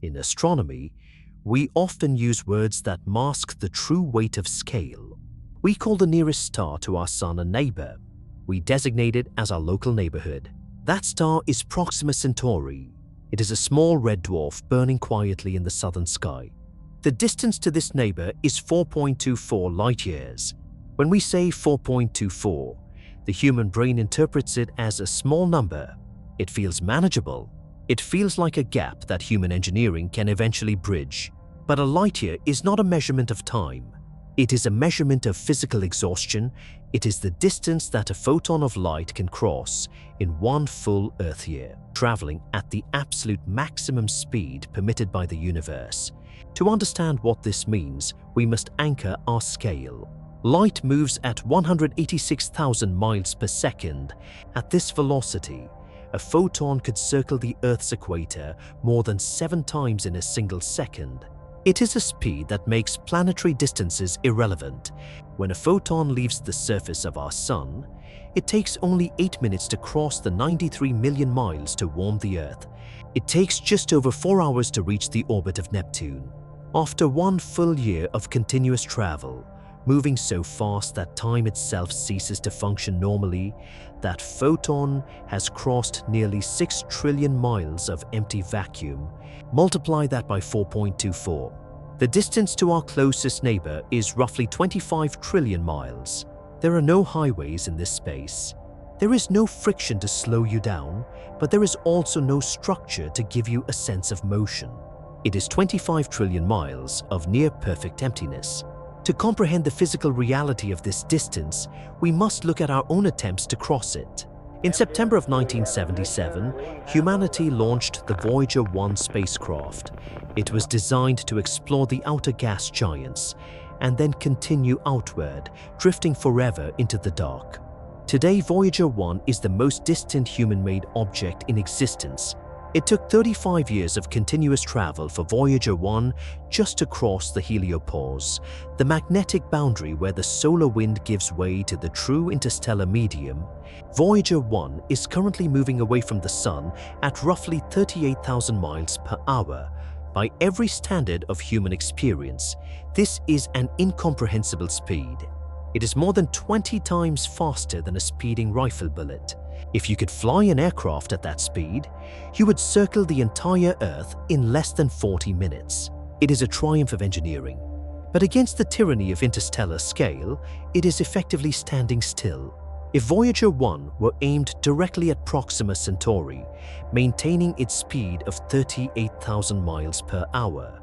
In astronomy, we often use words that mask the true weight of scale. We call the nearest star to our Sun a neighbor. We designate it as our local neighborhood. That star is Proxima Centauri. It is a small red dwarf burning quietly in the southern sky. The distance to this neighbor is 4.24 light-years. When we say 4.24, the human brain interprets it as a small number. It feels manageable. It feels like a gap that human engineering can eventually bridge. But a light-year is not a measurement of time. It is a measurement of physical exhaustion. It is the distance that a photon of light can cross in one full Earth year, traveling at the absolute maximum speed permitted by the universe. To understand what this means, we must anchor our scale. Light moves at 186,000 miles per second. At this velocity, a photon could circle the Earth's equator more than 7 times in a single second. It is a speed that makes planetary distances irrelevant. When a photon leaves the surface of our Sun, it takes only 8 minutes to cross the 93 million miles to warm the Earth. It takes just over 4 hours to reach the orbit of Neptune. After one full year of continuous travel, moving so fast that time itself ceases to function normally, that photon has crossed nearly 6 trillion miles of empty vacuum. Multiply that by 4.24. The distance to our closest neighbor is roughly 25 trillion miles. There are no highways in this space. There is no friction to slow you down, but there is also no structure to give you a sense of motion. It is 25 trillion miles of near-perfect emptiness. To comprehend the physical reality of this distance, we must look at our own attempts to cross it. In September of 1977, humanity launched the Voyager 1 spacecraft. It was designed to explore the outer gas giants and then continue outward, drifting forever into the dark. Today, Voyager 1 is the most distant human-made object in existence. It took 35 years of continuous travel for Voyager 1 just to cross the heliopause, the magnetic boundary where the solar wind gives way to the true interstellar medium. Voyager 1 is currently moving away from the Sun at roughly 38,000 miles per hour. By every standard of human experience, this is an incomprehensible speed. It is more than 20 times faster than a speeding rifle bullet. If you could fly an aircraft at that speed, you would circle the entire Earth in less than 40 minutes. It is a triumph of engineering. But against the tyranny of interstellar scale, it is effectively standing still. If Voyager 1 were aimed directly at Proxima Centauri, maintaining its speed of 38,000 miles per hour,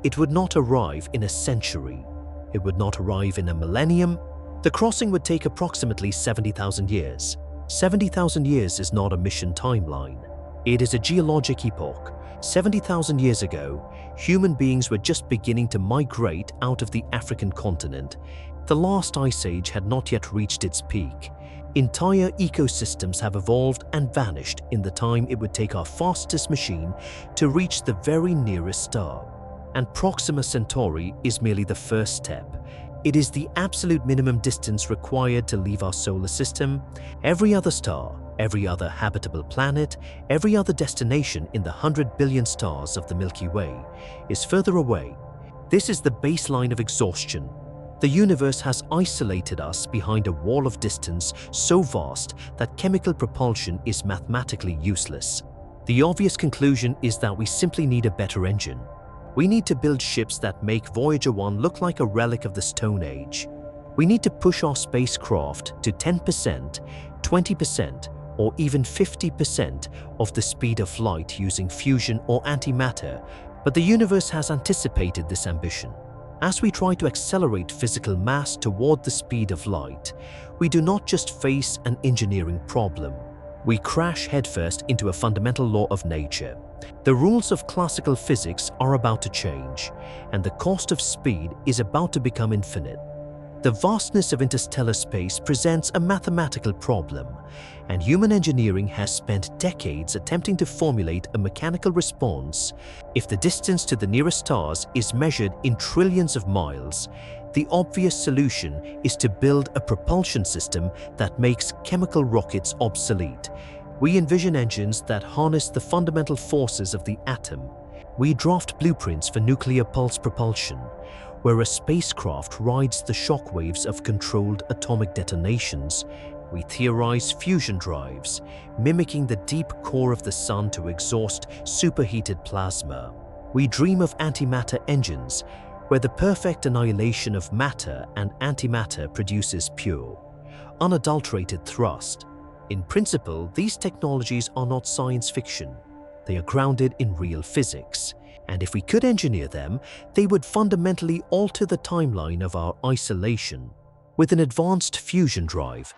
it would not arrive in a century. It would not arrive in a millennium. The crossing would take approximately 70,000 years. 70,000 years is not a mission timeline. It is a geologic epoch. 70,000 years ago, human beings were just beginning to migrate out of the African continent. The last ice age had not yet reached its peak. Entire ecosystems have evolved and vanished in the time it would take our fastest machine to reach the very nearest star. And Proxima Centauri is merely the first step. It is the absolute minimum distance required to leave our solar system. Every other star, every other habitable planet, every other destination in the 100 billion stars of the Milky Way is further away. This is the baseline of exhaustion. The universe has isolated us behind a wall of distance so vast that chemical propulsion is mathematically useless. The obvious conclusion is that we simply need a better engine. We need to build ships that make Voyager 1 look like a relic of the Stone Age. We need to push our spacecraft to 10%, 20%, or even 50% of the speed of light using fusion or antimatter, but the universe has anticipated this ambition. As we try to accelerate physical mass toward the speed of light, we do not just face an engineering problem. We crash headfirst into a fundamental law of nature. The rules of classical physics are about to change, and the cost of speed is about to become infinite. The vastness of interstellar space presents a mathematical problem, and human engineering has spent decades attempting to formulate a mechanical response. If the distance to the nearest stars is measured in trillions of miles, the obvious solution is to build a propulsion system that makes chemical rockets obsolete. We envision engines that harness the fundamental forces of the atom. We draft blueprints for nuclear pulse propulsion, where a spacecraft rides the shockwaves of controlled atomic detonations. We theorize fusion drives, mimicking the deep core of the Sun to exhaust superheated plasma. We dream of antimatter engines, where the perfect annihilation of matter and antimatter produces pure, unadulterated thrust. In principle, these technologies are not science fiction. They are grounded in real physics, and if we could engineer them, they would fundamentally alter the timeline of our isolation. With an advanced fusion drive,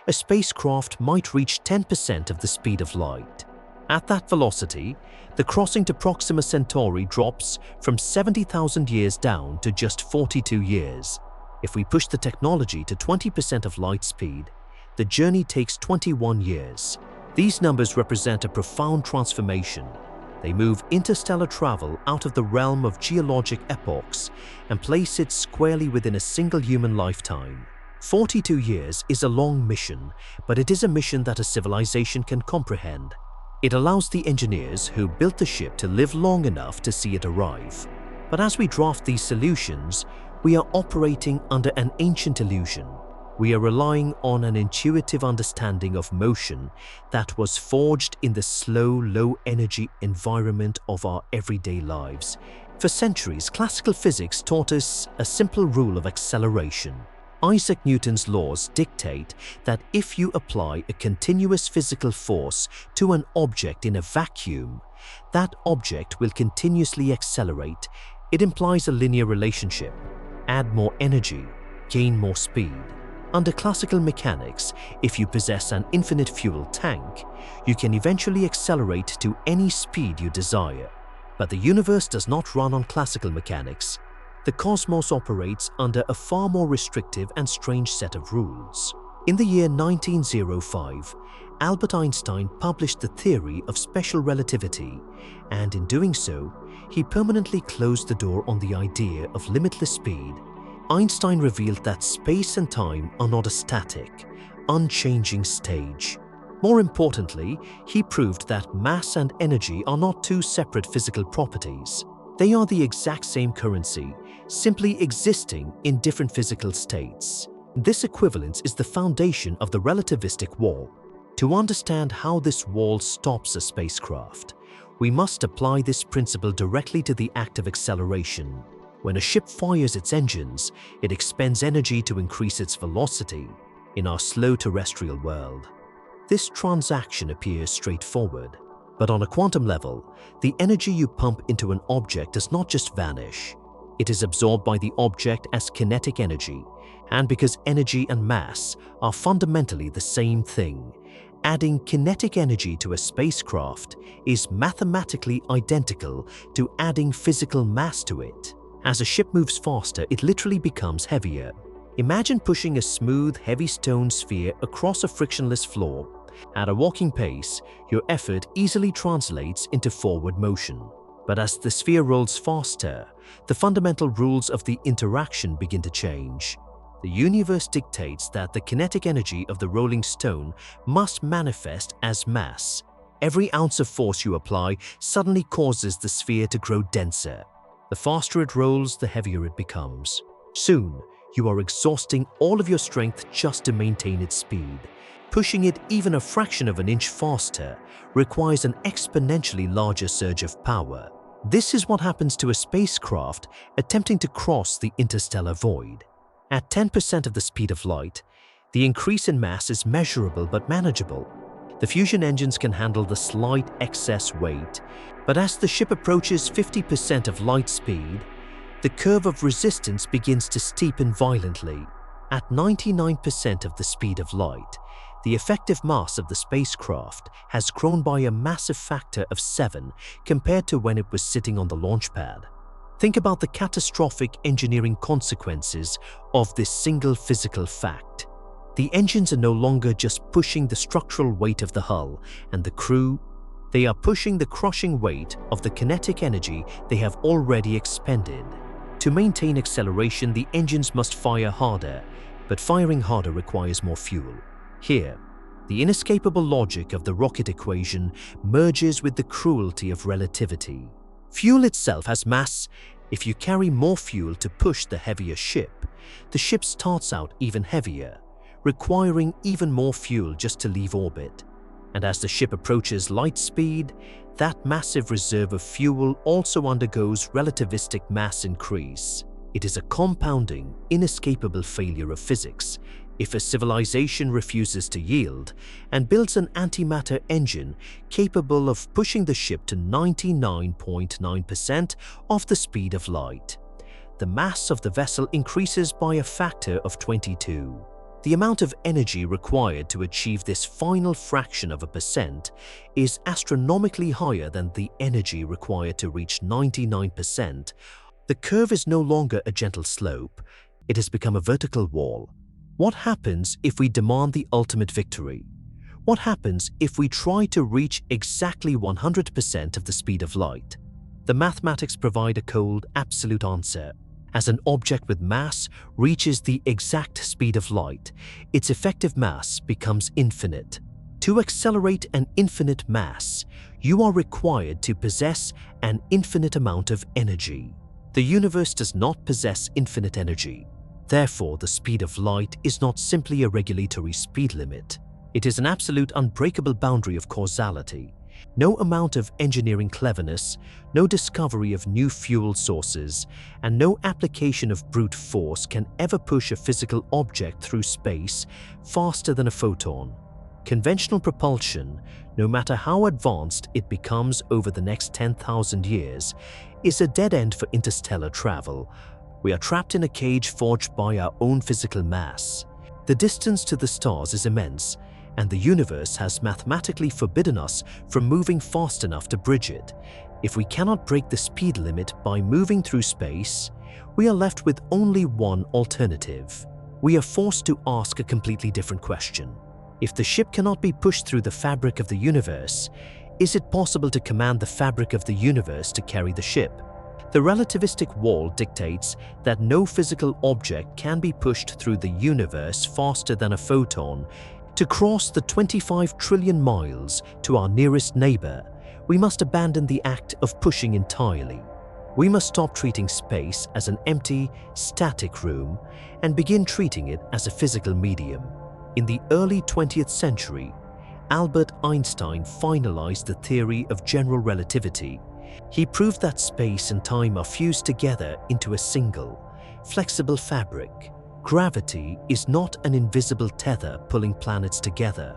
a spacecraft might reach 10% of the speed of light. At that velocity, the crossing to Proxima Centauri drops from 70,000 years down to just 42 years. If we push the technology to 20% of light speed, the journey takes 21 years. These numbers represent a profound transformation. They move interstellar travel out of the realm of geologic epochs and place it squarely within a single human lifetime. 42 years is a long mission, but it is a mission that a civilization can comprehend. It allows the engineers who built the ship to live long enough to see it arrive. But as we draft these solutions, we are operating under an ancient illusion. We are relying on an intuitive understanding of motion that was forged in the slow, low-energy environment of our everyday lives. For centuries, classical physics taught us a simple rule of acceleration. Isaac Newton's laws dictate that if you apply a continuous physical force to an object in a vacuum, that object will continuously accelerate. It implies a linear relationship. Add more energy, gain more speed. Under classical mechanics, if you possess an infinite fuel tank, you can eventually accelerate to any speed you desire. But the universe does not run on classical mechanics. The cosmos operates under a far more restrictive and strange set of rules. In the year 1905, Albert Einstein published the theory of special relativity, and in doing so, he permanently closed the door on the idea of limitless speed. Einstein revealed that space and time are not a static, unchanging stage. More importantly, he proved that mass and energy are not two separate physical properties. They are the exact same currency, simply existing in different physical states. This equivalence is the foundation of the relativistic wall. To understand how this wall stops a spacecraft, we must apply this principle directly to the act of acceleration. When a ship fires its engines, it expends energy to increase its velocity. In our slow terrestrial world, this transaction appears straightforward. But on a quantum level, the energy you pump into an object does not just vanish. It is absorbed by the object as kinetic energy, and because energy and mass are fundamentally the same thing, adding kinetic energy to a spacecraft is mathematically identical to adding physical mass to it. As a ship moves faster, it literally becomes heavier. Imagine pushing a smooth, heavy stone sphere across a frictionless floor. At a walking pace, your effort easily translates into forward motion. But as the sphere rolls faster, the fundamental rules of the interaction begin to change. The universe dictates that the kinetic energy of the rolling stone must manifest as mass. Every ounce of force you apply suddenly causes the sphere to grow denser. The faster it rolls, the heavier it becomes. Soon, you are exhausting all of your strength just to maintain its speed. Pushing it even a fraction of an inch faster requires an exponentially larger surge of power. This is what happens to a spacecraft attempting to cross the interstellar void. At 10% of the speed of light, the increase in mass is measurable but manageable. The fusion engines can handle the slight excess weight, but as the ship approaches 50% of light speed, the curve of resistance begins to steepen violently. At 99% of the speed of light, the effective mass of the spacecraft has grown by a massive factor of 7 compared to when it was sitting on the launch pad. Think about the catastrophic engineering consequences of this single physical fact. The engines are no longer just pushing the structural weight of the hull and the crew, they are pushing the crushing weight of the kinetic energy they have already expended. To maintain acceleration, the engines must fire harder, but firing harder requires more fuel. Here, the inescapable logic of the rocket equation merges with the cruelty of relativity. Fuel itself has mass. If you carry more fuel to push the heavier ship, the ship starts out even heavier, requiring even more fuel just to leave orbit. And as the ship approaches light speed, that massive reserve of fuel also undergoes relativistic mass increase. It is a compounding, inescapable failure of physics. If a civilization refuses to yield and builds an antimatter engine capable of pushing the ship to 99.9% of the speed of light, the mass of the vessel increases by a factor of 22. The amount of energy required to achieve this final fraction of a percent is astronomically higher than the energy required to reach 99%. The curve is no longer a gentle slope, it has become a vertical wall. What happens if we demand the ultimate victory? What happens if we try to reach exactly 100% of the speed of light? The mathematics provide a cold, absolute answer. As an object with mass reaches the exact speed of light, its effective mass becomes infinite. To accelerate an infinite mass, you are required to possess an infinite amount of energy. The universe does not possess infinite energy. Therefore, the speed of light is not simply a regulatory speed limit. It is an absolute unbreakable boundary of causality. No amount of engineering cleverness, no discovery of new fuel sources, and no application of brute force can ever push a physical object through space faster than a photon. Conventional propulsion, no matter how advanced it becomes over the next 10,000 years, is a dead end for interstellar travel. We are trapped in a cage forged by our own physical mass. The distance to the stars is immense, and the universe has mathematically forbidden us from moving fast enough to bridge it. If we cannot break the speed limit by moving through space, we are left with only one alternative. We are forced to ask a completely different question. If the ship cannot be pushed through the fabric of the universe, is it possible to command the fabric of the universe to carry the ship? The relativistic wall dictates that no physical object can be pushed through the universe faster than a photon. To cross the 25 trillion miles to our nearest neighbor, we must abandon the act of pushing entirely. We must stop treating space as an empty, static room and begin treating it as a physical medium. In the early 20th century, Albert Einstein finalized the theory of general relativity. He proved that space and time are fused together into a single, flexible fabric. Gravity is not an invisible tether pulling planets together.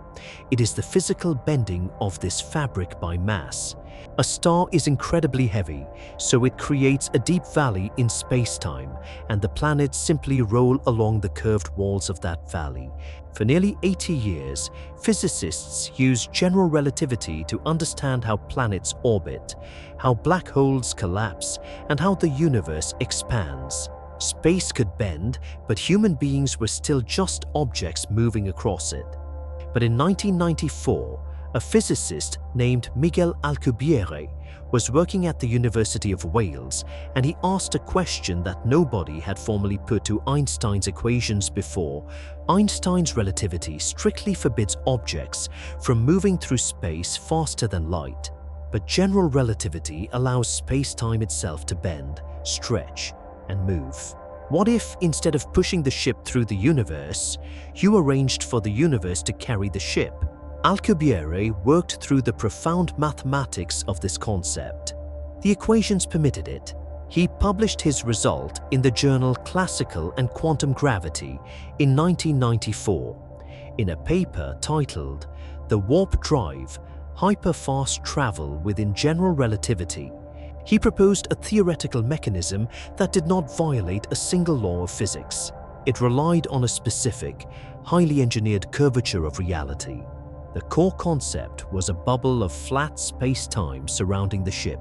It is the physical bending of this fabric by mass. A star is incredibly heavy, so it creates a deep valley in space-time, and the planets simply roll along the curved walls of that valley. For nearly 80 years, physicists used general relativity to understand how planets orbit, how black holes collapse, and how the universe expands. Space could bend, but human beings were still just objects moving across it. But in 1994, a physicist named Miguel Alcubierre was working at the University of Wales, and he asked a question that nobody had formally put to Einstein's equations before. Einstein's relativity strictly forbids objects from moving through space faster than light, but general relativity allows space-time itself to bend, stretch, and move. What if, instead of pushing the ship through the universe, you arranged for the universe to carry the ship? Alcubierre worked through the profound mathematics of this concept. The equations permitted it. He published his result in the journal Classical and Quantum Gravity in 1994, in a paper titled "The Warp Drive: Hyperfast Travel Within General Relativity." He proposed a theoretical mechanism that did not violate a single law of physics. It relied on a specific, highly engineered curvature of reality. The core concept was a bubble of flat space-time surrounding the ship.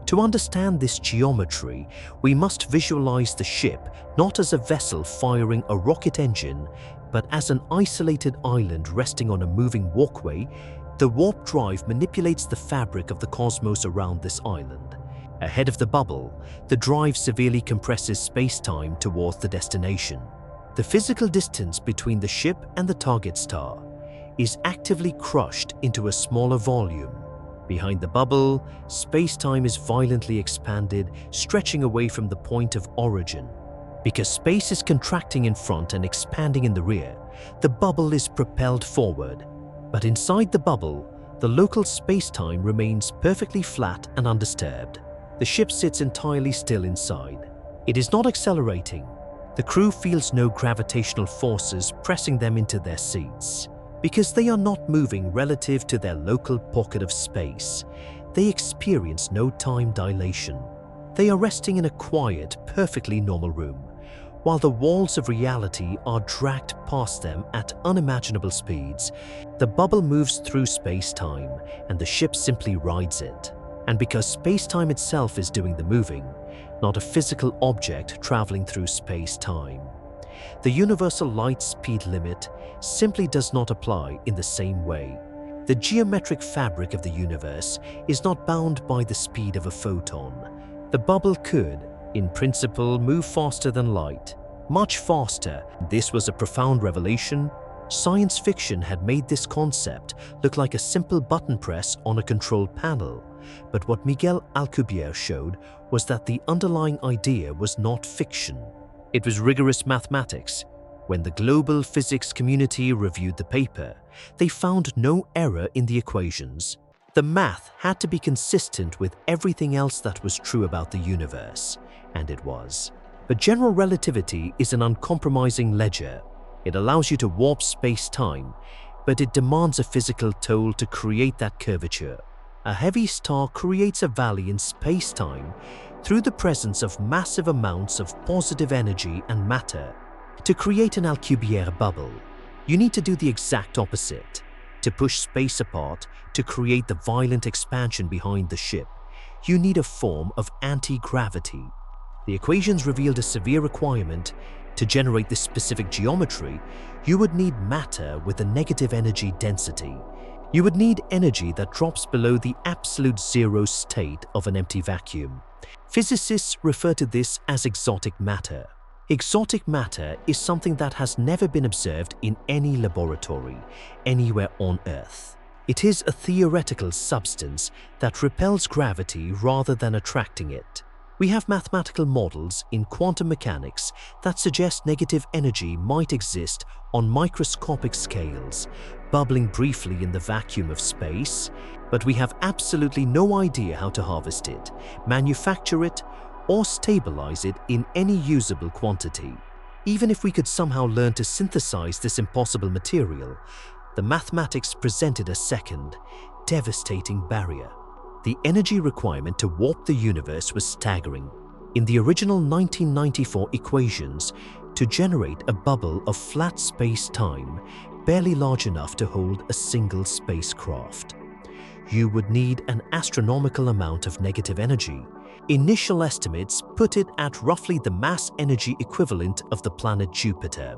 To understand this geometry, we must visualize the ship not as a vessel firing a rocket engine, but as an isolated island resting on a moving walkway. The warp drive manipulates the fabric of the cosmos around this island. Ahead of the bubble, the drive severely compresses space-time towards the destination. The physical distance between the ship and the target star is actively crushed into a smaller volume. Behind the bubble, space-time is violently expanded, stretching away from the point of origin. Because space is contracting in front and expanding in the rear, the bubble is propelled forward. But inside the bubble, the local space-time remains perfectly flat and undisturbed. The ship sits entirely still inside. It is not accelerating. The crew feels no gravitational forces pressing them into their seats. Because they are not moving relative to their local pocket of space, they experience no time dilation. They are resting in a quiet, perfectly normal room, while the walls of reality are dragged past them at unimaginable speeds. The bubble moves through space-time, and the ship simply rides it. And because space-time itself is doing the moving, not a physical object traveling through space-time, the universal light speed limit simply does not apply in the same way. The geometric fabric of the universe is not bound by the speed of a photon. The bubble could, in principle, move faster than light, much faster. This was a profound revelation. Science fiction had made this concept look like a simple button press on a control panel. But what Miguel Alcubierre showed was that the underlying idea was not fiction. It was rigorous mathematics. When the global physics community reviewed the paper, they found no error in the equations. The math had to be consistent with everything else that was true about the universe, and it was. But general relativity is an uncompromising ledger. It allows you to warp space-time, but it demands a physical toll to create that curvature. A heavy star creates a valley in space-time through the presence of massive amounts of positive energy and matter. To create an Alcubierre bubble, you need to do the exact opposite. To push space apart, to create the violent expansion behind the ship, you need a form of anti-gravity. The equations revealed a severe requirement. To generate this specific geometry, you would need matter with a negative energy density. You would need energy that drops below the absolute zero state of an empty vacuum. Physicists refer to this as exotic matter. Exotic matter is something that has never been observed in any laboratory, anywhere on Earth. It is a theoretical substance that repels gravity rather than attracting it. We have mathematical models in quantum mechanics that suggest negative energy might exist on microscopic scales, bubbling briefly in the vacuum of space, but we have absolutely no idea how to harvest it, manufacture it, or stabilize it in any usable quantity. Even if we could somehow learn to synthesize this impossible material, the mathematics presented a second, devastating barrier. The energy requirement to warp the universe was staggering. In the original 1994 equations, to generate a bubble of flat space-time barely large enough to hold a single spacecraft, you would need an astronomical amount of negative energy. Initial estimates put it at roughly the mass energy equivalent of the planet Jupiter.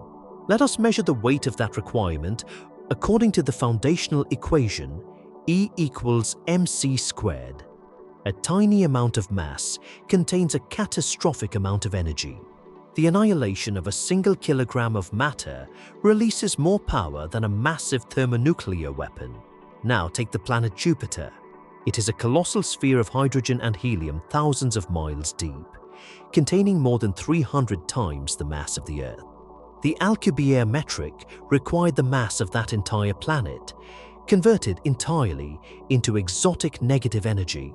Let us measure the weight of that requirement. According to the foundational equation, E equals mc squared. A tiny amount of mass contains a catastrophic amount of energy. The annihilation of a single kilogram of matter releases more power than a massive thermonuclear weapon. Now take the planet Jupiter. It is a colossal sphere of hydrogen and helium thousands of miles deep, containing more than 300 times the mass of the Earth. The Alcubierre metric required the mass of that entire planet, converted entirely into exotic negative energy,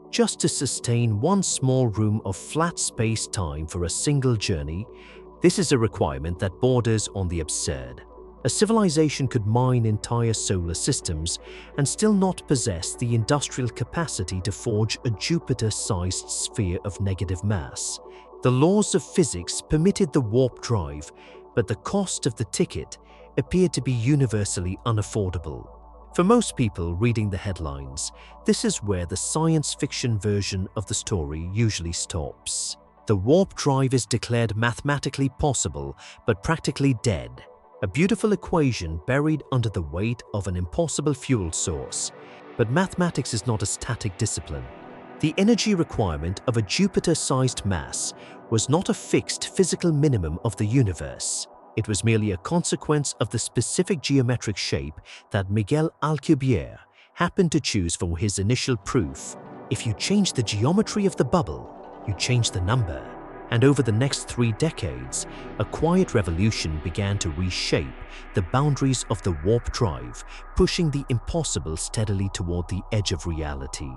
just to sustain one small room of flat space-time for a single journey. This is a requirement that borders on the absurd. A civilization could mine entire solar systems and still not possess the industrial capacity to forge a Jupiter-sized sphere of negative mass. The laws of physics permitted the warp drive, but the cost of the ticket appeared to be universally unaffordable. For most people reading the headlines, this is where the science fiction version of the story usually stops. The warp drive is declared mathematically possible but practically dead. A beautiful equation buried under the weight of an impossible fuel source. But mathematics is not a static discipline. The energy requirement of a Jupiter-sized mass was not a fixed physical minimum of the universe. It was merely a consequence of the specific geometric shape that Miguel Alcubierre happened to choose for his initial proof, if you change the geometry of the bubble, you change the number. And over the next 3 decades, a quiet revolution began to reshape the boundaries of the warp drive, pushing the impossible steadily toward the edge of reality.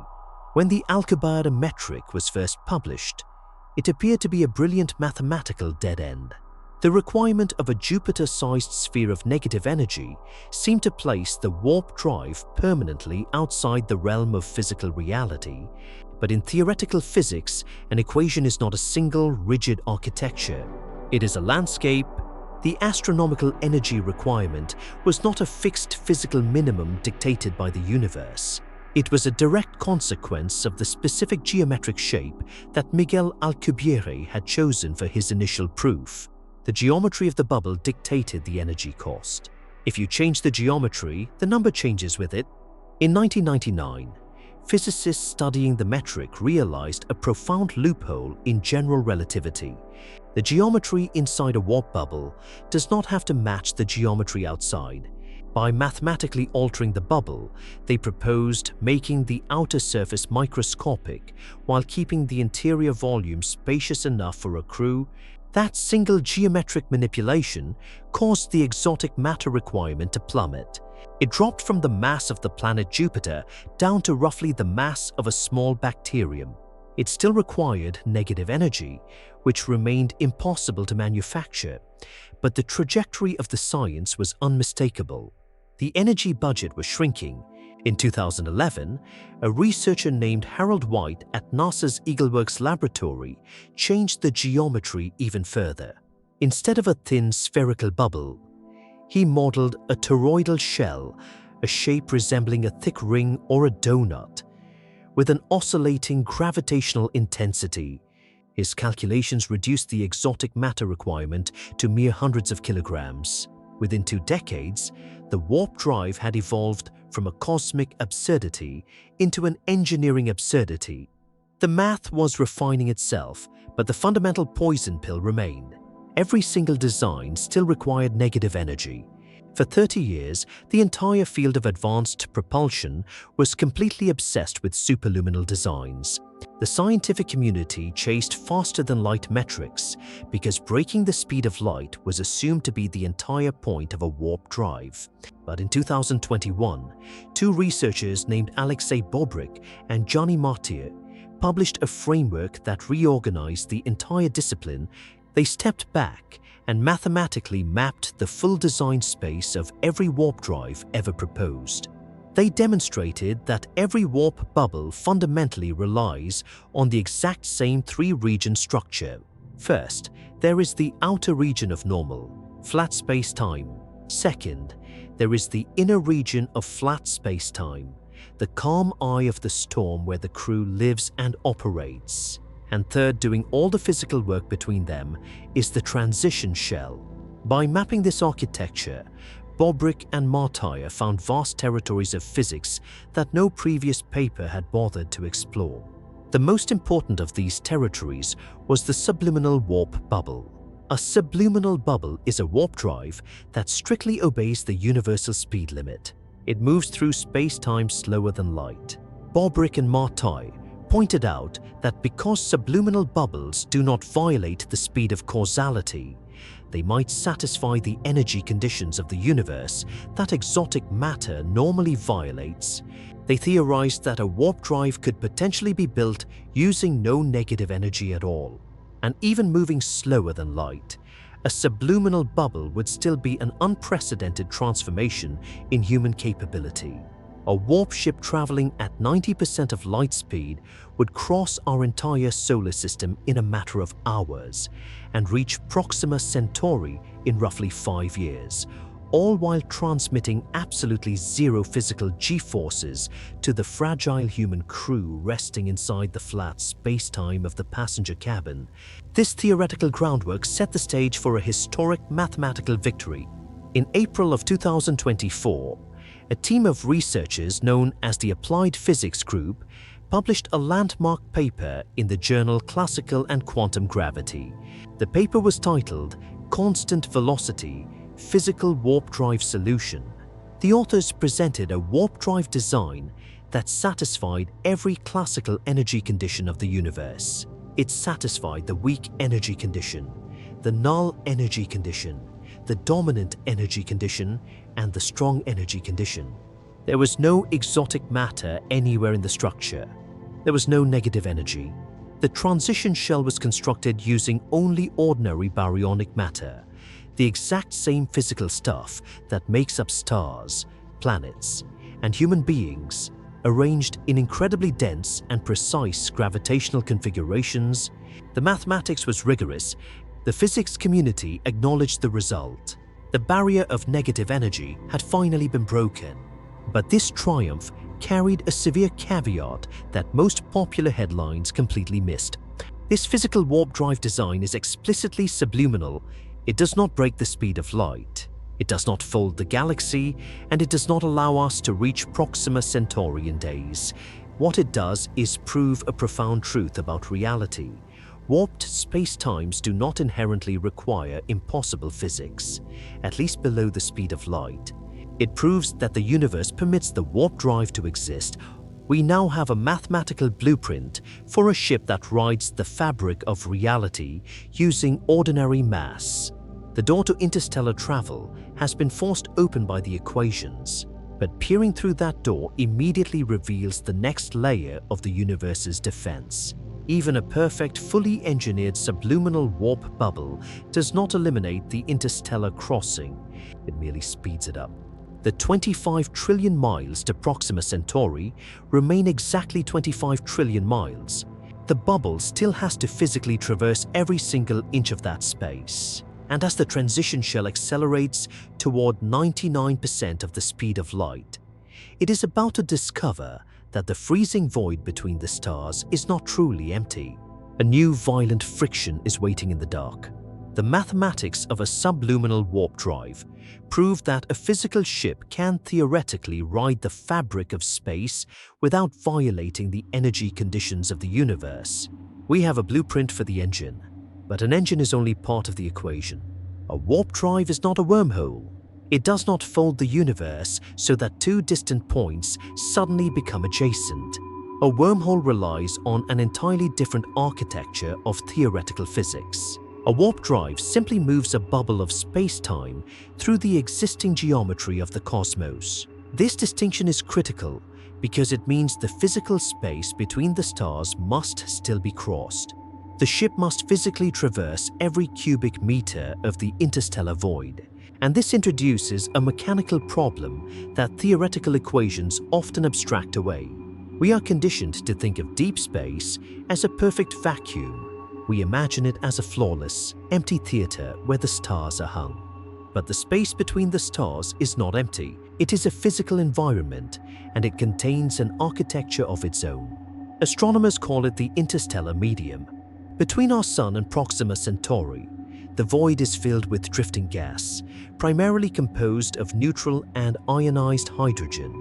When the Alcibiade metric was first published, it appeared to be a brilliant mathematical dead end. The requirement of a Jupiter-sized sphere of negative energy seemed to place the warp drive permanently outside the realm of physical reality. But in theoretical physics, an equation is not a single, rigid architecture. It is a landscape. The astronomical energy requirement was not a fixed physical minimum dictated by the universe. It was a direct consequence of the specific geometric shape that Miguel Alcubierre had chosen for his initial proof. The geometry of the bubble dictated the energy cost. If you change the geometry, the number changes with it. In 1999, physicists studying the metric realized a profound loophole in general relativity. The geometry inside a warp bubble does not have to match the geometry outside. By mathematically altering the bubble, they proposed making the outer surface microscopic while keeping the interior volume spacious enough for a crew. That single geometric manipulation caused the exotic matter requirement to plummet. It dropped from the mass of the planet Jupiter down to roughly the mass of a small bacterium. It still required negative energy, which remained impossible to manufacture, but the trajectory of the science was unmistakable. The energy budget was shrinking. In 2011, a researcher named Harold White at NASA's Eagleworks laboratory changed the geometry even further. Instead of a thin spherical bubble, he modeled a toroidal shell, a shape resembling a thick ring or a donut, with an oscillating gravitational intensity. His calculations reduced the exotic matter requirement to mere hundreds of kilograms. Within 2 decades, the warp drive had evolved from a cosmic absurdity into an engineering absurdity. The math was refining itself, but the fundamental poison pill remained. Every single design still required negative energy. For 30 years, the entire field of advanced propulsion was completely obsessed with superluminal designs. The scientific community chased faster-than-light metrics because breaking the speed of light was assumed to be the entire point of a warp drive. But in 2021, 2 researchers named Alexei Bobrik and Johnny Martyr published a framework that reorganized the entire discipline. They stepped back and mathematically mapped the full design space of every warp drive ever proposed. They demonstrated that every warp bubble fundamentally relies on the exact same 3-region structure. First, there is the outer region of normal, flat space-time. Second, there is the inner region of flat space-time, the calm eye of the storm where the crew lives and operates. And third, doing all the physical work between them, is the transition shell. By mapping this architecture, Bobrik and Martyr found vast territories of physics that no previous paper had bothered to explore. The most important of these territories was the subliminal warp bubble. A subliminal bubble is a warp drive that strictly obeys the universal speed limit. It moves through space-time slower than light. Bobrik and Martyr pointed out that because subliminal bubbles do not violate the speed of causality, they might satisfy the energy conditions of the universe that exotic matter normally violates. They theorized that a warp drive could potentially be built using no negative energy at all. And even moving slower than light, a subliminal bubble would still be an unprecedented transformation in human capability. A warp ship traveling at 90% of light speed would cross our entire solar system in a matter of hours and reach Proxima Centauri in roughly 5 years, all while transmitting absolutely zero physical G-forces to the fragile human crew resting inside the flat space-time of the passenger cabin. This theoretical groundwork set the stage for a historic mathematical victory. In April of 2024, a team of researchers known as the Applied Physics Group published a landmark paper in the journal Classical and Quantum Gravity. The paper was titled Constant Velocity, Physical Warp Drive Solution. The authors presented a warp drive design that satisfied every classical energy condition of the universe. It satisfied the weak energy condition, the null energy condition, the dominant energy condition, and the strong energy condition. There was no exotic matter anywhere in the structure. There was no negative energy. The transition shell was constructed using only ordinary baryonic matter, the exact same physical stuff that makes up stars, planets, and human beings, arranged in incredibly dense and precise gravitational configurations. The mathematics was rigorous. The physics community acknowledged the result. The barrier of negative energy had finally been broken. But this triumph carried a severe caveat that most popular headlines completely missed. This physical warp drive design is explicitly subliminal. It does not break the speed of light. It does not fold the galaxy, and it does not allow us to reach Proxima Centauri in days. What it does is prove a profound truth about reality. Warped space-times do not inherently require impossible physics, at least below the speed of light. It proves that the universe permits the warp drive to exist. We now have a mathematical blueprint for a ship that rides the fabric of reality using ordinary mass. The door to interstellar travel has been forced open by the equations, but peering through that door immediately reveals the next layer of the universe's defense. Even a perfect, fully engineered subliminal warp bubble does not eliminate the interstellar crossing. It merely speeds it up. The 25 trillion miles to Proxima Centauri remain exactly 25 trillion miles. The bubble still has to physically traverse every single inch of that space. And as the transition shell accelerates toward 99% of the speed of light, it is about to discover that the freezing void between the stars is not truly empty. A new violent friction is waiting in the dark. The mathematics of a subluminal warp drive prove that a physical ship can theoretically ride the fabric of space without violating the energy conditions of the universe. We have a blueprint for the engine, but an engine is only part of the equation. A warp drive is not a wormhole. It does not fold the universe so that two distant points suddenly become adjacent. A wormhole relies on an entirely different architecture of theoretical physics. A warp drive simply moves a bubble of space-time through the existing geometry of the cosmos. This distinction is critical because it means the physical space between the stars must still be crossed. The ship must physically traverse every cubic meter of the interstellar void, and this introduces a mechanical problem that theoretical equations often abstract away. We are conditioned to think of deep space as a perfect vacuum. We imagine it as a flawless, empty theater where the stars are hung. But the space between the stars is not empty. It is a physical environment, and it contains an architecture of its own. Astronomers call it the interstellar medium. Between our Sun and Proxima Centauri, the void is filled with drifting gas, primarily composed of neutral and ionized hydrogen.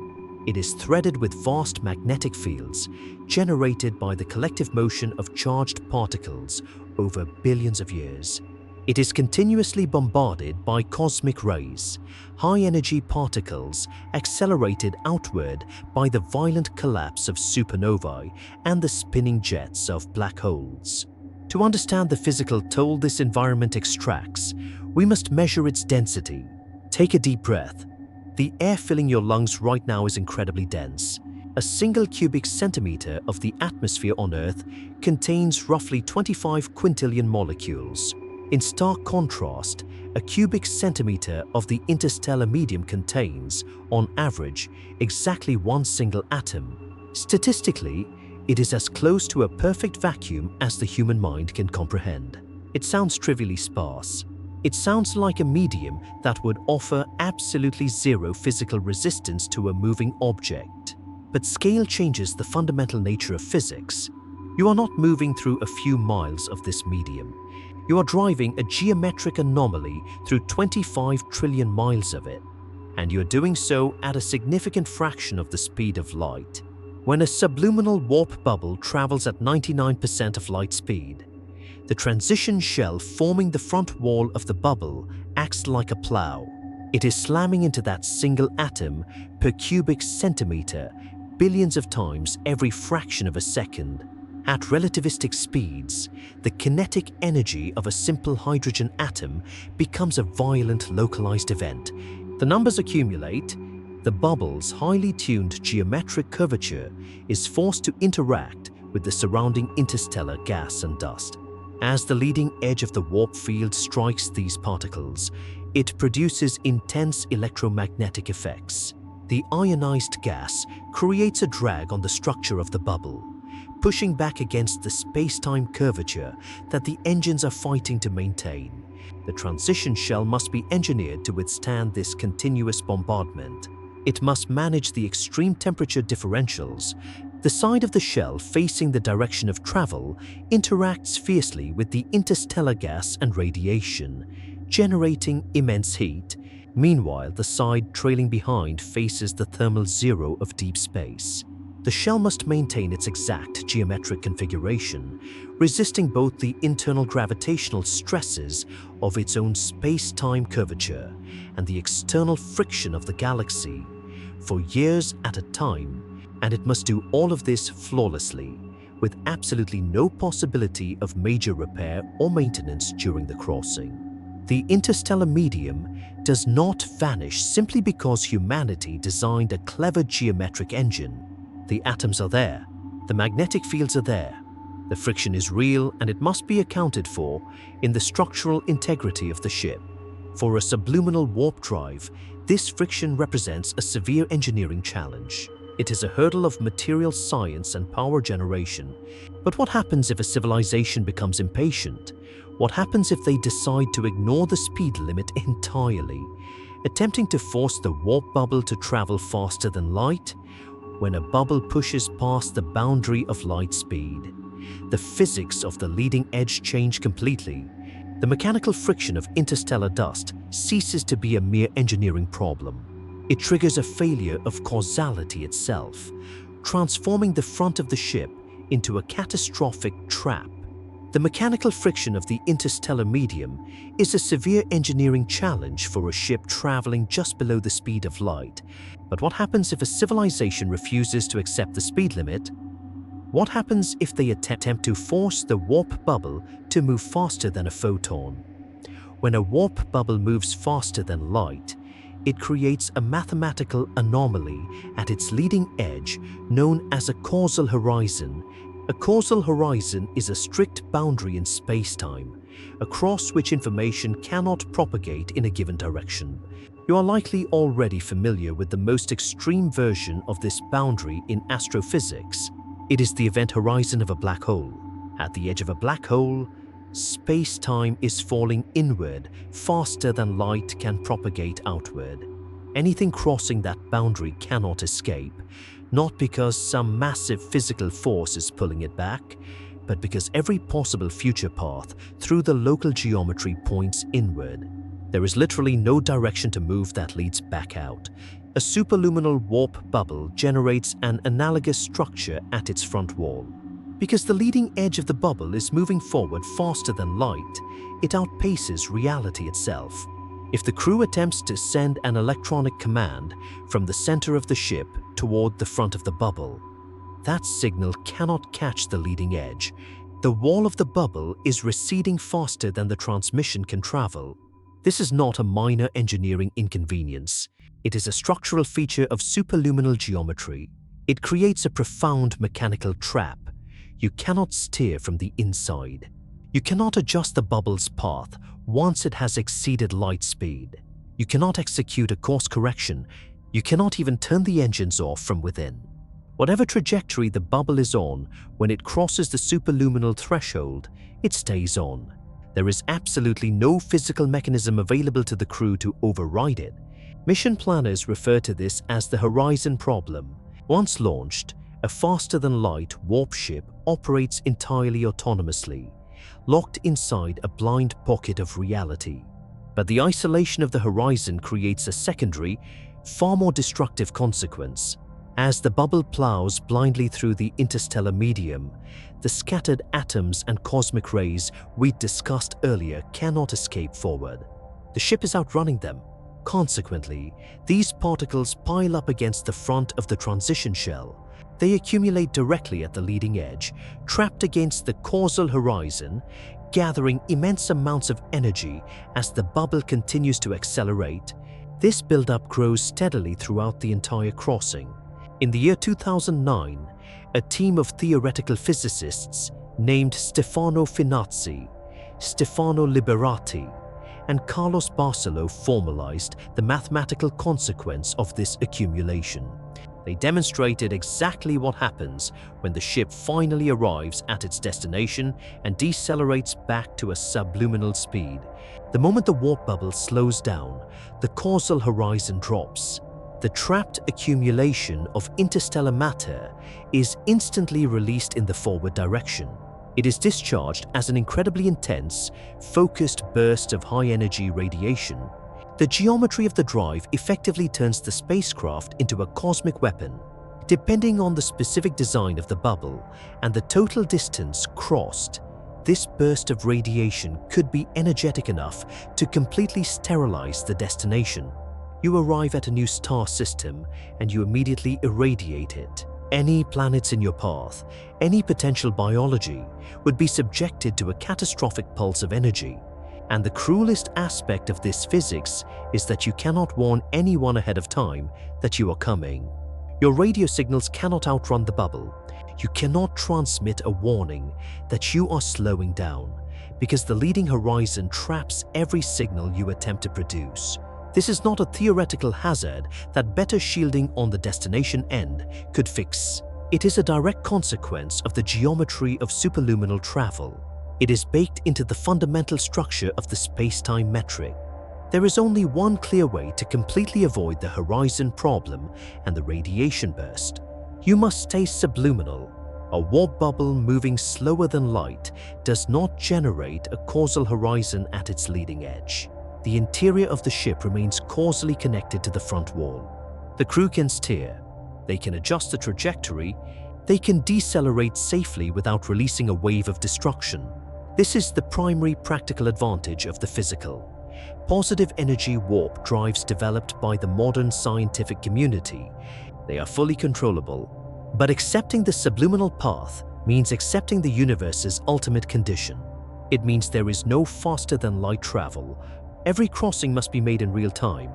It is threaded with vast magnetic fields generated by the collective motion of charged particles over billions of years. It is continuously bombarded by cosmic rays, high-energy particles accelerated outward by the violent collapse of supernovae and the spinning jets of black holes. To understand the physical toll this environment extracts, we must measure its density. Take a deep breath. The air filling your lungs right now is incredibly dense. A single cubic centimeter of the atmosphere on Earth contains roughly 25 quintillion molecules. In stark contrast, a cubic centimeter of the interstellar medium contains, on average, exactly one single atom. Statistically, it is as close to a perfect vacuum as the human mind can comprehend. It sounds trivially sparse. It sounds like a medium that would offer absolutely zero physical resistance to a moving object. But scale changes the fundamental nature of physics. You are not moving through a few miles of this medium. You are driving a geometric anomaly through 25 trillion miles of it, and you are doing so at a significant fraction of the speed of light. When a subliminal warp bubble travels at 99% of light speed, the transition shell forming the front wall of the bubble acts like a plow. It is slamming into that single atom per cubic centimeter billions of times every fraction of a second. At relativistic speeds, the kinetic energy of a simple hydrogen atom becomes a violent localized event. The numbers accumulate. The bubble's highly tuned geometric curvature is forced to interact with the surrounding interstellar gas and dust. As the leading edge of the warp field strikes these particles, it produces intense electromagnetic effects. The ionized gas creates a drag on the structure of the bubble, pushing back against the space-time curvature that the engines are fighting to maintain. The transition shell must be engineered to withstand this continuous bombardment. It must manage the extreme temperature differentials. The side of the shell facing the direction of travel interacts fiercely with the interstellar gas and radiation, generating immense heat. Meanwhile, the side trailing behind faces the thermal zero of deep space. The shell must maintain its exact geometric configuration, resisting both the internal gravitational stresses of its own space-time curvature and the external friction of the galaxy for years at a time, and it must do all of this flawlessly, with absolutely no possibility of major repair or maintenance during the crossing. The interstellar medium does not vanish simply because humanity designed a clever geometric engine. The atoms are there, the magnetic fields are there, the friction is real, and it must be accounted for in the structural integrity of the ship. For a subliminal warp drive, this friction represents a severe engineering challenge. It is a hurdle of material science and power generation. But what happens if a civilization becomes impatient? What happens if they decide to ignore the speed limit entirely, attempting to force the warp bubble to travel faster than light? When a bubble pushes past the boundary of light speed, the physics of the leading edge change completely. The mechanical friction of interstellar dust ceases to be a mere engineering problem. It triggers a failure of causality itself, transforming the front of the ship into a catastrophic trap. The mechanical friction of the interstellar medium is a severe engineering challenge for a ship traveling just below the speed of light. But what happens if a civilization refuses to accept the speed limit? What happens if they attempt to force the warp bubble to move faster than a photon? When a warp bubble moves faster than light, it creates a mathematical anomaly at its leading edge known as a causal horizon. A causal horizon is a strict boundary in space-time, across which information cannot propagate in a given direction. You are likely already familiar with the most extreme version of this boundary in astrophysics. It is the event horizon of a black hole. At the edge of a black hole, space-time is falling inward faster than light can propagate outward. Anything crossing that boundary cannot escape, not because some massive physical force is pulling it back, but because every possible future path through the local geometry points inward. There is literally no direction to move that leads back out. A superluminal warp bubble generates an analogous structure at its front wall. Because the leading edge of the bubble is moving forward faster than light, it outpaces reality itself. If the crew attempts to send an electronic command from the center of the ship toward the front of the bubble, that signal cannot catch the leading edge. The wall of the bubble is receding faster than the transmission can travel. This is not a minor engineering inconvenience. It is a structural feature of superluminal geometry. It creates a profound mechanical trap. You cannot steer from the inside. You cannot adjust the bubble's path once it has exceeded light speed. You cannot execute a course correction. You cannot even turn the engines off from within. Whatever trajectory the bubble is on, when it crosses the superluminal threshold, it stays on. There is absolutely no physical mechanism available to the crew to override it. Mission planners refer to this as the horizon problem. Once launched, a faster-than-light warp ship operates entirely autonomously, locked inside a blind pocket of reality. But the isolation of the horizon creates a secondary, far more destructive consequence. As the bubble plows blindly through the interstellar medium, the scattered atoms and cosmic rays we discussed earlier cannot escape forward. The ship is outrunning them. Consequently, these particles pile up against the front of the transition shell. They accumulate directly at the leading edge, trapped against the causal horizon, gathering immense amounts of energy as the bubble continues to accelerate. This buildup grows steadily throughout the entire crossing. In the year 2009, a team of theoretical physicists named Stefano Finazzi, Stefano Liberati, and Carlos Barcelo formalized the mathematical consequence of this accumulation. They demonstrated exactly what happens when the ship finally arrives at its destination and decelerates back to a subluminal speed. The moment the warp bubble slows down, the causal horizon drops. The trapped accumulation of interstellar matter is instantly released in the forward direction. It is discharged as an incredibly intense, focused burst of high-energy radiation. The geometry of the drive effectively turns the spacecraft into a cosmic weapon. Depending on the specific design of the bubble and the total distance crossed, this burst of radiation could be energetic enough to completely sterilize the destination. You arrive at a new star system and you immediately irradiate it. Any planets in your path, any potential biology, would be subjected to a catastrophic pulse of energy. And the cruelest aspect of this physics is that you cannot warn anyone ahead of time that you are coming. Your radio signals cannot outrun the bubble. You cannot transmit a warning that you are slowing down, because the leading horizon traps every signal you attempt to produce. This is not a theoretical hazard that better shielding on the destination end could fix. It is a direct consequence of the geometry of superluminal travel. It is baked into the fundamental structure of the space-time metric. There is only one clear way to completely avoid the horizon problem and the radiation burst. You must stay subluminal. A warp bubble moving slower than light does not generate a causal horizon at its leading edge. The interior of the ship remains causally connected to the front wall. The crew can steer, they can adjust the trajectory, they can decelerate safely without releasing a wave of destruction. This is the primary practical advantage of the physical. Positive energy warp drives developed by the modern scientific community. They are fully controllable, but accepting the subluminal path means accepting the universe's ultimate condition. It means there is no faster than light travel. Every crossing must be made in real time.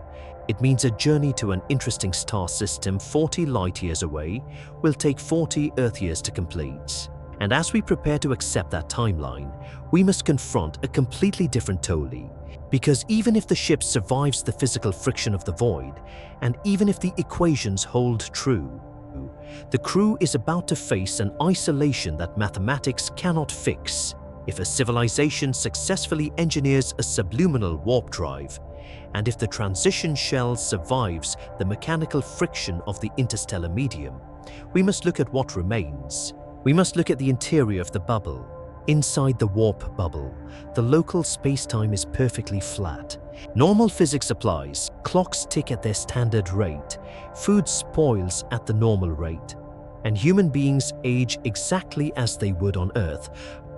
It means a journey to an interesting star system 40 light-years away will take 40 Earth years to complete. And as we prepare to accept that timeline, we must confront a completely different Toli. Because even if the ship survives the physical friction of the void, and even if the equations hold true, the crew is about to face an isolation that mathematics cannot fix. If a civilization successfully engineers a subluminal warp drive, and if the transition shell survives the mechanical friction of the interstellar medium, we must look at what remains. We must look at the interior of the bubble. Inside the warp bubble, the local space-time is perfectly flat. Normal physics applies. Clocks tick at their standard rate. Food spoils at the normal rate. And human beings age exactly as they would on Earth.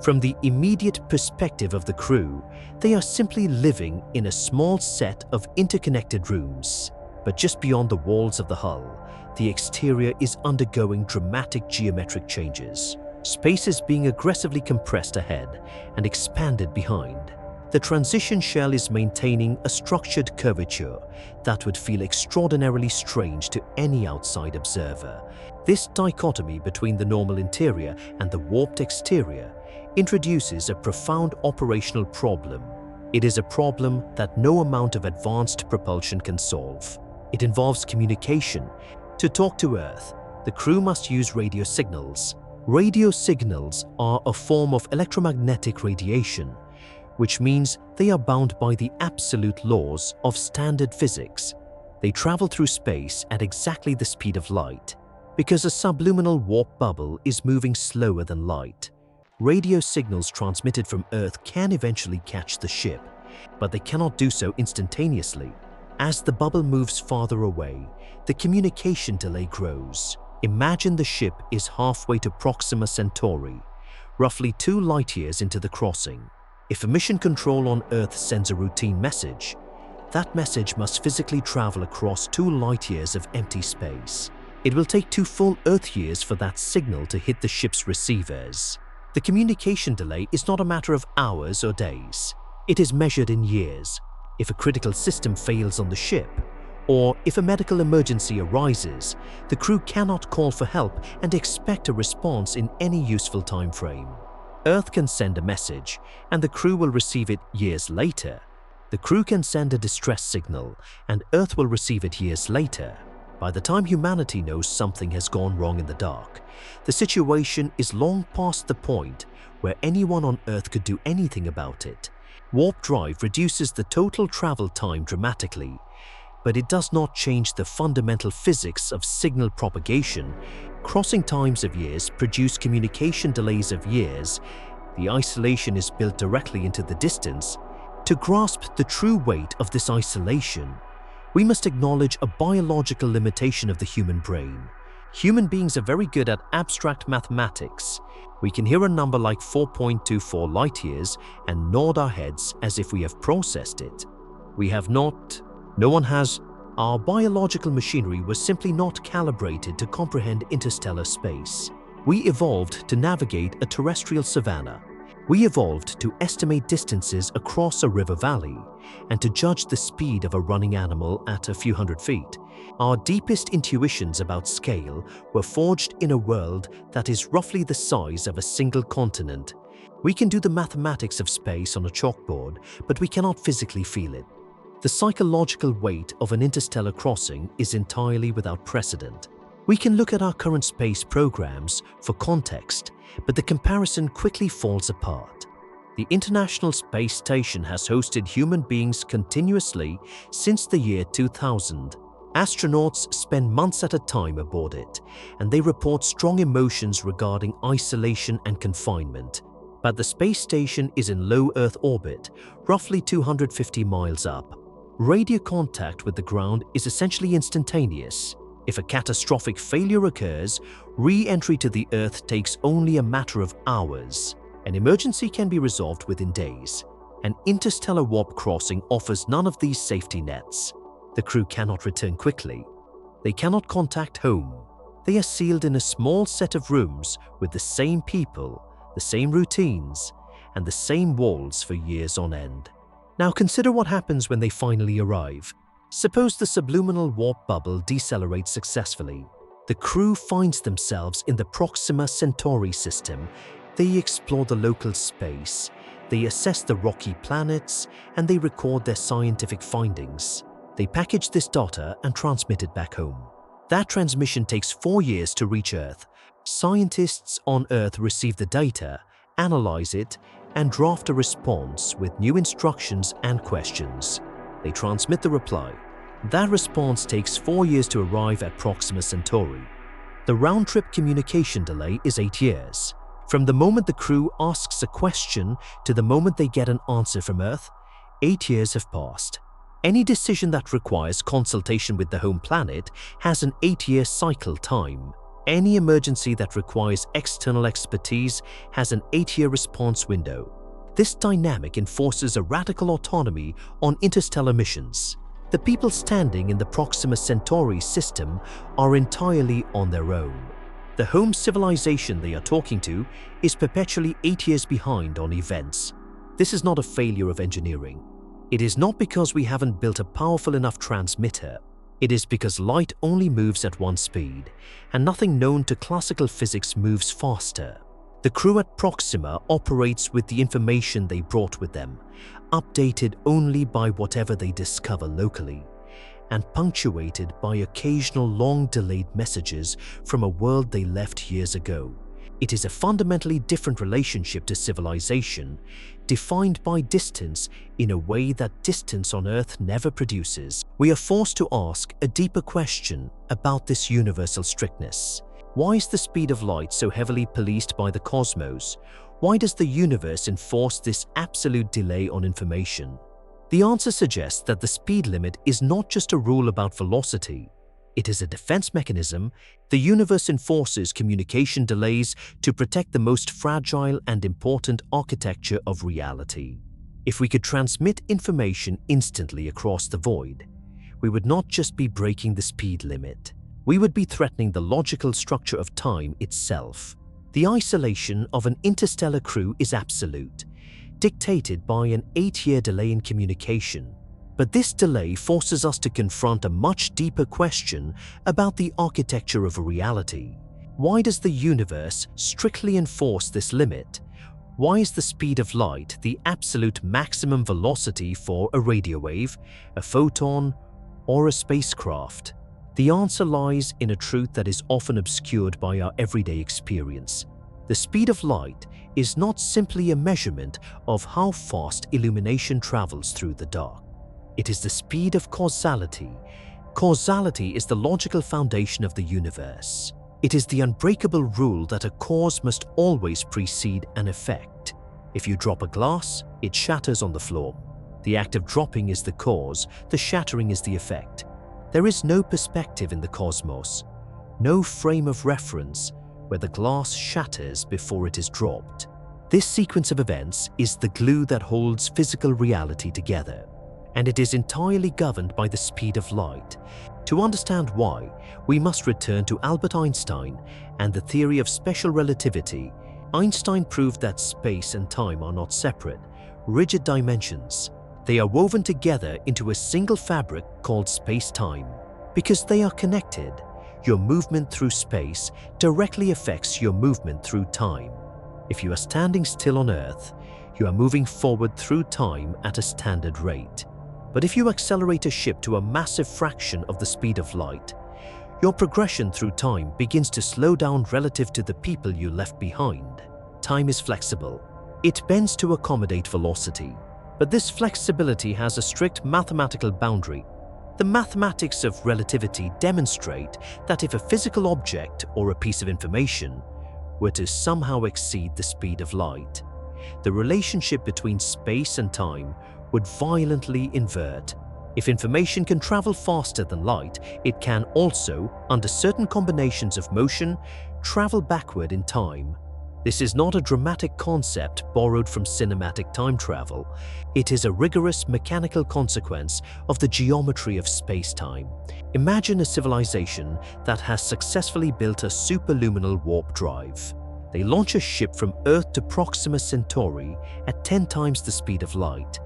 From the immediate perspective of the crew, they are simply living in a small set of interconnected rooms. But just beyond the walls of the hull, the exterior is undergoing dramatic geometric changes. Space is being aggressively compressed ahead and expanded behind. The transition shell is maintaining a structured curvature that would feel extraordinarily strange to any outside observer. This dichotomy between the normal interior and the warped exterior introduces a profound operational problem. It is a problem that no amount of advanced propulsion can solve. It involves communication. To talk to Earth, the crew must use radio signals. Radio signals are a form of electromagnetic radiation, which means they are bound by the absolute laws of standard physics. They travel through space at exactly the speed of light. Because a subluminal warp bubble is moving slower than light, radio signals transmitted from Earth can eventually catch the ship, but they cannot do so instantaneously. As the bubble moves farther away, the communication delay grows. Imagine the ship is halfway to Proxima Centauri, roughly 2 light-years into the crossing. If a mission control on Earth sends a routine message, that message must physically travel across 2 light-years of empty space. It will take 2 full Earth years for that signal to hit the ship's receivers. The communication delay is not a matter of hours or days. It is measured in years. If a critical system fails on the ship, or if a medical emergency arises, the crew cannot call for help and expect a response in any useful time frame. Earth can send a message, and the crew will receive it years later. The crew can send a distress signal, and Earth will receive it years later. By the time humanity knows something has gone wrong in the dark, the situation is long past the point where anyone on Earth could do anything about it. Warp drive reduces the total travel time dramatically, but it does not change the fundamental physics of signal propagation. Crossing times of years produce communication delays of years. The isolation is built directly into the distance. To grasp the true weight of this isolation, we must acknowledge a biological limitation of the human brain. Human beings are very good at abstract mathematics. We can hear a number like 4.24 light-years and nod our heads as if we have processed it. We have not. No one has. Our biological machinery was simply not calibrated to comprehend interstellar space. We evolved to navigate a terrestrial savanna. We evolved to estimate distances across a river valley and to judge the speed of a running animal at a few hundred feet. Our deepest intuitions about scale were forged in a world that is roughly the size of a single continent. We can do the mathematics of space on a chalkboard, but we cannot physically feel it. The psychological weight of an interstellar crossing is entirely without precedent. We can look at our current space programs for context, but the comparison quickly falls apart. The International Space Station has hosted human beings continuously since the year 2000. Astronauts spend months at a time aboard it, and they report strong emotions regarding isolation and confinement. But the space station is in low Earth orbit, roughly 250 miles up. Radio contact with the ground is essentially instantaneous. If a catastrophic failure occurs, re-entry to the Earth takes only a matter of hours. An emergency can be resolved within days. An interstellar warp crossing offers none of these safety nets. The crew cannot return quickly. They cannot contact home. They are sealed in a small set of rooms with the same people, the same routines, and the same walls for years on end. Now consider what happens when they finally arrive. Suppose the subliminal warp bubble decelerates successfully. The crew finds themselves in the Proxima Centauri system. They explore the local space, they assess the rocky planets, and they record their scientific findings. They package this data and transmit it back home. That transmission takes 4 years to reach Earth. Scientists on Earth receive the data, analyze it, and draft a response with new instructions and questions. They transmit the reply. That response takes 4 years to arrive at Proxima Centauri. The round-trip communication delay is 8 years. From the moment the crew asks a question to the moment they get an answer from Earth, 8 years have passed. Any decision that requires consultation with the home planet has an 8-year cycle time. Any emergency that requires external expertise has an 8-year response window. This dynamic enforces a radical autonomy on interstellar missions. The people standing in the Proxima Centauri system are entirely on their own. The home civilization they are talking to is perpetually 8 years behind on events. This is not a failure of engineering. It is not because we haven't built a powerful enough transmitter. It is because light only moves at one speed, and nothing known to classical physics moves faster. The crew at Proxima operates with the information they brought with them, updated only by whatever they discover locally, and punctuated by occasional long-delayed messages from a world they left years ago. It is a fundamentally different relationship to civilization, defined by distance in a way that distance on Earth never produces. We are forced to ask a deeper question about this universal strictness. Why is the speed of light so heavily policed by the cosmos? Why does the universe enforce this absolute delay on information? The answer suggests that the speed limit is not just a rule about velocity. It is a defense mechanism. The universe enforces communication delays to protect the most fragile and important architecture of reality. If we could transmit information instantly across the void, we would not just be breaking the speed limit, we would be threatening the logical structure of time itself. The isolation of an interstellar crew is absolute, dictated by an 8-year delay in communication. But this delay forces us to confront a much deeper question about the architecture of reality. Why does the universe strictly enforce this limit? Why is the speed of light the absolute maximum velocity for a radio wave, a photon, or a spacecraft? The answer lies in a truth that is often obscured by our everyday experience. The speed of light is not simply a measurement of how fast illumination travels through the dark. It is the speed of causality. Causality is the logical foundation of the universe. It is the unbreakable rule that a cause must always precede an effect. If you drop a glass, it shatters on the floor. The act of dropping is the cause, the shattering is the effect. There is no perspective in the cosmos, no frame of reference where the glass shatters before it is dropped. This sequence of events is the glue that holds physical reality together, and it is entirely governed by the speed of light. To understand why, we must return to Albert Einstein and the theory of special relativity. Einstein proved that space and time are not separate, rigid dimensions. They are woven together into a single fabric called space-time. Because they are connected, your movement through space directly affects your movement through time. If you are standing still on Earth, you are moving forward through time at a standard rate. But if you accelerate a ship to a massive fraction of the speed of light, your progression through time begins to slow down relative to the people you left behind. Time is flexible. It bends to accommodate velocity. But this flexibility has a strict mathematical boundary. The mathematics of relativity demonstrate that if a physical object or a piece of information were to somehow exceed the speed of light, the relationship between space and time would violently invert. If information can travel faster than light, it can also, under certain combinations of motion, travel backward in time. This is not a dramatic concept borrowed from cinematic time travel. It is a rigorous mechanical consequence of the geometry of space-time. Imagine a civilization that has successfully built a superluminal warp drive. They launch a ship from Earth to Proxima Centauri at 10 times the speed of light.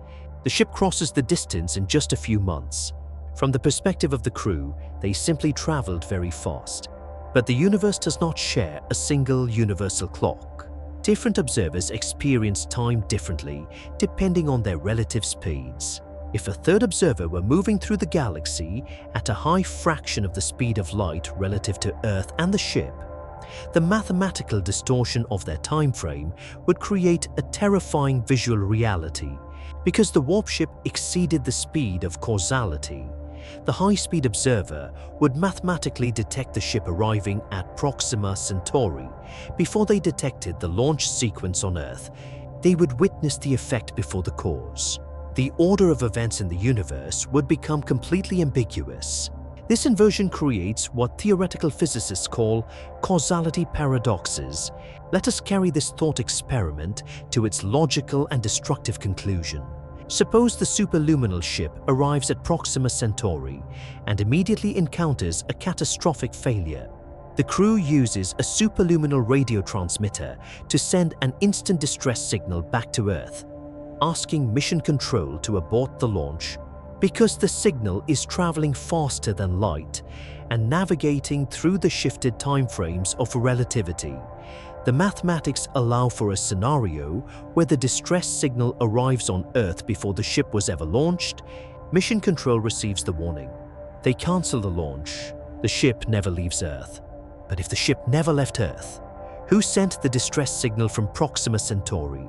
The ship crosses the distance in just a few months. From the perspective of the crew, they simply traveled very fast. But the universe does not share a single universal clock. Different observers experience time differently depending on their relative speeds. If a third observer were moving through the galaxy at a high fraction of the speed of light relative to Earth and the ship, the mathematical distortion of their time frame would create a terrifying visual reality. Because the warp ship exceeded the speed of causality, the high-speed observer would mathematically detect the ship arriving at Proxima Centauri before they detected the launch sequence on Earth. They would witness the effect before the cause. The order of events in the universe would become completely ambiguous. This inversion creates what theoretical physicists call causality paradoxes. Let us carry this thought experiment to its logical and destructive conclusion. Suppose the superluminal ship arrives at Proxima Centauri and immediately encounters a catastrophic failure. The crew uses a superluminal radio transmitter to send an instant distress signal back to Earth, asking Mission Control to abort the launch. Because the signal is traveling faster than light and navigating through the shifted timeframes of relativity, the mathematics allow for a scenario where the distress signal arrives on Earth before the ship was ever launched. Mission Control receives the warning. They cancel the launch. The ship never leaves Earth. But if the ship never left Earth, who sent the distress signal from Proxima Centauri?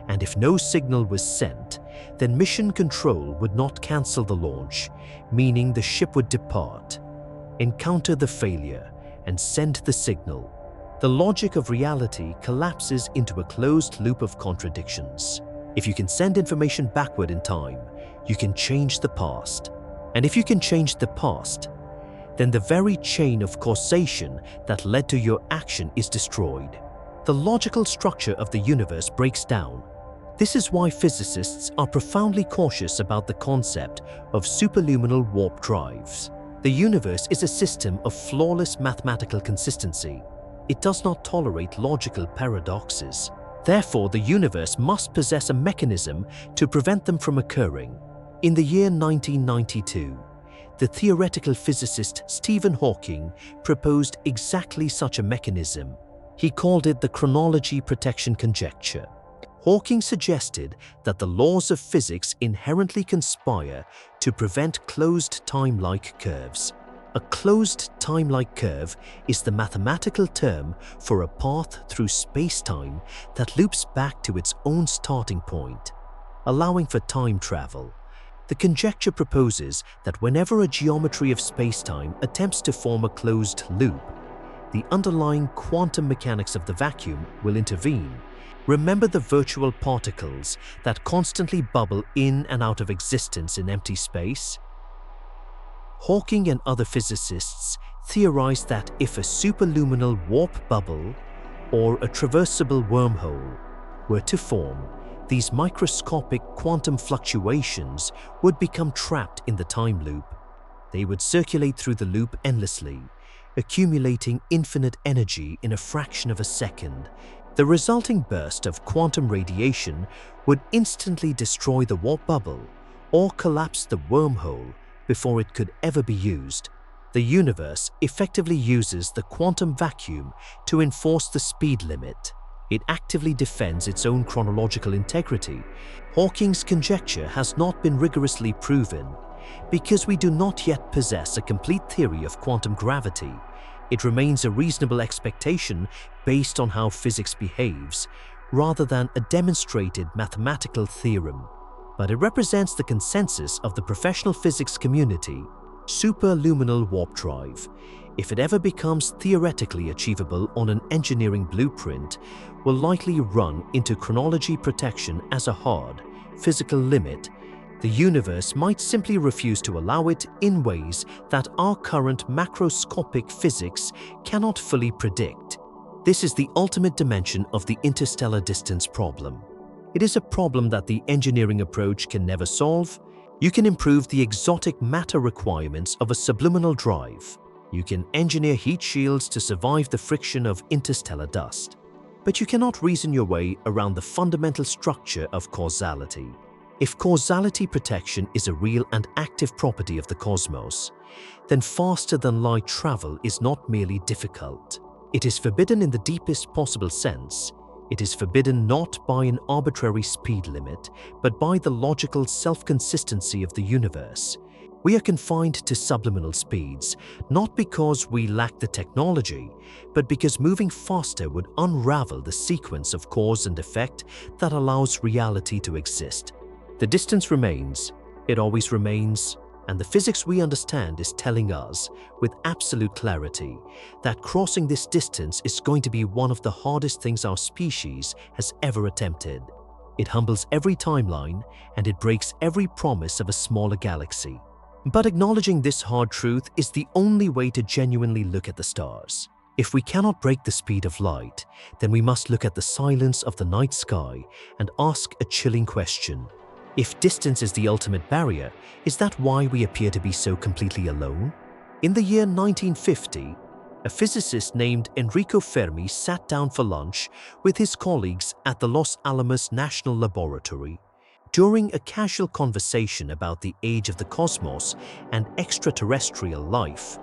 And if no signal was sent, then Mission Control would not cancel the launch, meaning the ship would depart, encounter the failure, and send the signal. The logic of reality collapses into a closed loop of contradictions. If you can send information backward in time, you can change the past. And if you can change the past, then the very chain of causation that led to your action is destroyed. The logical structure of the universe breaks down. This is why physicists are profoundly cautious about the concept of superluminal warp drives. The universe is a system of flawless mathematical consistency. It does not tolerate logical paradoxes. Therefore, the universe must possess a mechanism to prevent them from occurring. In the year 1992, the theoretical physicist Stephen Hawking proposed exactly such a mechanism. He called it the chronology protection conjecture. Hawking suggested that the laws of physics inherently conspire to prevent closed time-like curves. A closed time-like curve is the mathematical term for a path through space-time that loops back to its own starting point, allowing for time travel. The conjecture proposes that whenever a geometry of space-time attempts to form a closed loop, the underlying quantum mechanics of the vacuum will intervene. Remember the virtual particles that constantly bubble in and out of existence in empty space? Hawking and other physicists theorized that if a superluminal warp bubble or a traversable wormhole were to form, these microscopic quantum fluctuations would become trapped in the time loop. They would circulate through the loop endlessly, accumulating infinite energy in a fraction of a second. The resulting burst of quantum radiation would instantly destroy the warp bubble or collapse the wormhole before it could ever be used. The universe effectively uses the quantum vacuum to enforce the speed limit. It actively defends its own chronological integrity. Hawking's conjecture has not been rigorously proven because we do not yet possess a complete theory of quantum gravity. It remains a reasonable expectation based on how physics behaves, rather than a demonstrated mathematical theorem. But it represents the consensus of the professional physics community. Superluminal warp drive, if it ever becomes theoretically achievable on an engineering blueprint, will likely run into chronology protection as a hard, physical limit. The universe might simply refuse to allow it in ways that our current macroscopic physics cannot fully predict. This is the ultimate dimension of the interstellar distance problem. It is a problem that the engineering approach can never solve. You can improve the exotic matter requirements of a subliminal drive. You can engineer heat shields to survive the friction of interstellar dust. But you cannot reason your way around the fundamental structure of causality. If causality protection is a real and active property of the cosmos, then faster-than-light travel is not merely difficult. It is forbidden in the deepest possible sense. It is forbidden not by an arbitrary speed limit, but by the logical self-consistency of the universe. We are confined to subliminal speeds, not because we lack the technology, but because moving faster would unravel the sequence of cause and effect that allows reality to exist. The distance remains, it always remains, and the physics we understand is telling us, with absolute clarity, that crossing this distance is going to be one of the hardest things our species has ever attempted. It humbles every timeline, and it breaks every promise of a smaller galaxy. But acknowledging this hard truth is the only way to genuinely look at the stars. If we cannot break the speed of light, then we must look at the silence of the night sky and ask a chilling question. If distance is the ultimate barrier, is that why we appear to be so completely alone? In the year 1950, a physicist named Enrico Fermi sat down for lunch with his colleagues at the Los Alamos National Laboratory. During a casual conversation about the age of the cosmos and extraterrestrial life,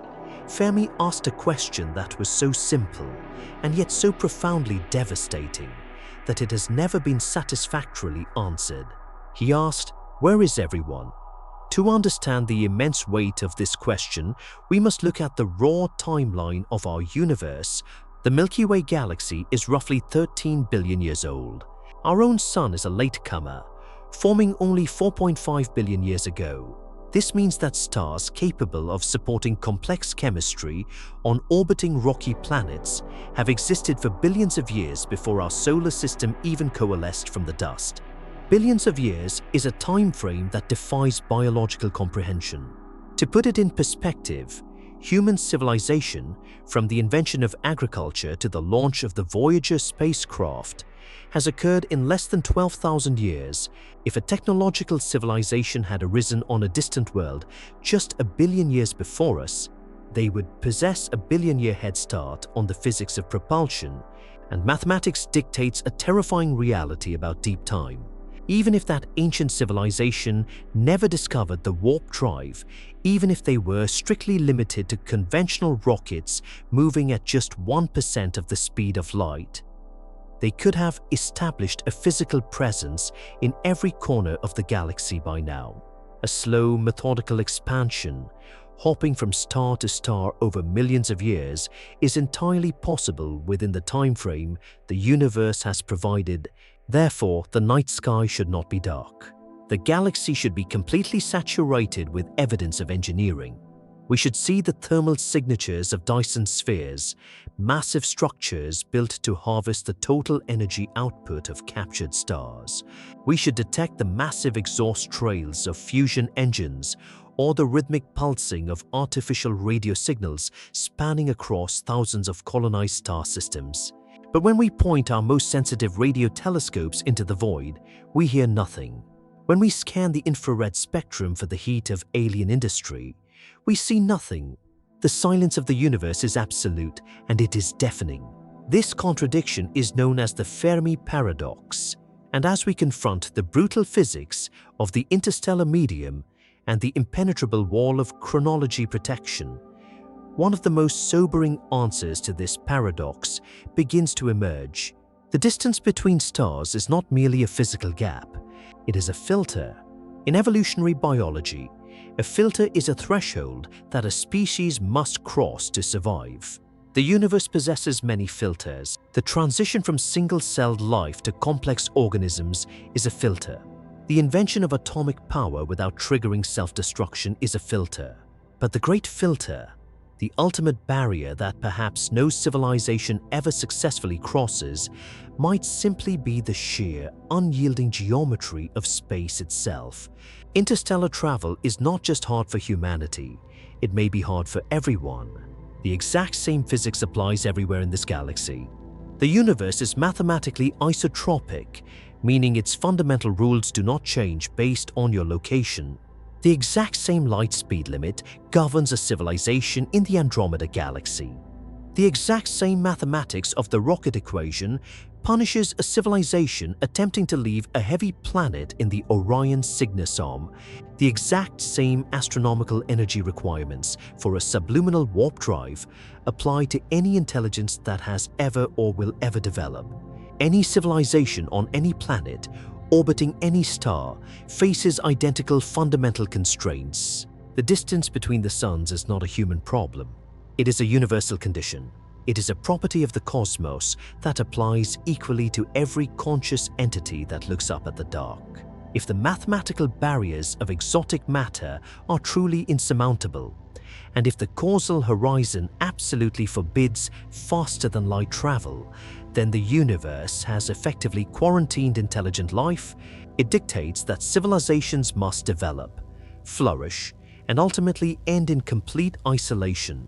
Fermi asked a question that was so simple and yet so profoundly devastating that it has never been satisfactorily answered. He asked, "Where is everyone?" To understand the immense weight of this question, we must look at the raw timeline of our universe. The Milky Way galaxy is roughly 13 billion years old. Our own sun is a latecomer, forming only 4.5 billion years ago. This means that stars capable of supporting complex chemistry on orbiting rocky planets have existed for billions of years before our solar system even coalesced from the dust. Billions of years is a time frame that defies biological comprehension. To put it in perspective, Human civilization, from the invention of agriculture to the launch of the Voyager spacecraft, has occurred in less than 12,000 years. If a technological civilization had arisen on a distant world just a billion years before us, they would possess a billion-year head start on the physics of propulsion, and mathematics dictates a terrifying reality about deep time. Even if that ancient civilization never discovered the warp drive, even if they were strictly limited to conventional rockets moving at just 1% of the speed of light, they could have established a physical presence in every corner of the galaxy by now. A slow, methodical expansion, hopping from star to star over millions of years, is entirely possible within the time frame the universe has provided. Therefore, the night sky should not be dark. The galaxy should be completely saturated with evidence of engineering. We should see the thermal signatures of Dyson spheres, massive structures built to harvest the total energy output of captured stars. We should detect the massive exhaust trails of fusion engines or the rhythmic pulsing of artificial radio signals spanning across thousands of colonized star systems. But when we point our most sensitive radio telescopes into the void, we hear nothing. When we scan the infrared spectrum for the heat of alien industry, we see nothing. The silence of the universe is absolute, and it is deafening. This contradiction is known as the Fermi paradox, and as we confront the brutal physics of the interstellar medium and the impenetrable wall of chronology protection, one of the most sobering answers to this paradox begins to emerge. The distance between stars is not merely a physical gap, it is a filter. In evolutionary biology, a filter is a threshold that a species must cross to survive. The universe possesses many filters. The transition from single-celled life to complex organisms is a filter. The invention of atomic power without triggering self-destruction is a filter. But the great filter, the ultimate barrier that perhaps no civilization ever successfully crosses, might simply be the sheer, unyielding geometry of space itself. Interstellar travel is not just hard for humanity, it may be hard for everyone. The exact same physics applies everywhere in this galaxy. The universe is mathematically isotropic, meaning its fundamental rules do not change based on your location. The exact same light speed limit governs a civilization in the Andromeda galaxy. The exact same mathematics of the rocket equation punishes a civilization attempting to leave a heavy planet in the Orion Cygnus arm. The exact same astronomical energy requirements for a subliminal warp drive apply to any intelligence that has ever or will ever develop. Any civilization on any planet orbiting any star faces identical fundamental constraints. The distance between the suns is not a human problem. It is a universal condition. It is a property of the cosmos that applies equally to every conscious entity that looks up at the dark. If the mathematical barriers of exotic matter are truly insurmountable, and if the causal horizon absolutely forbids faster-than-light travel, then the universe has effectively quarantined intelligent life. It dictates that civilizations must develop, flourish, and ultimately end in complete isolation.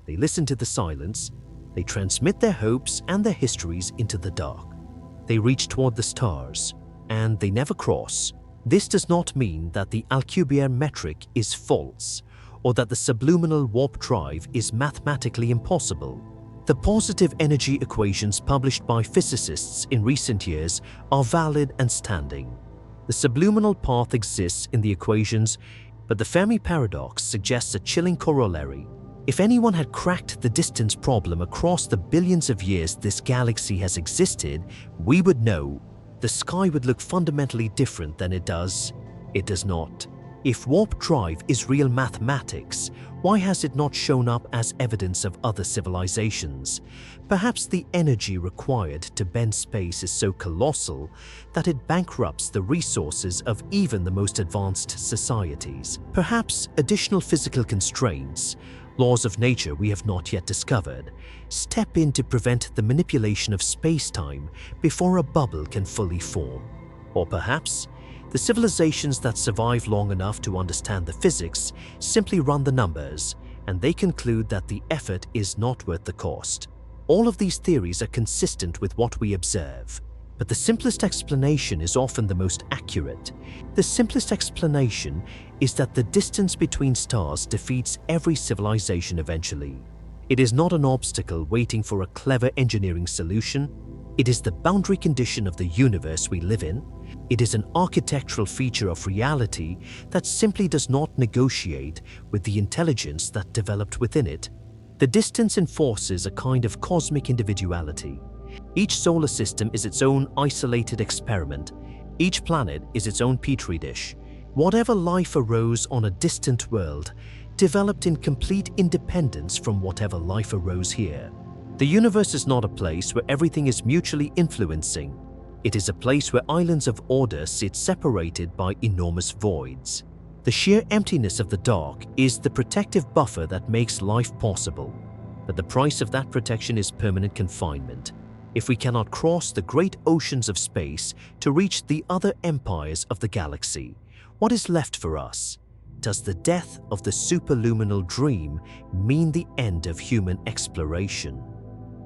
They listen to the silence, they transmit their hopes and their histories into the dark. They reach toward the stars, and they never cross. This does not mean that the Alcubierre metric is false, or that the subliminal warp drive is mathematically impossible. The positive energy equations published by physicists in recent years are valid and standing. The subliminal path exists in the equations, but the Fermi paradox suggests a chilling corollary. If anyone had cracked the distance problem across the billions of years this galaxy has existed, we would know. The sky would look fundamentally different than it does. It does not. If warp drive is real mathematics, why has it not shown up as evidence of other civilizations? Perhaps the energy required to bend space is so colossal that it bankrupts the resources of even the most advanced societies. Perhaps additional physical constraints, laws of nature we have not yet discovered, step in to prevent the manipulation of space-time before a bubble can fully form. Or perhaps the civilizations that survive long enough to understand the physics simply run the numbers and they conclude that the effort is not worth the cost. All of these theories are consistent with what we observe, but the simplest explanation is often the most accurate. The simplest explanation is that the distance between stars defeats every civilization eventually. It is not an obstacle waiting for a clever engineering solution. It is the boundary condition of the universe we live in. It is an architectural feature of reality that simply does not negotiate with the intelligence that developed within it. The distance enforces a kind of cosmic individuality. Each solar system is its own isolated experiment. Each planet is its own petri dish. Whatever life arose on a distant world developed in complete independence from whatever life arose here. The universe is not a place where everything is mutually influencing. It is a place where islands of order sit separated by enormous voids. The sheer emptiness of the dark is the protective buffer that makes life possible. But the price of that protection is permanent confinement. If we cannot cross the great oceans of space to reach the other empires of the galaxy, what is left for us? Does the death of the superluminal dream mean the end of human exploration?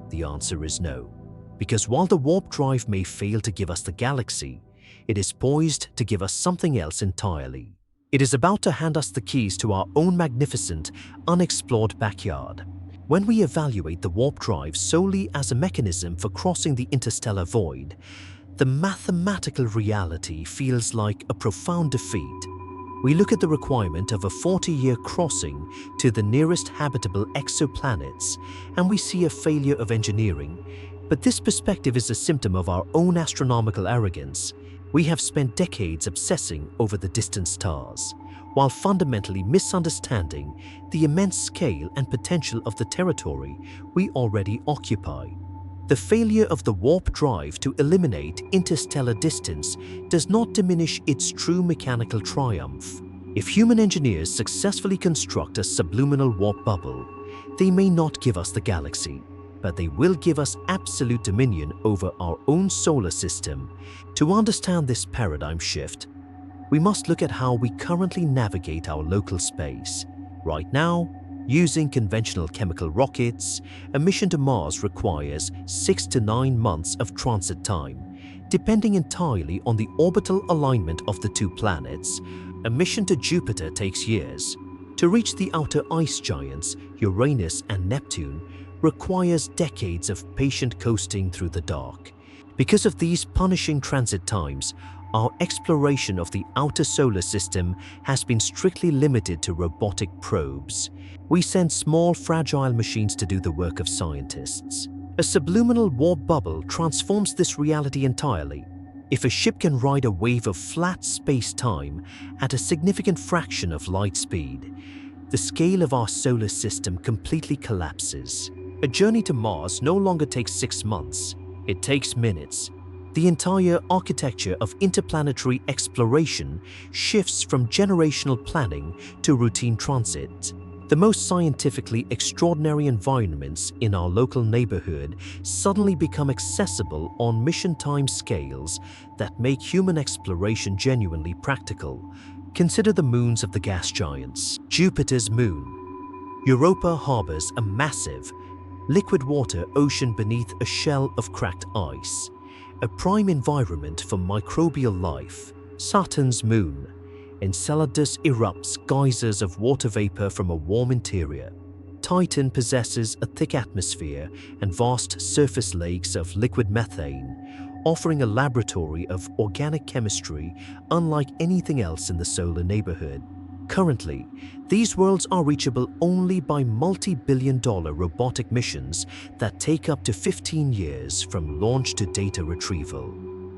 The answer is no. Because while the warp drive may fail to give us the galaxy, it is poised to give us something else entirely. It is about to hand us the keys to our own magnificent, unexplored backyard. When we evaluate the warp drive solely as a mechanism for crossing the interstellar void, the mathematical reality feels like a profound defeat. We look at the requirement of a 40-year crossing to the nearest habitable exoplanets, and we see a failure of engineering. But this perspective is a symptom of our own astronomical arrogance. We have spent decades obsessing over the distant stars, while fundamentally misunderstanding the immense scale and potential of the territory we already occupy. The failure of the warp drive to eliminate interstellar distance does not diminish its true mechanical triumph. If human engineers successfully construct a subliminal warp bubble, they may not give us the galaxy, but they will give us absolute dominion over our own solar system. To understand this paradigm shift, we must look at how we currently navigate our local space. Right now, using conventional chemical rockets, a mission to Mars requires 6 to 9 months of transit time, depending entirely on the orbital alignment of the two planets. A mission to Jupiter takes years. To reach the outer ice giants, Uranus and Neptune, requires decades of patient coasting through the dark. Because of these punishing transit times, our exploration of the outer solar system has been strictly limited to robotic probes. We send small, fragile machines to do the work of scientists. A subliminal warp bubble transforms this reality entirely. If a ship can ride a wave of flat space-time at a significant fraction of light speed, the scale of our solar system completely collapses. A journey to Mars no longer takes 6 months. It takes minutes. The entire architecture of interplanetary exploration shifts from generational planning to routine transit. The most scientifically extraordinary environments in our local neighborhood suddenly become accessible on mission time scales that make human exploration genuinely practical. Consider the moons of the gas giants. Jupiter's moon. Europa harbors a massive, liquid water ocean beneath a shell of cracked ice, a prime environment for microbial life. Saturn's moon. Enceladus erupts geysers of water vapor from a warm interior. Titan possesses a thick atmosphere and vast surface lakes of liquid methane, offering a laboratory of organic chemistry unlike anything else in the solar neighborhood. Currently, these worlds are reachable only by multi-billion-dollar robotic missions that take up to 15 years from launch to data retrieval.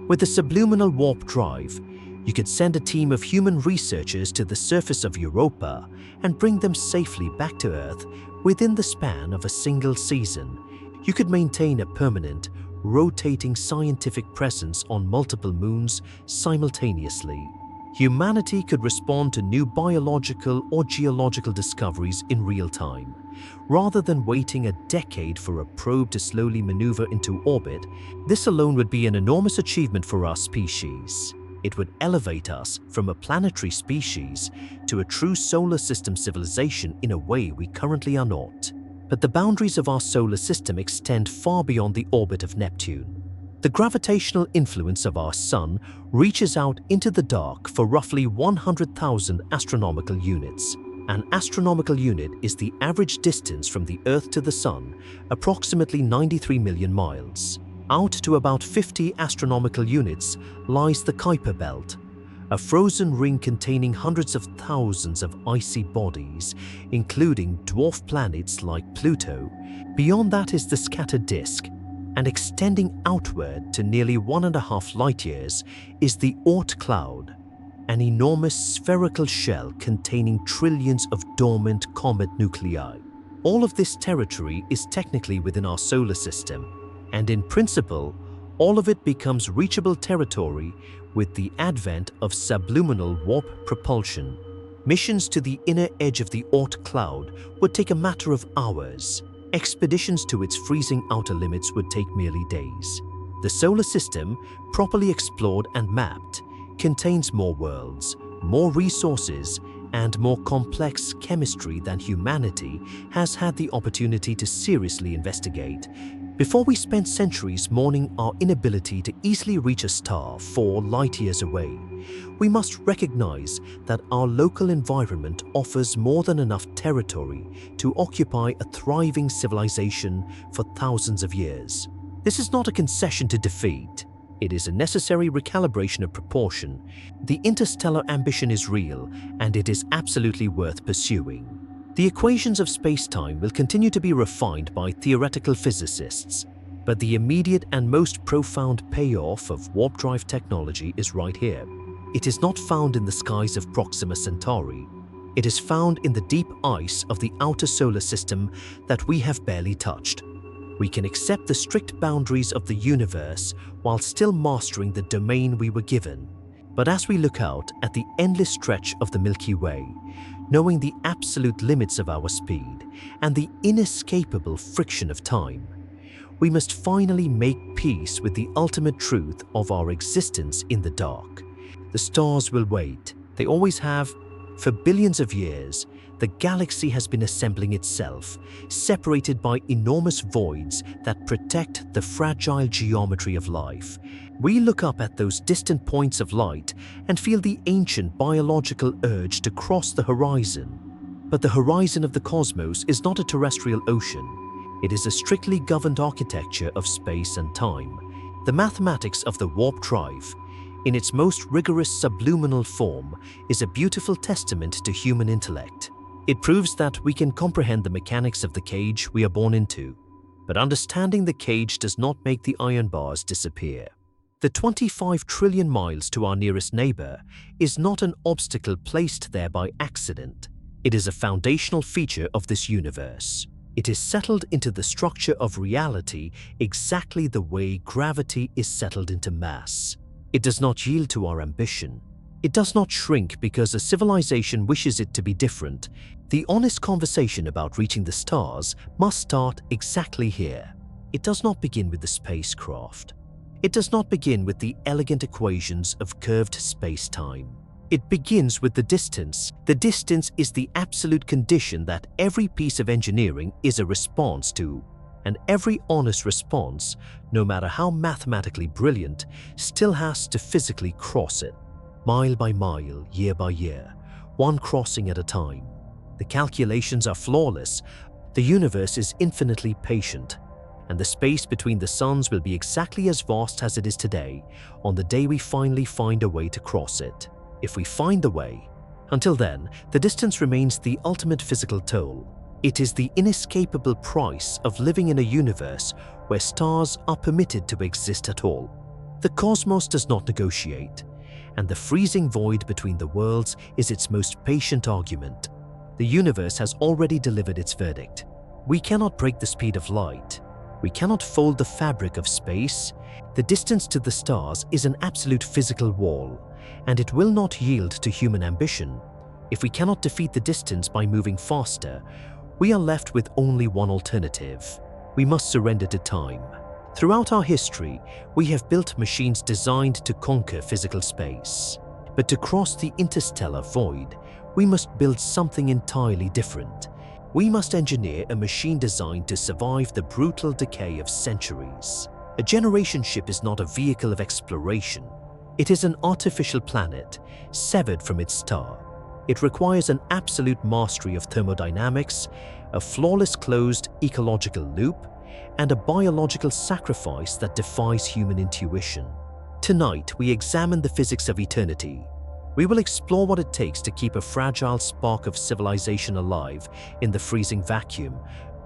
With the subliminal warp drive, you could send a team of human researchers to the surface of Europa and bring them safely back to Earth within the span of a single season. You could maintain a permanent, rotating scientific presence on multiple moons simultaneously. Humanity could respond to new biological or geological discoveries in real time. Rather than waiting a decade for a probe to slowly maneuver into orbit, this alone would be an enormous achievement for our species. It would elevate us from a planetary species to a true solar system civilization in a way we currently are not. But the boundaries of our solar system extend far beyond the orbit of Neptune. The gravitational influence of our Sun reaches out into the dark for roughly 100,000 astronomical units. An astronomical unit is the average distance from the Earth to the Sun, approximately 93 million miles. Out to about 50 astronomical units lies the Kuiper Belt, a frozen ring containing hundreds of thousands of icy bodies, including dwarf planets like Pluto. Beyond that is the scattered disk, and extending outward to nearly 1.5 light-years is the Oort cloud, an enormous spherical shell containing trillions of dormant comet nuclei. All of this territory is technically within our solar system, and in principle, all of it becomes reachable territory with the advent of subluminal warp propulsion. Missions to the inner edge of the Oort cloud would take a matter of hours. Expeditions to its freezing outer limits would take merely days. The solar system, properly explored and mapped, contains more worlds, more resources, and more complex chemistry than humanity has had the opportunity to seriously investigate. Before we spend centuries mourning our inability to easily reach a star 4 light-years away, we must recognize that our local environment offers more than enough territory to occupy a thriving civilization for thousands of years. This is not a concession to defeat. It is a necessary recalibration of proportion. The interstellar ambition is real, and it is absolutely worth pursuing. The equations of space-time will continue to be refined by theoretical physicists, but the immediate and most profound payoff of warp drive technology is right here. It is not found in the skies of Proxima Centauri. It is found in the deep ice of the outer solar system that we have barely touched. We can accept the strict boundaries of the universe while still mastering the domain we were given. But as we look out at the endless stretch of the Milky Way, knowing the absolute limits of our speed and the inescapable friction of time, we must finally make peace with the ultimate truth of our existence in the dark. The stars will wait. They always have. For billions of years, the galaxy has been assembling itself, separated by enormous voids that protect the fragile geometry of life. We look up at those distant points of light and feel the ancient biological urge to cross the horizon. But the horizon of the cosmos is not a terrestrial ocean. It is a strictly governed architecture of space and time. The mathematics of the warp drive, in its most rigorous subluminal form, is a beautiful testament to human intellect. It proves that we can comprehend the mechanics of the cage we are born into, but understanding the cage does not make the iron bars disappear. The 25 trillion miles to our nearest neighbor is not an obstacle placed there by accident. It is a foundational feature of this universe. It is settled into the structure of reality exactly the way gravity is settled into mass. It does not yield to our ambition. It does not shrink because a civilization wishes it to be different. The honest conversation about reaching the stars must start exactly here. It does not begin with the spacecraft. It does not begin with the elegant equations of curved space-time. It begins with the distance. The distance is the absolute condition that every piece of engineering is a response to, and every honest response, no matter how mathematically brilliant, still has to physically cross it. Mile by mile, year by year, one crossing at a time. The calculations are flawless. The universe is infinitely patient, and the space between the suns will be exactly as vast as it is today on the day we finally find a way to cross it. If we find the way. Until then, the distance remains the ultimate physical toll. It is the inescapable price of living in a universe where stars are permitted to exist at all. The cosmos does not negotiate, and the freezing void between the worlds is its most patient argument. The universe has already delivered its verdict. We cannot break the speed of light. We cannot fold the fabric of space. The distance to the stars is an absolute physical wall, and it will not yield to human ambition. If we cannot defeat the distance by moving faster, we are left with only one alternative. We must surrender to time. Throughout our history, we have built machines designed to conquer physical space. But to cross the interstellar void, we must build something entirely different. We must engineer a machine designed to survive the brutal decay of centuries. A generation ship is not a vehicle of exploration. It is an artificial planet, severed from its star. It requires an absolute mastery of thermodynamics, a flawless closed ecological loop, and a biological sacrifice that defies human intuition. Tonight, we examine the physics of eternity. We will explore what it takes to keep a fragile spark of civilization alive in the freezing vacuum,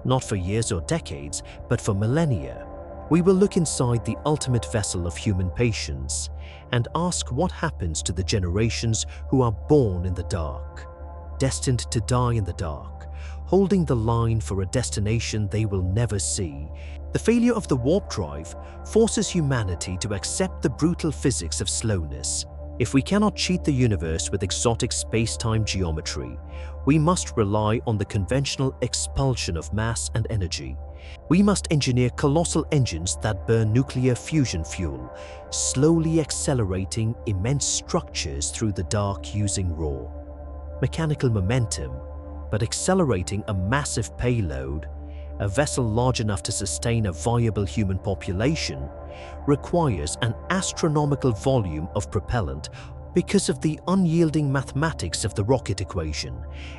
not for years or decades, but for millennia. We will look inside the ultimate vessel of human patience and ask what happens to the generations who are born in the dark, destined to die in the dark, holding the line for a destination they will never see. The failure of the warp drive forces humanity to accept the brutal physics of slowness. If we cannot cheat the universe with exotic space-time geometry, we must rely on the conventional expulsion of mass and energy. We must engineer colossal engines that burn nuclear fusion fuel, slowly accelerating immense structures through the dark using raw mechanical momentum, but accelerating a massive payload. A vessel large enough to sustain a viable human population requires an astronomical volume of propellant. Because of the unyielding mathematics of the rocket equation,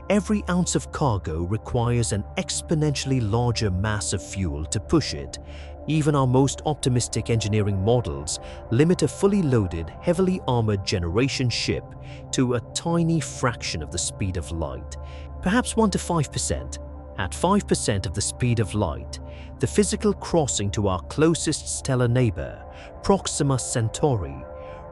every ounce of cargo requires an exponentially larger mass of fuel to push it. Even our most optimistic engineering models limit a fully loaded, heavily armored generation ship to a tiny fraction of the speed of light, perhaps 1 to 5%. At 5% of the speed of light, the physical crossing to our closest stellar neighbor, Proxima Centauri,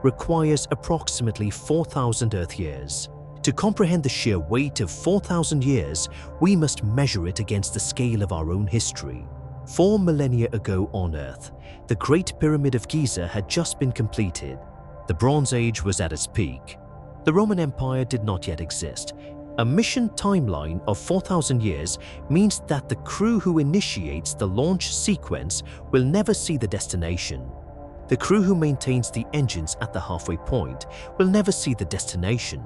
requires approximately 4,000 Earth years. To comprehend the sheer weight of 4,000 years, we must measure it against the scale of our own history. 4 millennia ago on Earth, the Great Pyramid of Giza had just been completed. The Bronze Age was at its peak. The Roman Empire did not yet exist. A mission timeline of 4,000 years means that the crew who initiates the launch sequence will never see the destination. The crew who maintains the engines at the halfway point will never see the destination,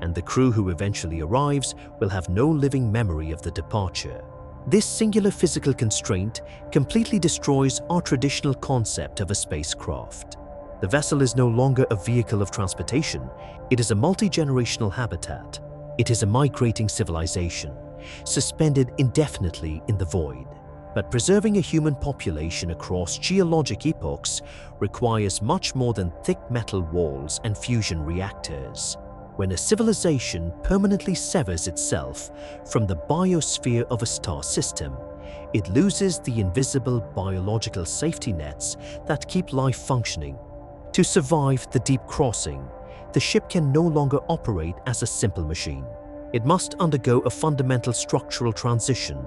and the crew who eventually arrives will have no living memory of the departure. This singular physical constraint completely destroys our traditional concept of a spacecraft. The vessel is no longer a vehicle of transportation, it is a multi-generational habitat. It is a migrating civilization, suspended indefinitely in the void. But preserving a human population across geologic epochs requires much more than thick metal walls and fusion reactors. When a civilization permanently severs itself from the biosphere of a star system, it loses the invisible biological safety nets that keep life functioning. To survive the deep crossing, the ship can no longer operate as a simple machine. It must undergo a fundamental structural transition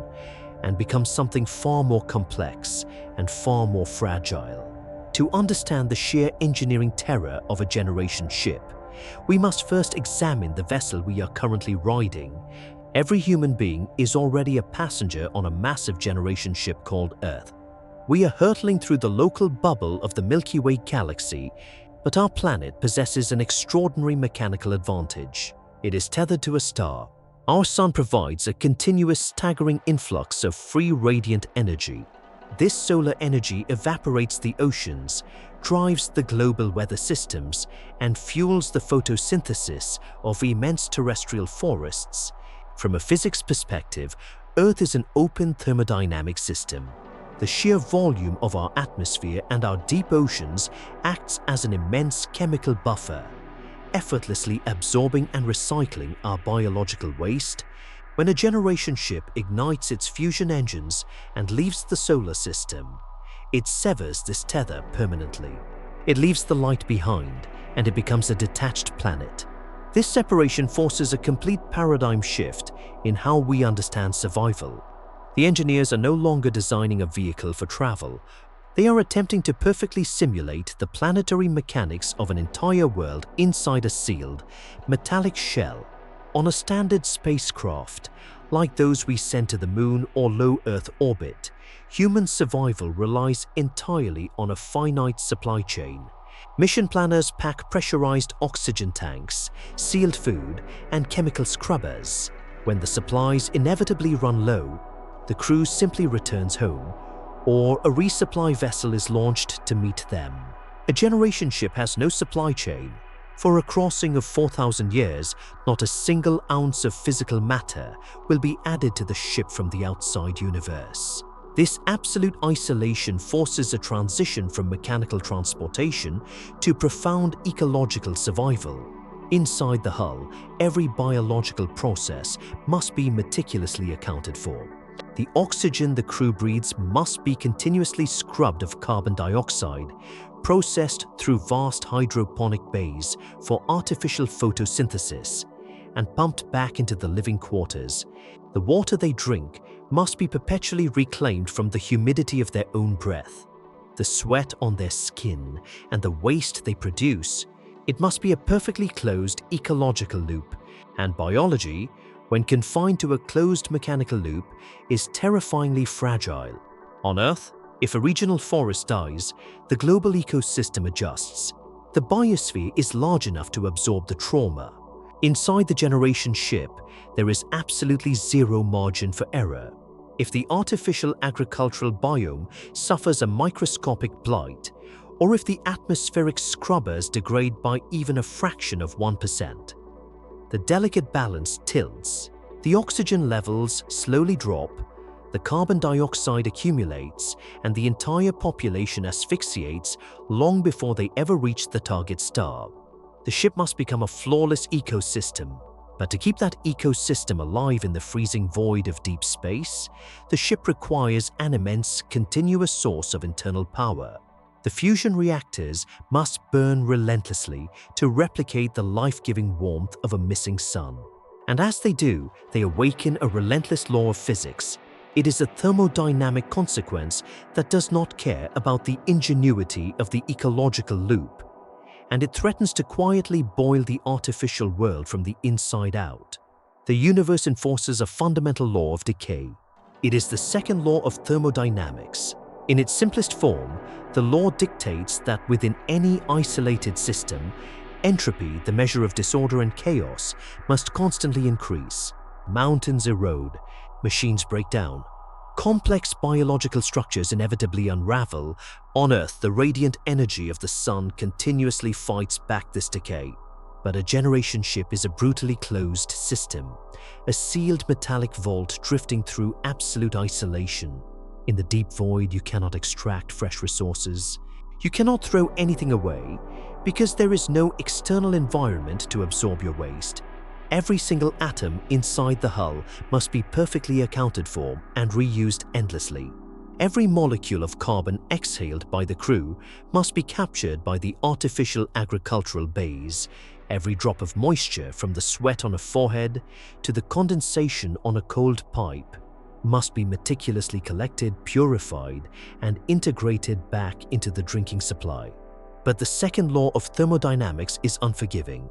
and become something far more complex and far more fragile. To understand the sheer engineering terror of a generation ship, we must first examine the vessel we are currently riding. Every human being is already a passenger on a massive generation ship called Earth. We are hurtling through the local bubble of the Milky Way galaxy, but our planet possesses an extraordinary mechanical advantage. It is tethered to a star. Our sun provides a continuous, staggering influx of free radiant energy. This solar energy evaporates the oceans, drives the global weather systems, and fuels the photosynthesis of immense terrestrial forests. From a physics perspective, Earth is an open thermodynamic system. The sheer volume of our atmosphere and our deep oceans acts as an immense chemical buffer, effortlessly absorbing and recycling our biological waste. When a generation ship ignites its fusion engines and leaves the solar system, it severs this tether permanently. It leaves the light behind, and it becomes a detached planet. This separation forces a complete paradigm shift in how we understand survival. The engineers are no longer designing a vehicle for travel. They are attempting to perfectly simulate the planetary mechanics of an entire world inside a sealed, metallic shell. On a standard spacecraft, Like those we send to the moon or low Earth orbit, human survival relies entirely on a finite supply chain. Mission planners pack pressurized oxygen tanks, sealed food, and chemical scrubbers. When the supplies inevitably run low, the crew simply returns home, or a resupply vessel is launched to meet them. A generation ship has no supply chain. For a crossing of 4,000 years, not a single ounce of physical matter will be added to the ship from the outside universe. This absolute isolation forces a transition from mechanical transportation to profound ecological survival. Inside the hull, every biological process must be meticulously accounted for. The oxygen the crew breathes must be continuously scrubbed of carbon dioxide, processed through vast hydroponic bays for artificial photosynthesis, and pumped back into the living quarters. The water they drink must be perpetually reclaimed from the humidity of their own breath, the sweat on their skin, and the waste they produce. It must be a perfectly closed ecological loop, and biology, when confined to a closed mechanical loop, is terrifyingly fragile. On Earth, if a regional forest dies, the global ecosystem adjusts. The biosphere is large enough to absorb the trauma. Inside the generation ship, there is absolutely zero margin for error. If the artificial agricultural biome suffers a microscopic blight, or if the atmospheric scrubbers degrade by even a fraction of 1%, the delicate balance tilts. The oxygen levels slowly drop, the carbon dioxide accumulates, and the entire population asphyxiates long before they ever reach the target star. The ship must become a flawless ecosystem, but to keep that ecosystem alive in the freezing void of deep space, the ship requires an immense, continuous source of internal power. The fusion reactors must burn relentlessly to replicate the life-giving warmth of a missing sun. And as they do, they awaken a relentless law of physics. It is a thermodynamic consequence that does not care about the ingenuity of the ecological loop, and it threatens to quietly boil the artificial world from the inside out. The universe enforces a fundamental law of decay. It is the second law of thermodynamics. In its simplest form, the law dictates that within any isolated system, entropy, the measure of disorder and chaos, must constantly increase. Mountains erode, machines break down, complex biological structures inevitably unravel. On Earth, the radiant energy of the sun continuously fights back this decay. But a generation ship is a brutally closed system, a sealed metallic vault drifting through absolute isolation. In the deep void, you cannot extract fresh resources. You cannot throw anything away because there is no external environment to absorb your waste. Every single atom inside the hull must be perfectly accounted for and reused endlessly. Every molecule of carbon exhaled by the crew must be captured by the artificial agricultural bays. Every drop of moisture, from the sweat on a forehead to the condensation on a cold pipe, must be meticulously collected, purified, and integrated back into the drinking supply. But the second law of thermodynamics is unforgiving.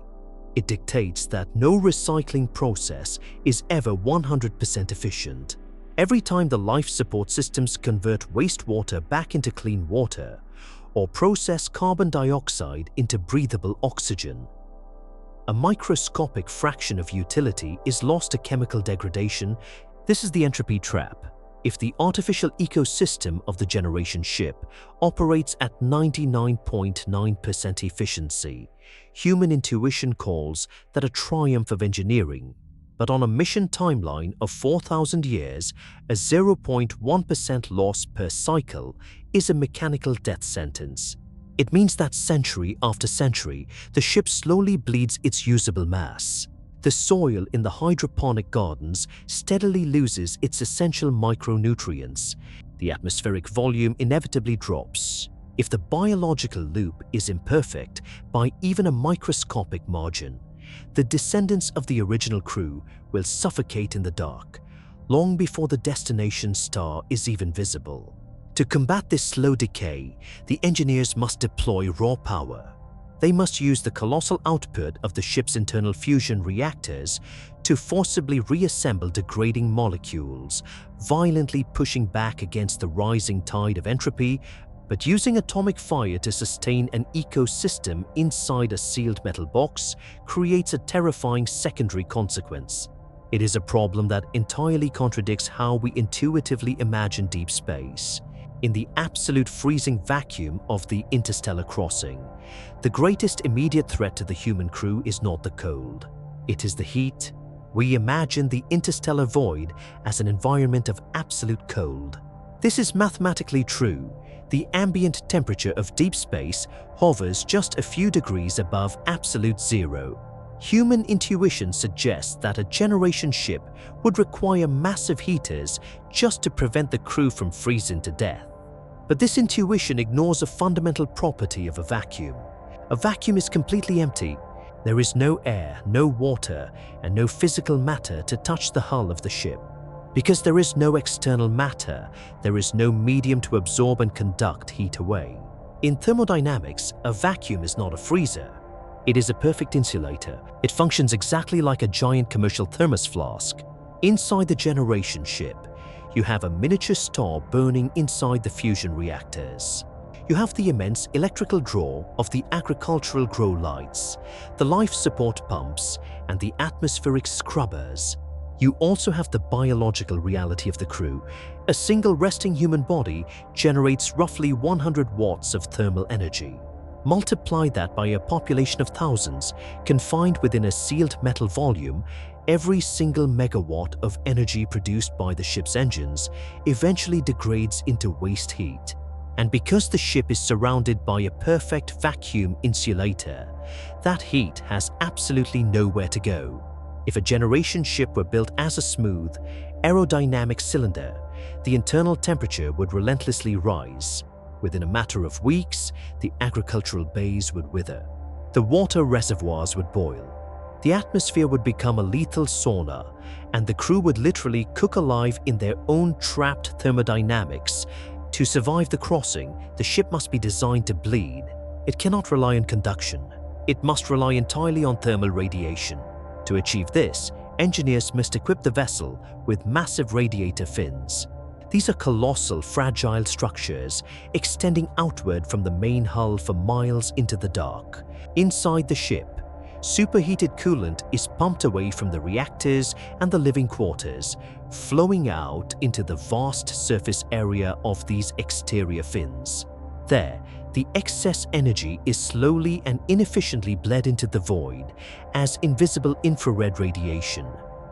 It dictates that no recycling process is ever 100% efficient. Every time the life support systems convert wastewater back into clean water, or process carbon dioxide into breathable oxygen, a microscopic fraction of utility is lost to chemical degradation. This is the entropy trap. If the artificial ecosystem of the generation ship operates at 99.9% efficiency, human intuition calls that a triumph of engineering. But on a mission timeline of 4,000 years, a 0.1% loss per cycle is a mechanical death sentence. It means that century after century, the ship slowly bleeds its usable mass. The soil in the hydroponic gardens steadily loses its essential micronutrients. The atmospheric volume inevitably drops. If the biological loop is imperfect by even a microscopic margin, the descendants of the original crew will suffocate in the dark, long before the destination star is even visible. To combat this slow decay, the engineers must deploy raw power. They must use the colossal output of the ship's internal fusion reactors to forcibly reassemble degrading molecules, violently pushing back against the rising tide of entropy, but using atomic fire to sustain an ecosystem inside a sealed metal box creates a terrifying secondary consequence. It is a problem that entirely contradicts how we intuitively imagine deep space. In the absolute freezing vacuum of the interstellar crossing, the greatest immediate threat to the human crew is not the cold. It is the heat. We imagine the interstellar void as an environment of absolute cold. This is mathematically true. The ambient temperature of deep space hovers just a few degrees above absolute zero. Human intuition suggests that a generation ship would require massive heaters just to prevent the crew from freezing to death. But this intuition ignores a fundamental property of a vacuum. A vacuum is completely empty. There is no air, no water, and no physical matter to touch the hull of the ship. Because there is no external matter, there is no medium to absorb and conduct heat away. In thermodynamics, a vacuum is not a freezer. It is a perfect insulator. It functions exactly like a giant commercial thermos flask. Inside the generation ship, you have a miniature star burning inside the fusion reactors. You have the immense electrical draw of the agricultural grow lights, the life support pumps, and the atmospheric scrubbers. You also have the biological reality of the crew. A single resting human body generates roughly 100 watts of thermal energy. Multiply that by a population of thousands confined within a sealed metal volume. Every single megawatt of energy produced by the ship's engines eventually degrades into waste heat. And because the ship is surrounded by a perfect vacuum insulator, that heat has absolutely nowhere to go. If a generation ship were built as a smooth, aerodynamic cylinder, the internal temperature would relentlessly rise. Within a matter of weeks, the agricultural bays would wither. The water reservoirs would boil. The atmosphere would become a lethal sauna, and the crew would literally cook alive in their own trapped thermodynamics. To survive the crossing, the ship must be designed to bleed. It cannot rely on conduction. It must rely entirely on thermal radiation. To achieve this, engineers must equip the vessel with massive radiator fins. These are colossal, fragile structures extending outward from the main hull for miles into the dark. Inside the ship, superheated coolant is pumped away from the reactors and the living quarters, flowing out into the vast surface area of these exterior fins. There, the excess energy is slowly and inefficiently bled into the void as invisible infrared radiation.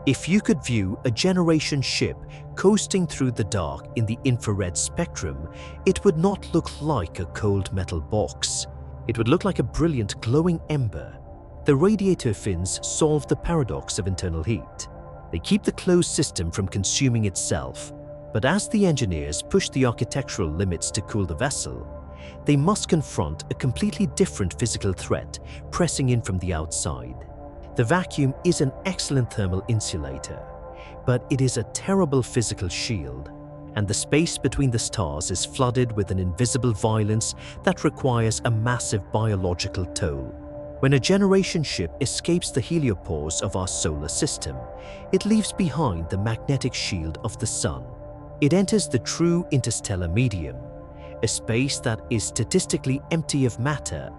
If you could view a generation ship coasting through the dark in the infrared spectrum, it would not look like a cold metal box. It would look like a brilliant glowing ember. The radiator fins solve the paradox of internal heat. They keep the closed system from consuming itself. But as the engineers push the architectural limits to cool the vessel, they must confront a completely different physical threat pressing in from the outside. The vacuum is an excellent thermal insulator, but it is a terrible physical shield, and the space between the stars is flooded with an invisible violence that requires a massive biological toll. When a generation ship escapes the heliopause of our solar system, it leaves behind the magnetic shield of the Sun. It enters the true interstellar medium, a space that is statistically empty of matter,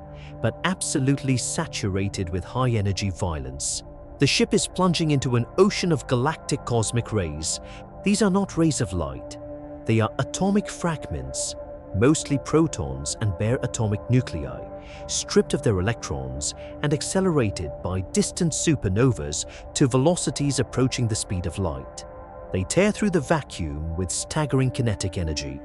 but absolutely saturated with high-energy violence. The ship is plunging into an ocean of galactic cosmic rays. These are not rays of light. They are atomic fragments, mostly protons and bare atomic nuclei, stripped of their electrons and accelerated by distant supernovas to velocities approaching the speed of light. They tear through the vacuum with staggering kinetic energy.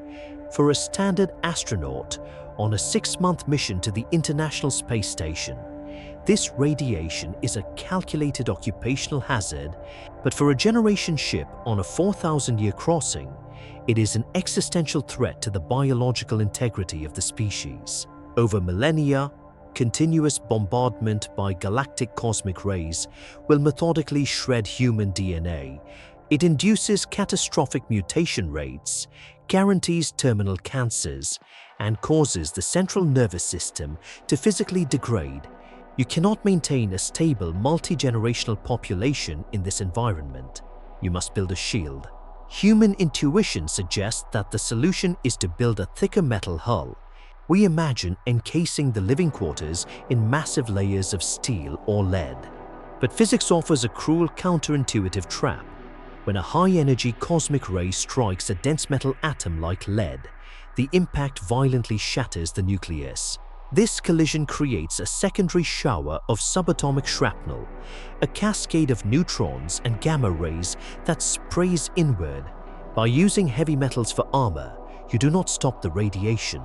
For a standard astronaut on a 6-month mission to the International Space Station, this radiation is a calculated occupational hazard, but for a generation ship on a 4,000-year crossing, it is an existential threat to the biological integrity of the species. Over millennia, continuous bombardment by galactic cosmic rays will methodically shred human DNA. It induces catastrophic mutation rates, guarantees terminal cancers and causes the central nervous system to physically degrade. You cannot maintain a stable multi-generational population in this environment. You must build a shield. Human intuition suggests that the solution is to build a thicker metal hull. We imagine encasing the living quarters in massive layers of steel or lead. But physics offers a cruel counterintuitive trap. When a high-energy cosmic ray strikes a dense metal atom like lead, the impact violently shatters the nucleus. This collision creates a secondary shower of subatomic shrapnel, a cascade of neutrons and gamma rays that sprays inward. By using heavy metals for armor, you do not stop the radiation.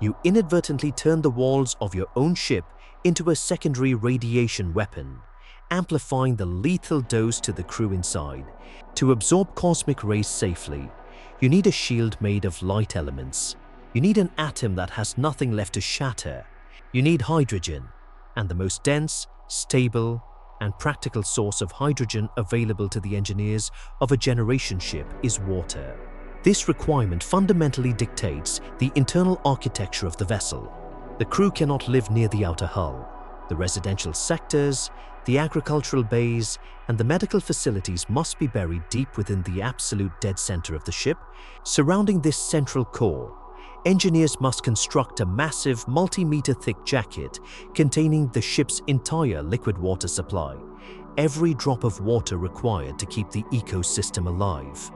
You inadvertently turn the walls of your own ship into a secondary radiation weapon, amplifying the lethal dose to the crew inside. To absorb cosmic rays safely, you need a shield made of light elements. You need an atom that has nothing left to shatter. You need hydrogen, and the most dense, stable, and practical source of hydrogen available to the engineers of a generation ship is water. This requirement fundamentally dictates the internal architecture of the vessel. The crew cannot live near the outer hull. The residential sectors, the agricultural bays, and the medical facilities must be buried deep within the absolute dead center of the ship. Surrounding this central core, engineers must construct a massive multi-meter thick jacket containing the ship's entire liquid water supply, every drop of water required to keep the ecosystem alive.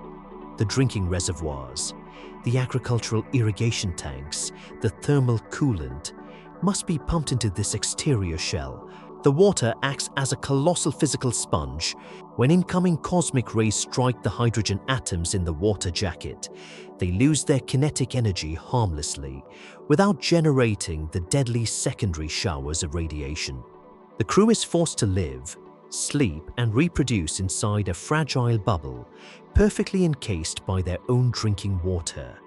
The drinking reservoirs, the agricultural irrigation tanks, the thermal coolant must be pumped into this exterior shell. The water acts as a colossal physical sponge. When incoming cosmic rays strike the hydrogen atoms in the water jacket, they lose their kinetic energy harmlessly, without generating the deadly secondary showers of radiation. The crew is forced to live, sleep, and reproduce inside a fragile bubble, perfectly encased by their own drinking water,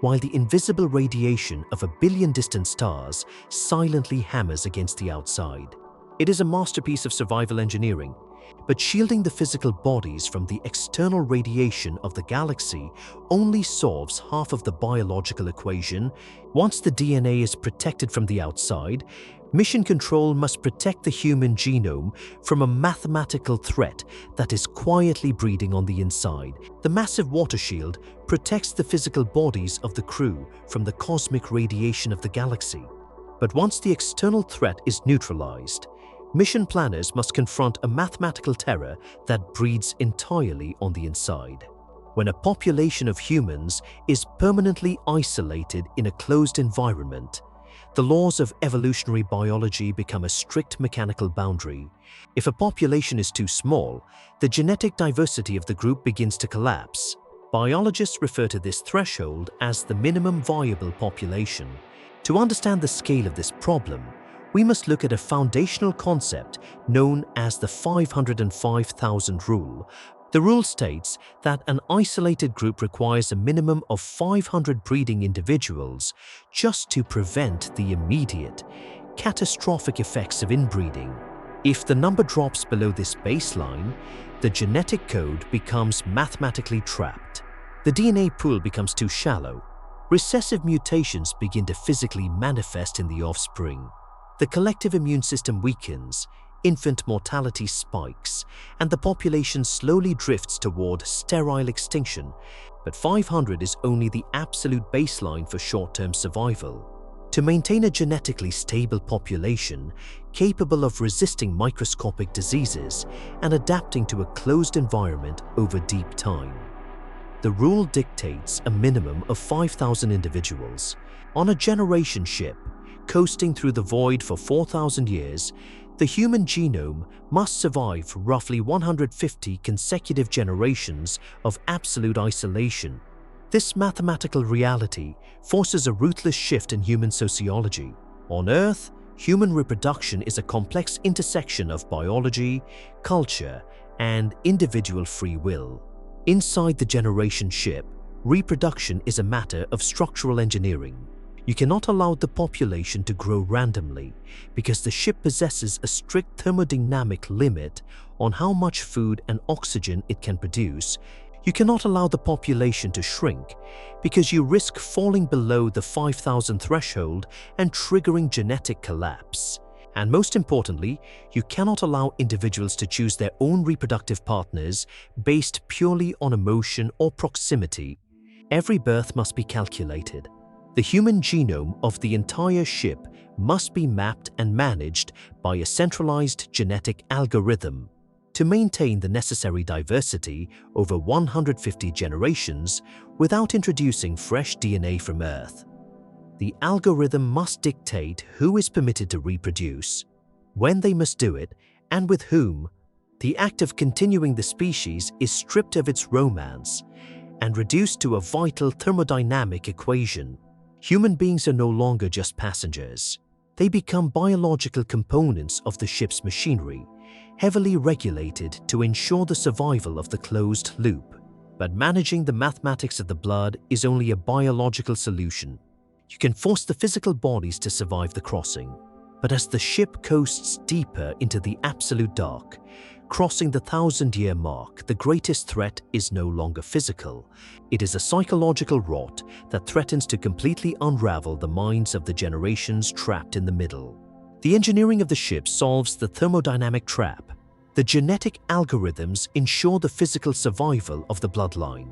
while the invisible radiation of a billion distant stars silently hammers against the outside. It is a masterpiece of survival engineering, but shielding the physical bodies from the external radiation of the galaxy only solves half of the biological equation. Once the DNA is protected from the outside, mission control must protect the human genome from a mathematical threat that is quietly breeding on the inside. The massive water shield protects the physical bodies of the crew from the cosmic radiation of the galaxy. But once the external threat is neutralized, mission planners must confront a mathematical terror that breeds entirely on the inside. When a population of humans is permanently isolated in a closed environment, the laws of evolutionary biology become a strict mechanical boundary. If a population is too small, the genetic diversity of the group begins to collapse. Biologists refer to this threshold as the minimum viable population. To understand the scale of this problem, we must look at a foundational concept known as the 505,000 rule. The rule states that an isolated group requires a minimum of 500 breeding individuals just to prevent the immediate, catastrophic effects of inbreeding. If the number drops below this baseline, the genetic code becomes mathematically trapped. The DNA pool becomes too shallow. Recessive mutations begin to physically manifest in the offspring. The collective immune system weakens, infant mortality spikes, and the population slowly drifts toward sterile extinction. But 500 is only the absolute baseline for short-term survival. To maintain a genetically stable population capable of resisting microscopic diseases and adapting to a closed environment over deep time, the rule dictates a minimum of 5,000 individuals. On a generation ship, coasting through the void for 4,000 years, the human genome must survive roughly 150 consecutive generations of absolute isolation. This mathematical reality forces a ruthless shift in human sociology. On Earth, human reproduction is a complex intersection of biology, culture, and individual free will. Inside the generation ship, reproduction is a matter of structural engineering. You cannot allow the population to grow randomly because the ship possesses a strict thermodynamic limit on how much food and oxygen it can produce. You cannot allow the population to shrink because you risk falling below the 5,000 threshold and triggering genetic collapse. And most importantly, you cannot allow individuals to choose their own reproductive partners based purely on emotion or proximity. Every birth must be calculated. The human genome of the entire ship must be mapped and managed by a centralized genetic algorithm. To maintain the necessary diversity over 150 generations without introducing fresh DNA from Earth. The algorithm must dictate who is permitted to reproduce, when they must do it, and with whom. The act of continuing the species is stripped of its romance and reduced to a vital thermodynamic equation. Human beings are no longer just passengers. They become biological components of the ship's machinery, heavily regulated to ensure the survival of the closed loop. But managing the mathematics of the blood is only a biological solution. You can force the physical bodies to survive the crossing, but as the ship coasts deeper into the absolute dark, crossing the 1,000-year mark, the greatest threat is no longer physical. It is a psychological rot that threatens to completely unravel the minds of the generations trapped in the middle. The engineering of the ship solves the thermodynamic trap. The genetic algorithms ensure the physical survival of the bloodline.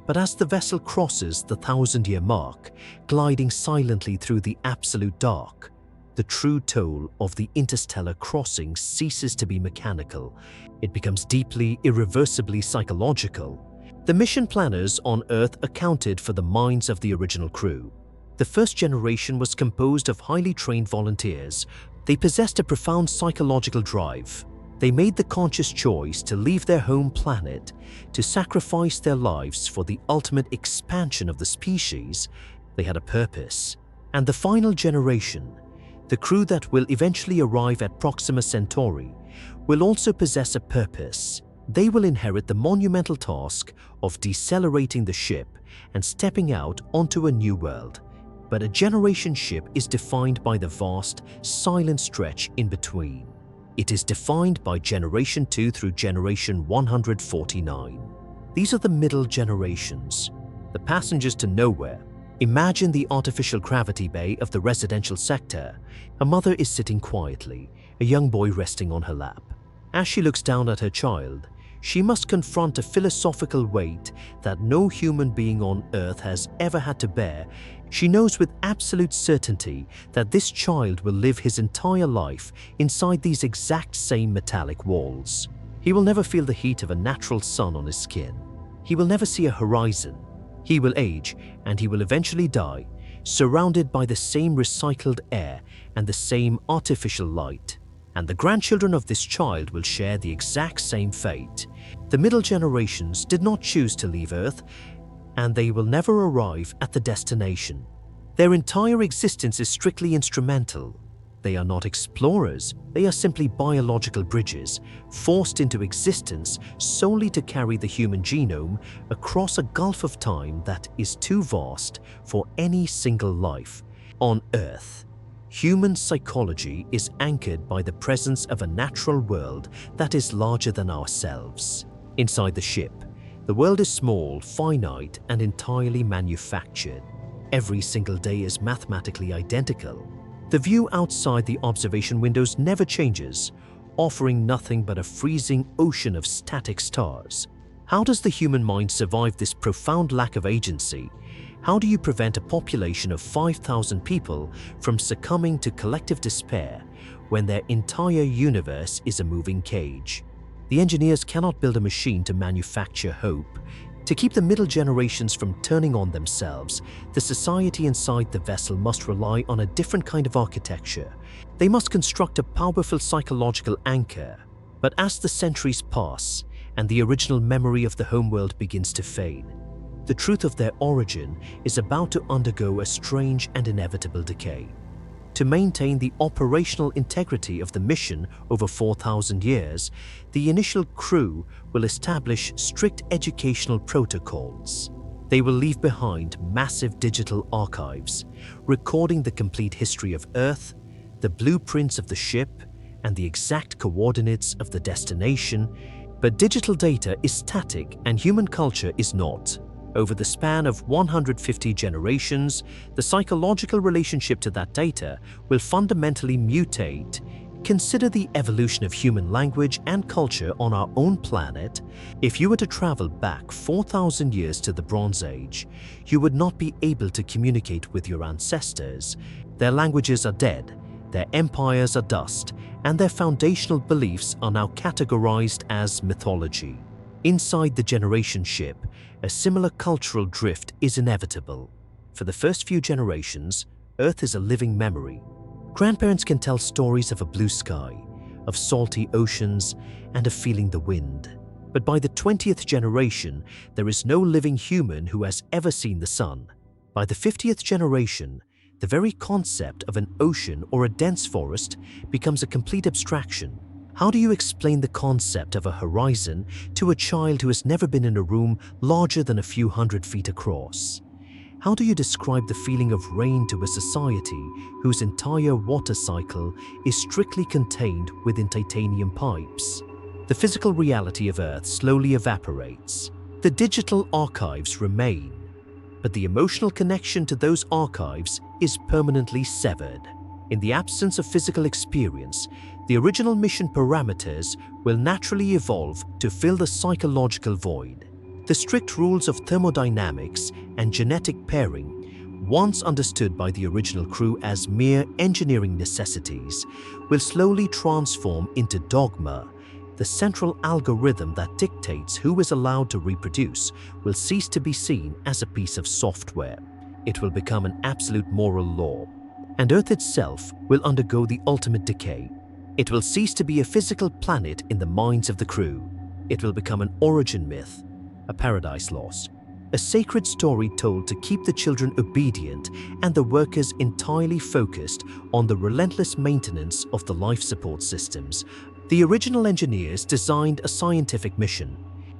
But as the vessel crosses the 1,000-year mark, gliding silently through the absolute dark, the true toll of the interstellar crossing ceases to be mechanical. It becomes deeply, irreversibly psychological. The mission planners on Earth accounted for the minds of the original crew. The first generation was composed of highly trained volunteers. They possessed a profound psychological drive. They made the conscious choice to leave their home planet, to sacrifice their lives for the ultimate expansion of the species. They had a purpose. And the final generation, the crew that will eventually arrive at Proxima Centauri, will also possess a purpose. They will inherit the monumental task of decelerating the ship and stepping out onto a new world. But a generation ship is defined by the vast, silent stretch in between. It is defined by Generation 2 through Generation 149. These are the middle generations, the passengers to nowhere. Imagine the artificial gravity bay of the residential sector. A mother is sitting quietly, a young boy resting on her lap. As she looks down at her child, she must confront a philosophical weight that no human being on Earth has ever had to bear. She knows with absolute certainty that this child will live his entire life inside these exact same metallic walls. He will never feel the heat of a natural sun on his skin. He will never see a horizon. He will age, and he will eventually die, surrounded by the same recycled air and the same artificial light. And the grandchildren of this child will share the exact same fate. The middle generations did not choose to leave Earth, and they will never arrive at the destination. Their entire existence is strictly instrumental. They are not explorers, they are simply biological bridges, forced into existence solely to carry the human genome across a gulf of time that is too vast for any single life. On Earth, human psychology is anchored by the presence of a natural world that is larger than ourselves. Inside the ship, the world is small, finite, and entirely manufactured. Every single day is mathematically identical. The view outside the observation windows never changes, offering nothing but a freezing ocean of static stars. How does the human mind survive this profound lack of agency? How do you prevent a population of 5,000 people from succumbing to collective despair when their entire universe is a moving cage? The engineers cannot build a machine to manufacture hope. To keep the middle generations from turning on themselves, the society inside the vessel must rely on a different kind of architecture. They must construct a powerful psychological anchor. But as the centuries pass and the original memory of the homeworld begins to fade, the truth of their origin is about to undergo a strange and inevitable decay. To maintain the operational integrity of the mission over 4,000 years, the initial crew will establish strict educational protocols. They will leave behind massive digital archives, recording the complete history of Earth, the blueprints of the ship, and the exact coordinates of the destination. But digital data is static and human culture is not. Over the span of 150 generations, the psychological relationship to that data will fundamentally mutate. Consider the evolution of human language and culture on our own planet. If you were to travel back 4,000 years to the Bronze Age, you would not be able to communicate with your ancestors. Their languages are dead, their empires are dust, and their foundational beliefs are now categorized as mythology. Inside the generation ship, a similar cultural drift is inevitable. For the first few generations, Earth is a living memory. Grandparents can tell stories of a blue sky, of salty oceans, and of feeling the wind. But by the 20th generation, there is no living human who has ever seen the sun. By the 50th generation, the very concept of an ocean or a dense forest becomes a complete abstraction. How do you explain the concept of a horizon to a child who has never been in a room larger than a few hundred feet across? How do you describe the feeling of rain to a society whose entire water cycle is strictly contained within titanium pipes? The physical reality of Earth slowly evaporates. The digital archives remain, but the emotional connection to those archives is permanently severed. In the absence of physical experience, the original mission parameters will naturally evolve to fill the psychological void. The strict rules of thermodynamics and genetic pairing, once understood by the original crew as mere engineering necessities, will slowly transform into dogma. The central algorithm that dictates who is allowed to reproduce will cease to be seen as a piece of software. It will become an absolute moral law. And Earth itself will undergo the ultimate decay. It will cease to be a physical planet in the minds of the crew. It will become an origin myth, a paradise lost, a sacred story told to keep the children obedient and the workers entirely focused on the relentless maintenance of the life support systems. The original engineers designed a scientific mission,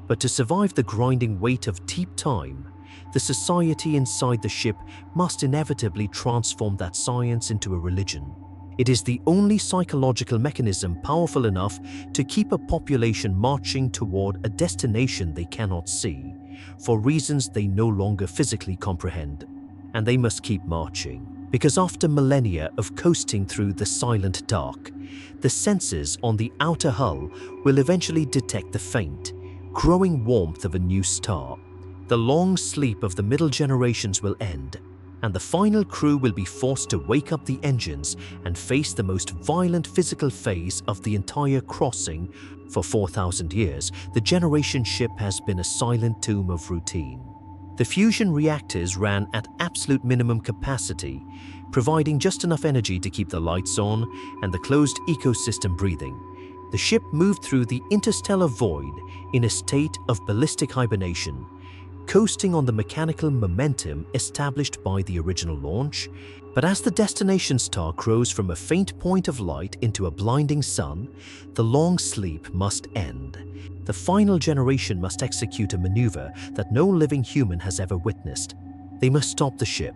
but to survive the grinding weight of deep time, the society inside the ship must inevitably transform that science into a religion. It is the only psychological mechanism powerful enough to keep a population marching toward a destination they cannot see, for reasons they no longer physically comprehend. And they must keep marching, because after millennia of coasting through the silent dark, the sensors on the outer hull will eventually detect the faint, growing warmth of a new star. The long sleep of the middle generations will end, and the final crew will be forced to wake up the engines and face the most violent physical phase of the entire crossing. For 4,000 years, the generation ship has been a silent tomb of routine. The fusion reactors ran at absolute minimum capacity, providing just enough energy to keep the lights on and the closed ecosystem breathing. The ship moved through the interstellar void in a state of ballistic hibernation, coasting on the mechanical momentum established by the original launch. But as the destination star grows from a faint point of light into a blinding sun, the long sleep must end. The final generation must execute a maneuver that no living human has ever witnessed. They must stop the ship.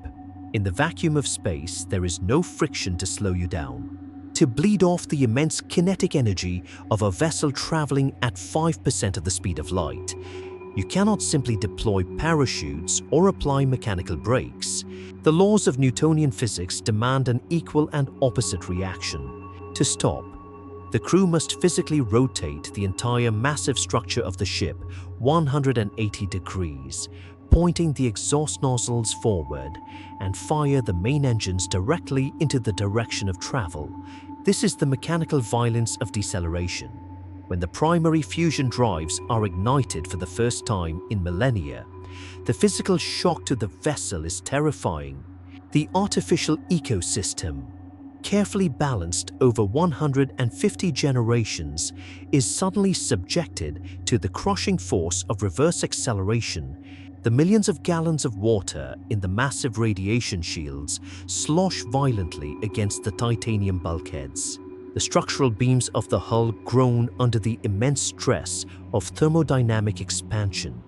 In the vacuum of space, there is no friction to slow you down, to bleed off the immense kinetic energy of a vessel traveling at 5% of the speed of light. You cannot simply deploy parachutes or apply mechanical brakes. The laws of Newtonian physics demand an equal and opposite reaction. To stop, the crew must physically rotate the entire massive structure of the ship 180 degrees, pointing the exhaust nozzles forward, and fire the main engines directly into the direction of travel. This is the mechanical violence of deceleration. When the primary fusion drives are ignited for the first time in millennia, the physical shock to the vessel is terrifying. The artificial ecosystem, carefully balanced over 150 generations, is suddenly subjected to the crushing force of reverse acceleration. The millions of gallons of water in the massive radiation shields slosh violently against the titanium bulkheads. The structural beams of the hull groan under the immense stress of thermodynamic expansion.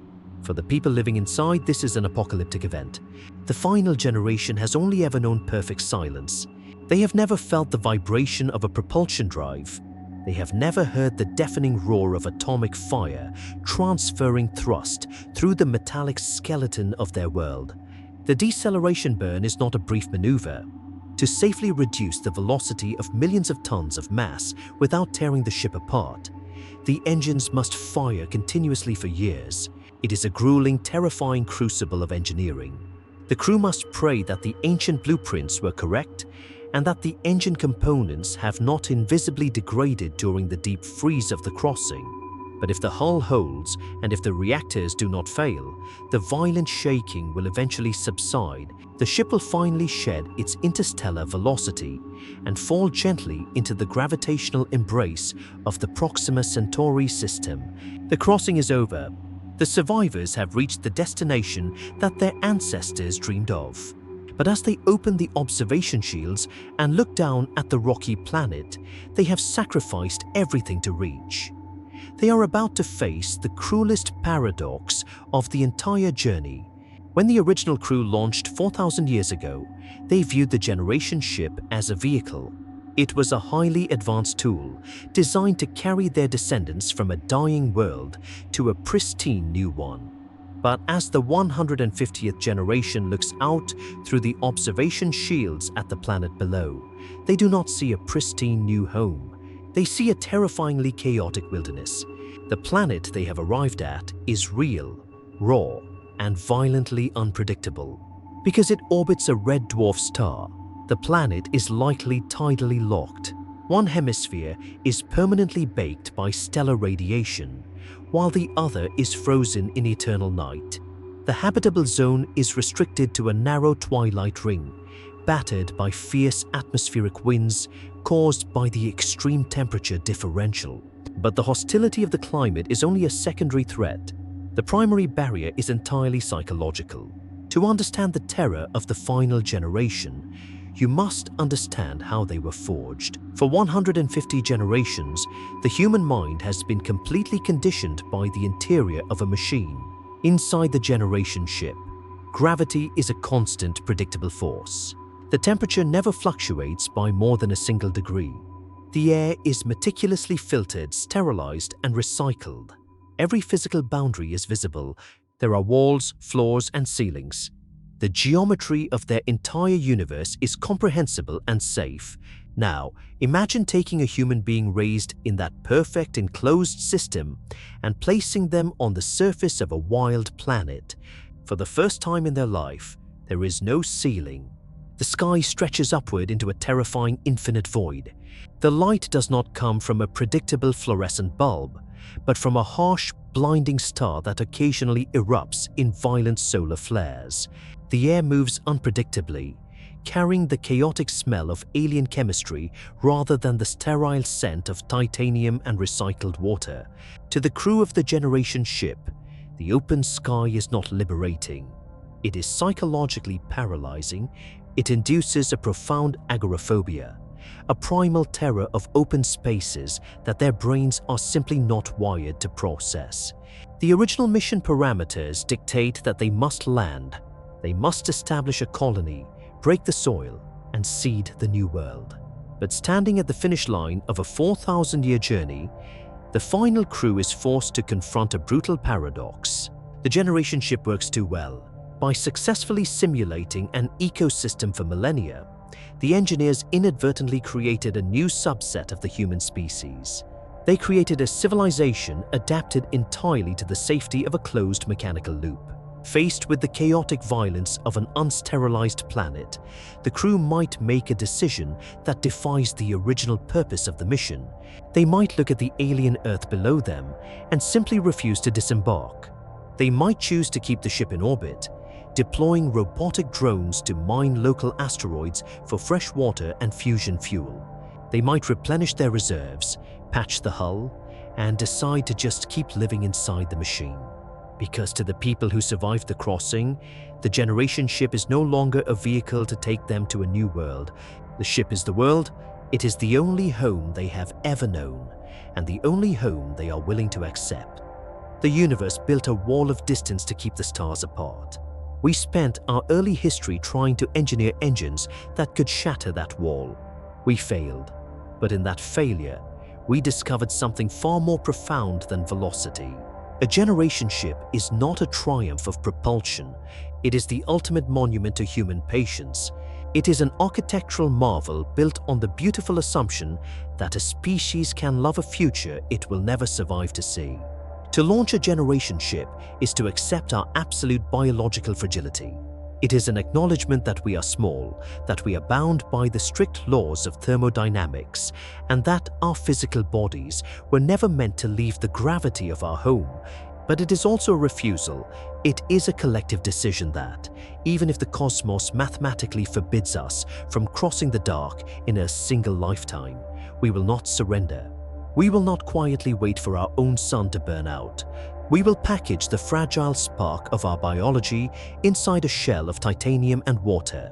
For the people living inside, this is an apocalyptic event. The final generation has only ever known perfect silence. They have never felt the vibration of a propulsion drive. They have never heard the deafening roar of atomic fire transferring thrust through the metallic skeleton of their world. The deceleration burn is not a brief maneuver. To safely reduce the velocity of millions of tons of mass without tearing the ship apart, the engines must fire continuously for years. It is a grueling, terrifying crucible of engineering. The crew must pray that the ancient blueprints were correct and that the engine components have not invisibly degraded during the deep freeze of the crossing. But if the hull holds and if the reactors do not fail, the violent shaking will eventually subside. The ship will finally shed its interstellar velocity and fall gently into the gravitational embrace of the Proxima Centauri system. The crossing is over. The survivors have reached the destination that their ancestors dreamed of. But as they open the observation shields and look down at the rocky planet, they have sacrificed everything to reach. They are about to face the cruelest paradox of the entire journey. When the original crew launched 4,000 years ago, they viewed the generation ship as a vehicle. It was a highly advanced tool designed to carry their descendants from a dying world to a pristine new one. But as the 150th generation looks out through the observation shields at the planet below, they do not see a pristine new home. They see a terrifyingly chaotic wilderness. The planet they have arrived at is real, raw, and violently unpredictable. Because it orbits a red dwarf star, the planet is likely tidally locked. One hemisphere is permanently baked by stellar radiation, while the other is frozen in eternal night. The habitable zone is restricted to a narrow twilight ring, battered by fierce atmospheric winds caused by the extreme temperature differential. But the hostility of the climate is only a secondary threat. The primary barrier is entirely psychological. To understand the terror of the final generation, you must understand how they were forged. For 150 generations, the human mind has been completely conditioned by the interior of a machine. Inside the generation ship, gravity is a constant, predictable force. The temperature never fluctuates by more than a single degree. The air is meticulously filtered, sterilized, and recycled. Every physical boundary is visible. There are walls, floors, and ceilings. The geometry of their entire universe is comprehensible and safe. Now, imagine taking a human being raised in that perfect enclosed system and placing them on the surface of a wild planet. For the first time in their life, there is no ceiling. The sky stretches upward into a terrifying infinite void. The light does not come from a predictable fluorescent bulb, but from a harsh, blinding star that occasionally erupts in violent solar flares. The air moves unpredictably, carrying the chaotic smell of alien chemistry rather than the sterile scent of titanium and recycled water. To the crew of the generation ship, the open sky is not liberating. It is psychologically paralyzing. It induces a profound agoraphobia, a primal terror of open spaces that their brains are simply not wired to process. The original mission parameters dictate that they must land. They must establish a colony, break the soil, and seed the new world. But standing at the finish line of a 4,000-year journey, the final crew is forced to confront a brutal paradox. The generation ship works too well. By successfully simulating an ecosystem for millennia, the engineers inadvertently created a new subset of the human species. They created a civilization adapted entirely to the safety of a closed mechanical loop. Faced with the chaotic violence of an unsterilized planet, the crew might make a decision that defies the original purpose of the mission. They might look at the alien Earth below them and simply refuse to disembark. They might choose to keep the ship in orbit, deploying robotic drones to mine local asteroids for fresh water and fusion fuel. They might replenish their reserves, patch the hull, and decide to just keep living inside the machine. Because to the people who survived the crossing, the generation ship is no longer a vehicle to take them to a new world. The ship is the world. It is the only home they have ever known, and the only home they are willing to accept. The universe built a wall of distance to keep the stars apart. We spent our early history trying to engineer engines that could shatter that wall. We failed, but in that failure, we discovered something far more profound than velocity. A generation ship is not a triumph of propulsion. It is the ultimate monument to human patience. It is an architectural marvel built on the beautiful assumption that a species can love a future it will never survive to see. To launch a generation ship is to accept our absolute biological fragility. It is an acknowledgement that we are small, that we are bound by the strict laws of thermodynamics, and that our physical bodies were never meant to leave the gravity of our home. But it is also a refusal. It is a collective decision that, even if the cosmos mathematically forbids us from crossing the dark in a single lifetime, we will not surrender. We will not quietly wait for our own sun to burn out. We will package the fragile spark of our biology inside a shell of titanium and water,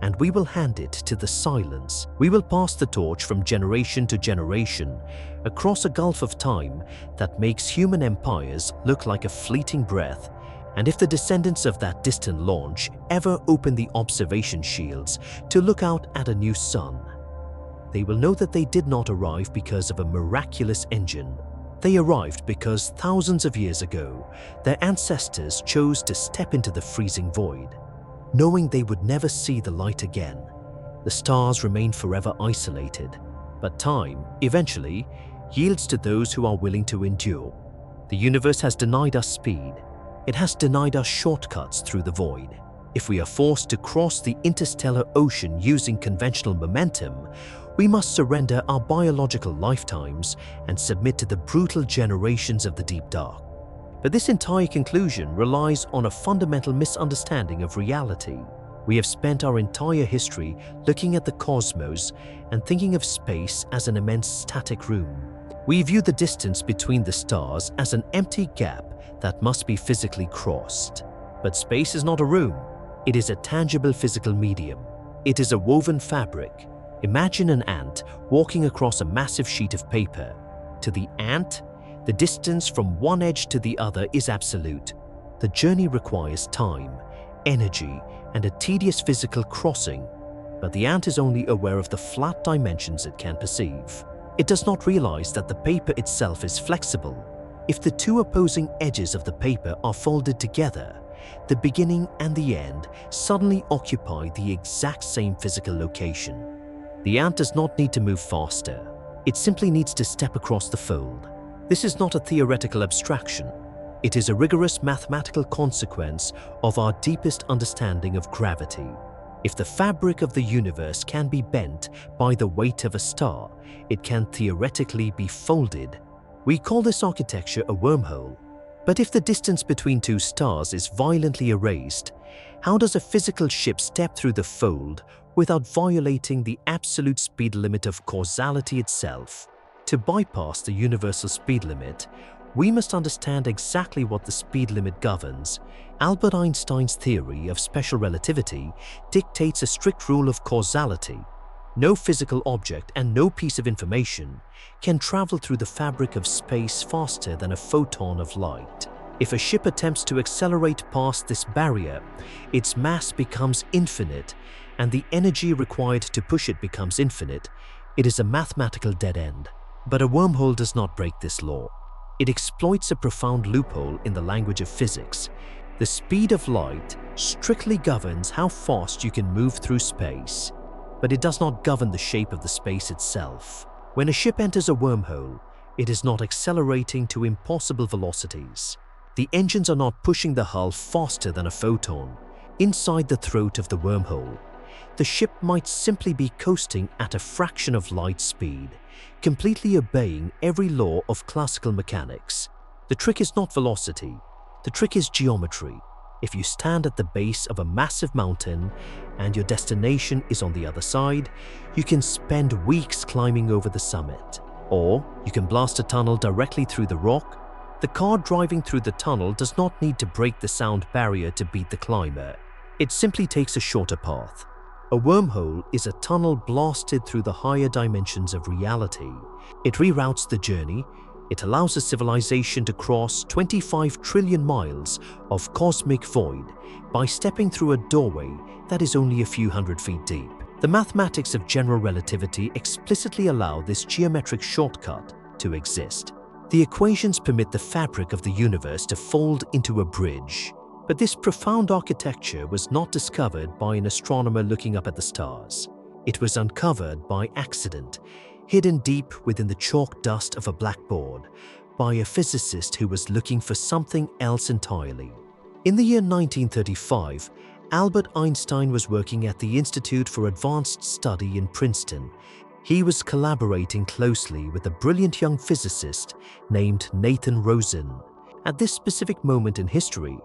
and we will hand it to the silence. We will pass the torch from generation to generation across a gulf of time that makes human empires look like a fleeting breath. And if the descendants of that distant launch ever open the observation shields to look out at a new sun, they will know that they did not arrive because of a miraculous engine. They arrived because thousands of years ago, their ancestors chose to step into the freezing void, knowing they would never see the light again. The stars remain forever isolated, but time, eventually, yields to those who are willing to endure. The universe has denied us speed. It has denied us shortcuts through the void. If we are forced to cross the interstellar ocean using conventional momentum, we must surrender our biological lifetimes and submit to the brutal generations of the deep dark. But this entire conclusion relies on a fundamental misunderstanding of reality. We have spent our entire history looking at the cosmos and thinking of space as an immense static room. We view the distance between the stars as an empty gap that must be physically crossed. But space is not a room. It is a tangible physical medium. It is a woven fabric. Imagine an ant walking across a massive sheet of paper. To the ant, the distance from one edge to the other is absolute. The journey requires time, energy, and a tedious physical crossing, but the ant is only aware of the flat dimensions it can perceive. It does not realize that the paper itself is flexible. If the two opposing edges of the paper are folded together, the beginning and the end suddenly occupy the exact same physical location. The ant does not need to move faster. It simply needs to step across the fold. This is not a theoretical abstraction. It is a rigorous mathematical consequence of our deepest understanding of gravity. If the fabric of the universe can be bent by the weight of a star, it can theoretically be folded. We call this architecture a wormhole. But if the distance between two stars is violently erased, how does a physical ship step through the fold without violating the absolute speed limit of causality itself? To bypass the universal speed limit, we must understand exactly what the speed limit governs. Albert Einstein's theory of special relativity dictates a strict rule of causality. No physical object and no piece of information can travel through the fabric of space faster than a photon of light. If a ship attempts to accelerate past this barrier, its mass becomes infinite, and the energy required to push it becomes infinite. It is a mathematical dead end. But a wormhole does not break this law. It exploits a profound loophole in the language of physics. The speed of light strictly governs how fast you can move through space, but it does not govern the shape of the space itself. When a ship enters a wormhole, it is not accelerating to impossible velocities. The engines are not pushing the hull faster than a photon. Inside the throat of the wormhole, the ship might simply be coasting at a fraction of light speed, completely obeying every law of classical mechanics. The trick is not velocity. The trick is geometry. If you stand at the base of a massive mountain and your destination is on the other side, you can spend weeks climbing over the summit. Or you can blast a tunnel directly through the rock. The car driving through the tunnel does not need to break the sound barrier to beat the climber. It simply takes a shorter path. A wormhole is a tunnel blasted through the higher dimensions of reality. It reroutes the journey. It allows a civilization to cross 25 trillion miles of cosmic void by stepping through a doorway that is only a few hundred feet deep. The mathematics of general relativity explicitly allow this geometric shortcut to exist. The equations permit the fabric of the universe to fold into a bridge. But this profound architecture was not discovered by an astronomer looking up at the stars. It was uncovered by accident, hidden deep within the chalk dust of a blackboard, by a physicist who was looking for something else entirely. In the year 1935, Albert Einstein was working at the Institute for Advanced Study in Princeton. He was collaborating closely with a brilliant young physicist named Nathan Rosen. At this specific moment in history,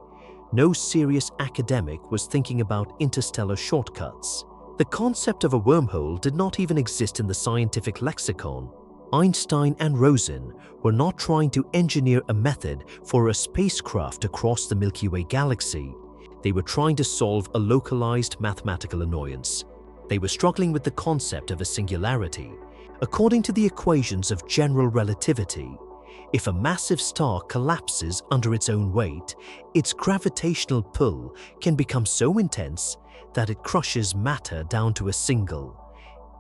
no serious academic was thinking about interstellar shortcuts. The concept of a wormhole did not even exist in the scientific lexicon. Einstein and Rosen were not trying to engineer a method for a spacecraft across the Milky Way galaxy. They were trying to solve a localized mathematical annoyance. They were struggling with the concept of a singularity. According to the equations of general relativity, if a massive star collapses under its own weight, its gravitational pull can become so intense that it crushes matter down to a single,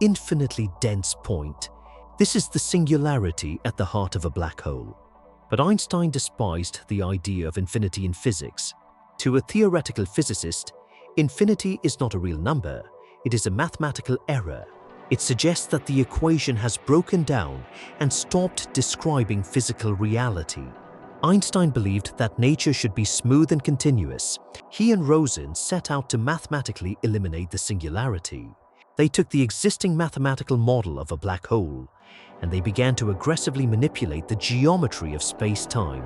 infinitely dense point. This is the singularity at the heart of a black hole. But Einstein despised the idea of infinity in physics. To a theoretical physicist, infinity is not a real number, it is a mathematical error. It suggests that the equation has broken down and stopped describing physical reality. Einstein believed that nature should be smooth and continuous. He and Rosen set out to mathematically eliminate the singularity. They took the existing mathematical model of a black hole, and they began to aggressively manipulate the geometry of space-time.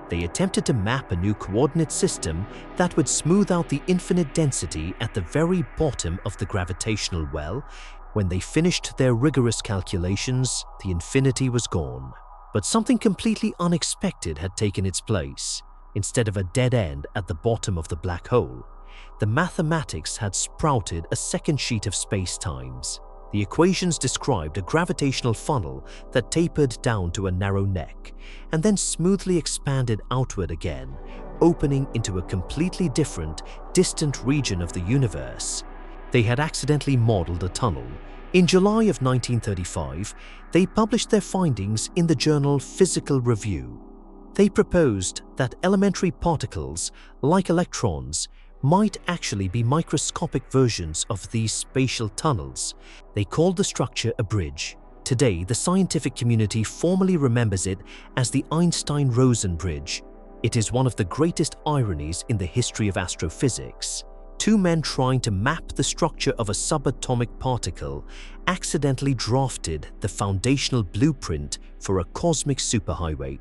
They attempted to map a new coordinate system that would smooth out the infinite density at the very bottom of the gravitational well. When they finished their rigorous calculations, the infinity was gone. But something completely unexpected had taken its place. Instead of a dead end at the bottom of the black hole, the mathematics had sprouted a second sheet of space-times. The equations described a gravitational funnel that tapered down to a narrow neck and then smoothly expanded outward again, opening into a completely different, distant region of the universe. They had accidentally modeled a tunnel. In July of 1935, they published their findings in the journal Physical Review. They proposed that elementary particles, like electrons, might actually be microscopic versions of these spatial tunnels. They called the structure a bridge. Today, the scientific community formally remembers it as the Einstein-Rosen bridge. It is one of the greatest ironies in the history of astrophysics. Two men trying to map the structure of a subatomic particle accidentally drafted the foundational blueprint for a cosmic superhighway.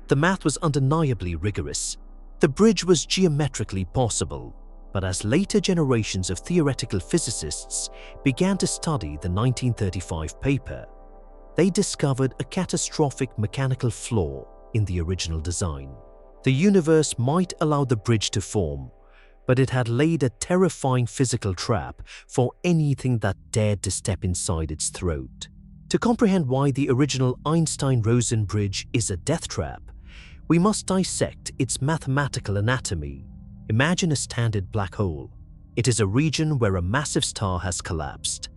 The math was undeniably rigorous. The bridge was geometrically possible. But as later generations of theoretical physicists began to study the 1935 paper, they discovered a catastrophic mechanical flaw in the original design. The universe might allow the bridge to form, but it had laid a terrifying physical trap for anything that dared to step inside its throat. To comprehend why the original Einstein-Rosen bridge is a death trap, we must dissect its mathematical anatomy. Imagine a standard black hole. It is a region where a massive star has collapsed,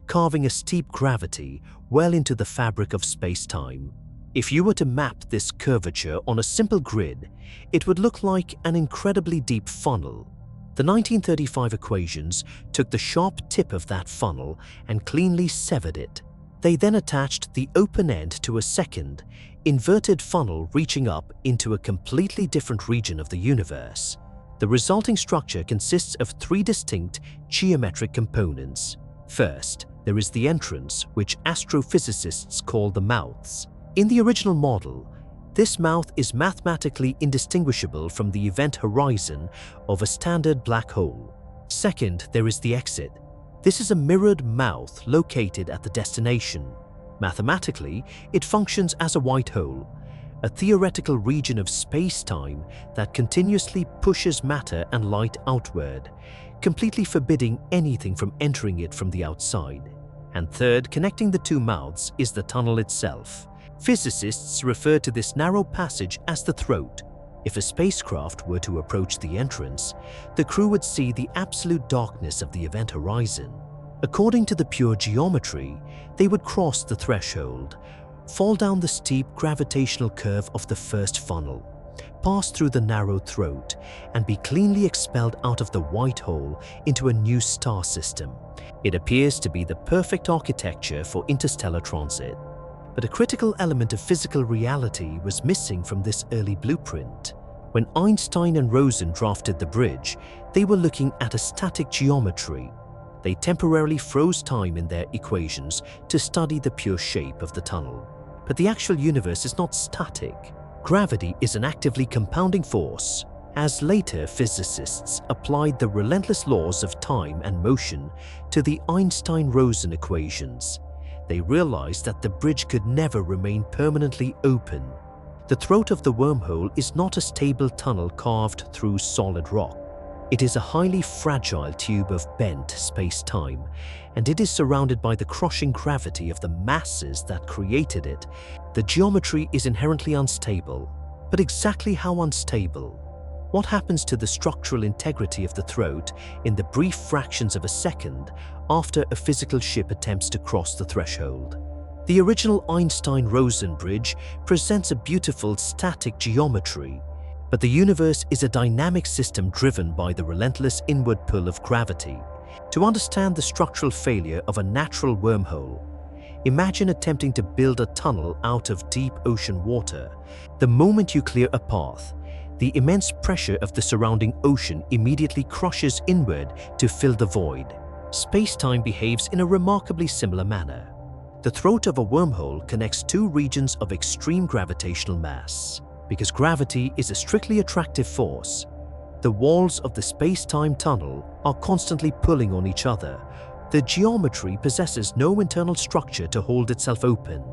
carving a steep gravity well into the fabric of space-time. If you were to map this curvature on a simple grid, it would look like an incredibly deep funnel. The 1935 equations took the sharp tip of that funnel and cleanly severed it. They then attached the open end to a second, inverted funnel reaching up into a completely different region of the universe. The resulting structure consists of three distinct geometric components. First, there is the entrance, which astrophysicists call the mouths. In the original model, this mouth is mathematically indistinguishable from the event horizon of a standard black hole. Second, there is the exit. This is a mirrored mouth located at the destination. Mathematically, it functions as a white hole, a theoretical region of space-time that continuously pushes matter and light outward, completely forbidding anything from entering it from the outside. And third, connecting the two mouths is the tunnel itself. Physicists refer to this narrow passage as the throat. If a spacecraft were to approach the entrance, the crew would see the absolute darkness of the event horizon. According to the pure geometry, they would cross the threshold, fall down the steep gravitational curve of the first funnel, pass through the narrow throat, and be cleanly expelled out of the white hole into a new star system. It appears to be the perfect architecture for interstellar transit. But a critical element of physical reality was missing from this early blueprint. When Einstein and Rosen drafted the bridge, they were looking at a static geometry. They temporarily froze time in their equations to study the pure shape of the tunnel. But the actual universe is not static. Gravity is an actively compounding force. As later physicists applied the relentless laws of time and motion to the Einstein-Rosen equations, they realized that the bridge could never remain permanently open. The throat of the wormhole is not a stable tunnel carved through solid rock. It is a highly fragile tube of bent space-time, and it is surrounded by the crushing gravity of the masses that created it. The geometry is inherently unstable. But exactly how unstable? What happens to the structural integrity of the throat in the brief fractions of a second after a physical ship attempts to cross the threshold? The original Einstein-Rosen bridge presents a beautiful static geometry, but the universe is a dynamic system driven by the relentless inward pull of gravity. To understand the structural failure of a natural wormhole, imagine attempting to build a tunnel out of deep ocean water. The moment you clear a path, the immense pressure of the surrounding ocean immediately crushes inward to fill the void. Space-time behaves in a remarkably similar manner. The throat of a wormhole connects two regions of extreme gravitational mass. Because gravity is a strictly attractive force, the walls of the space-time tunnel are constantly pulling on each other. The geometry possesses no internal structure to hold itself open.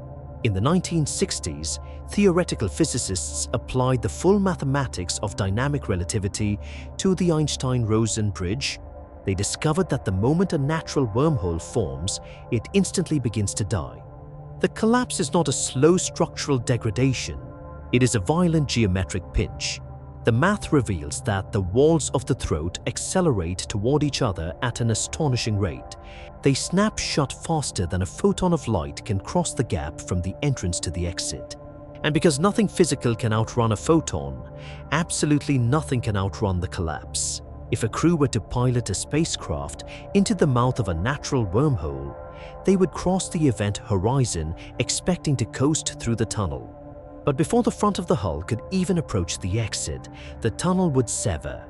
In the 1960s, theoretical physicists applied the full mathematics of dynamic relativity to the Einstein-Rosen bridge. They discovered that the moment a natural wormhole forms, it instantly begins to die. The collapse is not a slow structural degradation. It is a violent geometric pinch. The math reveals that the walls of the throat accelerate toward each other at an astonishing rate. They snap shut faster than a photon of light can cross the gap from the entrance to the exit. And because nothing physical can outrun a photon, absolutely nothing can outrun the collapse. If a crew were to pilot a spacecraft into the mouth of a natural wormhole, they would cross the event horizon expecting to coast through the tunnel. But before the front of the hull could even approach the exit, the tunnel would sever.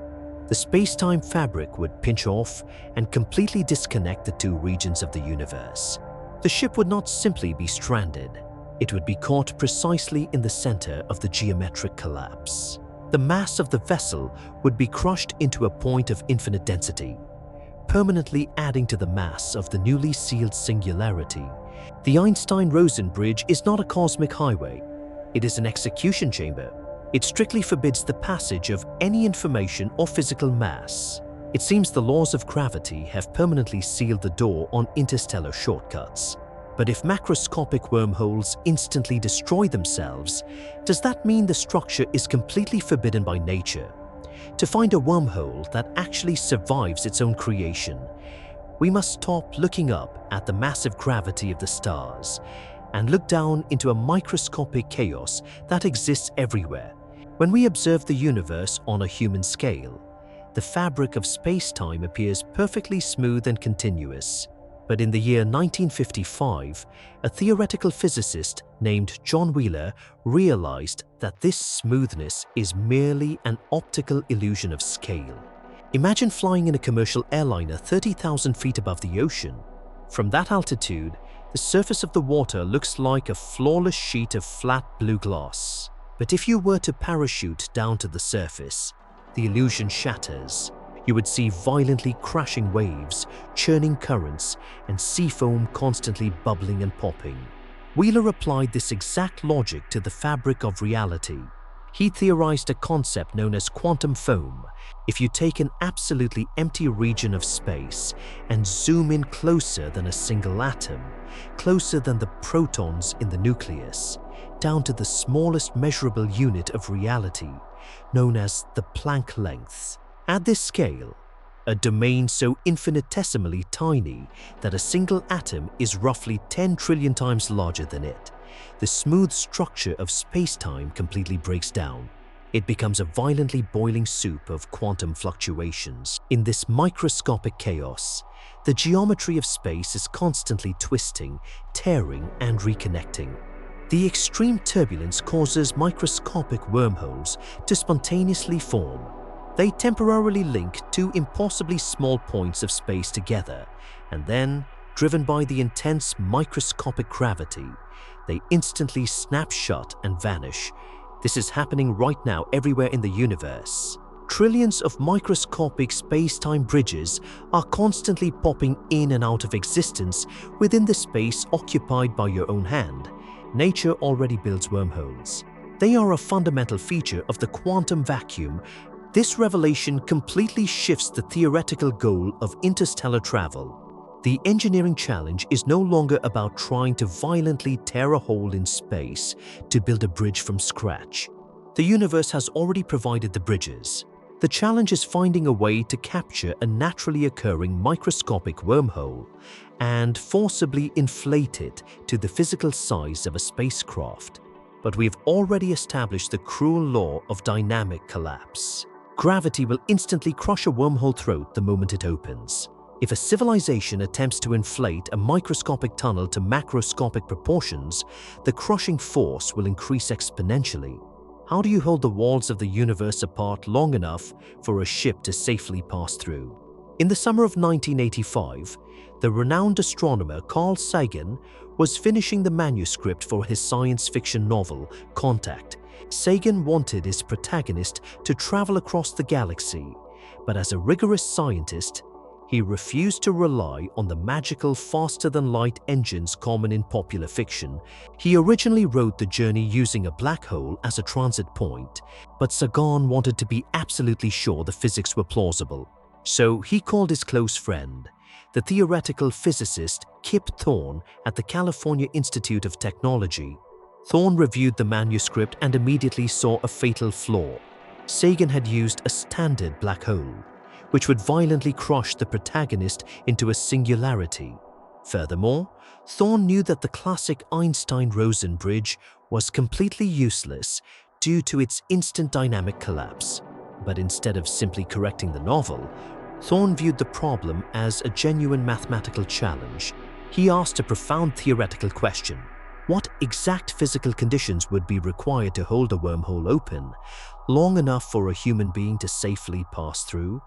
The space-time fabric would pinch off and completely disconnect the two regions of the universe. The ship would not simply be stranded. It would be caught precisely in the center of the geometric collapse. The mass of the vessel would be crushed into a point of infinite density, permanently adding to the mass of the newly sealed singularity. The Einstein-Rosen bridge is not a cosmic highway. It is an execution chamber. It strictly forbids the passage of any information or physical mass. It seems the laws of gravity have permanently sealed the door on interstellar shortcuts. But if macroscopic wormholes instantly destroy themselves, does that mean the structure is completely forbidden by nature? To find a wormhole that actually survives its own creation, we must stop looking up at the massive gravity of the stars and look down into a microscopic chaos that exists everywhere. When we observe the universe on a human scale, the fabric of space-time appears perfectly smooth and continuous. But in the year 1955, a theoretical physicist named John Wheeler realized that this smoothness is merely an optical illusion of scale. Imagine flying in a commercial airliner 30,000 feet above the ocean. From that altitude, the surface of the water looks like a flawless sheet of flat blue glass. But if you were to parachute down to the surface, the illusion shatters. You would see violently crashing waves, churning currents, and sea foam constantly bubbling and popping. Wheeler applied this exact logic to the fabric of reality. He theorized a concept known as quantum foam. If you take an absolutely empty region of space and zoom in closer than a single atom, closer than the protons in the nucleus, down to the smallest measurable unit of reality, known as the Planck length. At this scale, a domain so infinitesimally tiny that a single atom is roughly 10 trillion times larger than it. The smooth structure of space-time completely breaks down. It becomes a violently boiling soup of quantum fluctuations. In this microscopic chaos, the geometry of space is constantly twisting, tearing, and reconnecting. The extreme turbulence causes microscopic wormholes to spontaneously form. They temporarily link two impossibly small points of space together, and then, driven by the intense microscopic gravity, they instantly snap shut and vanish. This is happening right now everywhere in the universe. Trillions of microscopic space-time bridges are constantly popping in and out of existence within the space occupied by your own hand. Nature already builds wormholes. They are a fundamental feature of the quantum vacuum. This revelation completely shifts the theoretical goal of interstellar travel. The engineering challenge is no longer about trying to violently tear a hole in space to build a bridge from scratch. The universe has already provided the bridges. The challenge is finding a way to capture a naturally occurring microscopic wormhole and forcibly inflate it to the physical size of a spacecraft. But we've already established the cruel law of dynamic collapse. Gravity will instantly crush a wormhole throat the moment it opens. If a civilization attempts to inflate a microscopic tunnel to macroscopic proportions, the crushing force will increase exponentially. How do you hold the walls of the universe apart long enough for a ship to safely pass through? In the summer of 1985, the renowned astronomer Carl Sagan was finishing the manuscript for his science fiction novel, Contact. Sagan wanted his protagonist to travel across the galaxy, but as a rigorous scientist, he refused to rely on the magical faster-than-light engines common in popular fiction. He originally wrote the journey using a black hole as a transit point, but Sagan wanted to be absolutely sure the physics were plausible. So he called his close friend, the theoretical physicist Kip Thorne at the California Institute of Technology. Thorne reviewed the manuscript and immediately saw a fatal flaw. Sagan had used a standard black hole, which would violently crush the protagonist into a singularity. Furthermore, Thorne knew that the classic Einstein-Rosen bridge was completely useless due to its instant dynamic collapse. But instead of simply correcting the novel, Thorne viewed the problem as a genuine mathematical challenge. He asked a profound theoretical question. What exact physical conditions would be required to hold a wormhole open, long enough for a human being to safely pass through?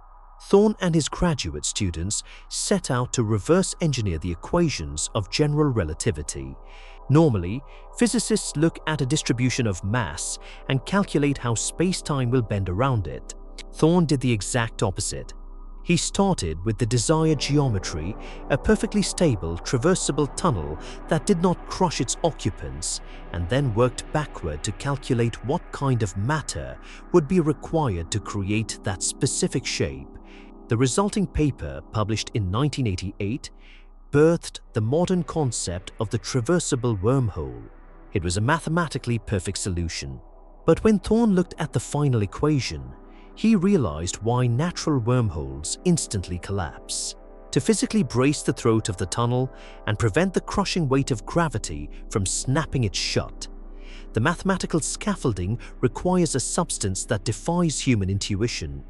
Thorne and his graduate students set out to reverse engineer the equations of general relativity. Normally, physicists look at a distribution of mass and calculate how space-time will bend around it. Thorne did the exact opposite. He started with the desired geometry, a perfectly stable, traversable tunnel that did not crush its occupants, and then worked backward to calculate what kind of matter would be required to create that specific shape. The resulting paper, published in 1988, birthed the modern concept of the traversable wormhole. It was a mathematically perfect solution. But when Thorne looked at the final equation, he realized why natural wormholes instantly collapse. To physically brace the throat of the tunnel and prevent the crushing weight of gravity from snapping it shut, the mathematical scaffolding requires a substance that defies human intuition.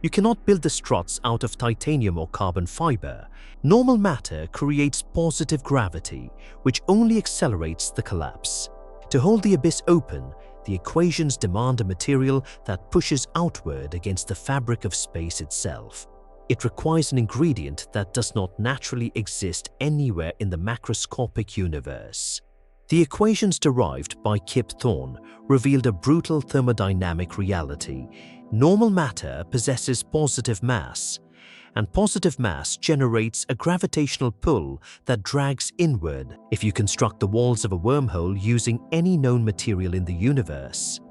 You cannot build the struts out of titanium or carbon fiber. Normal matter creates positive gravity, which only accelerates the collapse. To hold the abyss open, the equations demand a material that pushes outward against the fabric of space itself. It requires an ingredient that does not naturally exist anywhere in the macroscopic universe. The equations derived by Kip Thorne revealed a brutal thermodynamic reality. Normal matter possesses positive mass, and positive mass generates a gravitational pull that drags inward. If you construct the walls of a wormhole using any known material in the universe,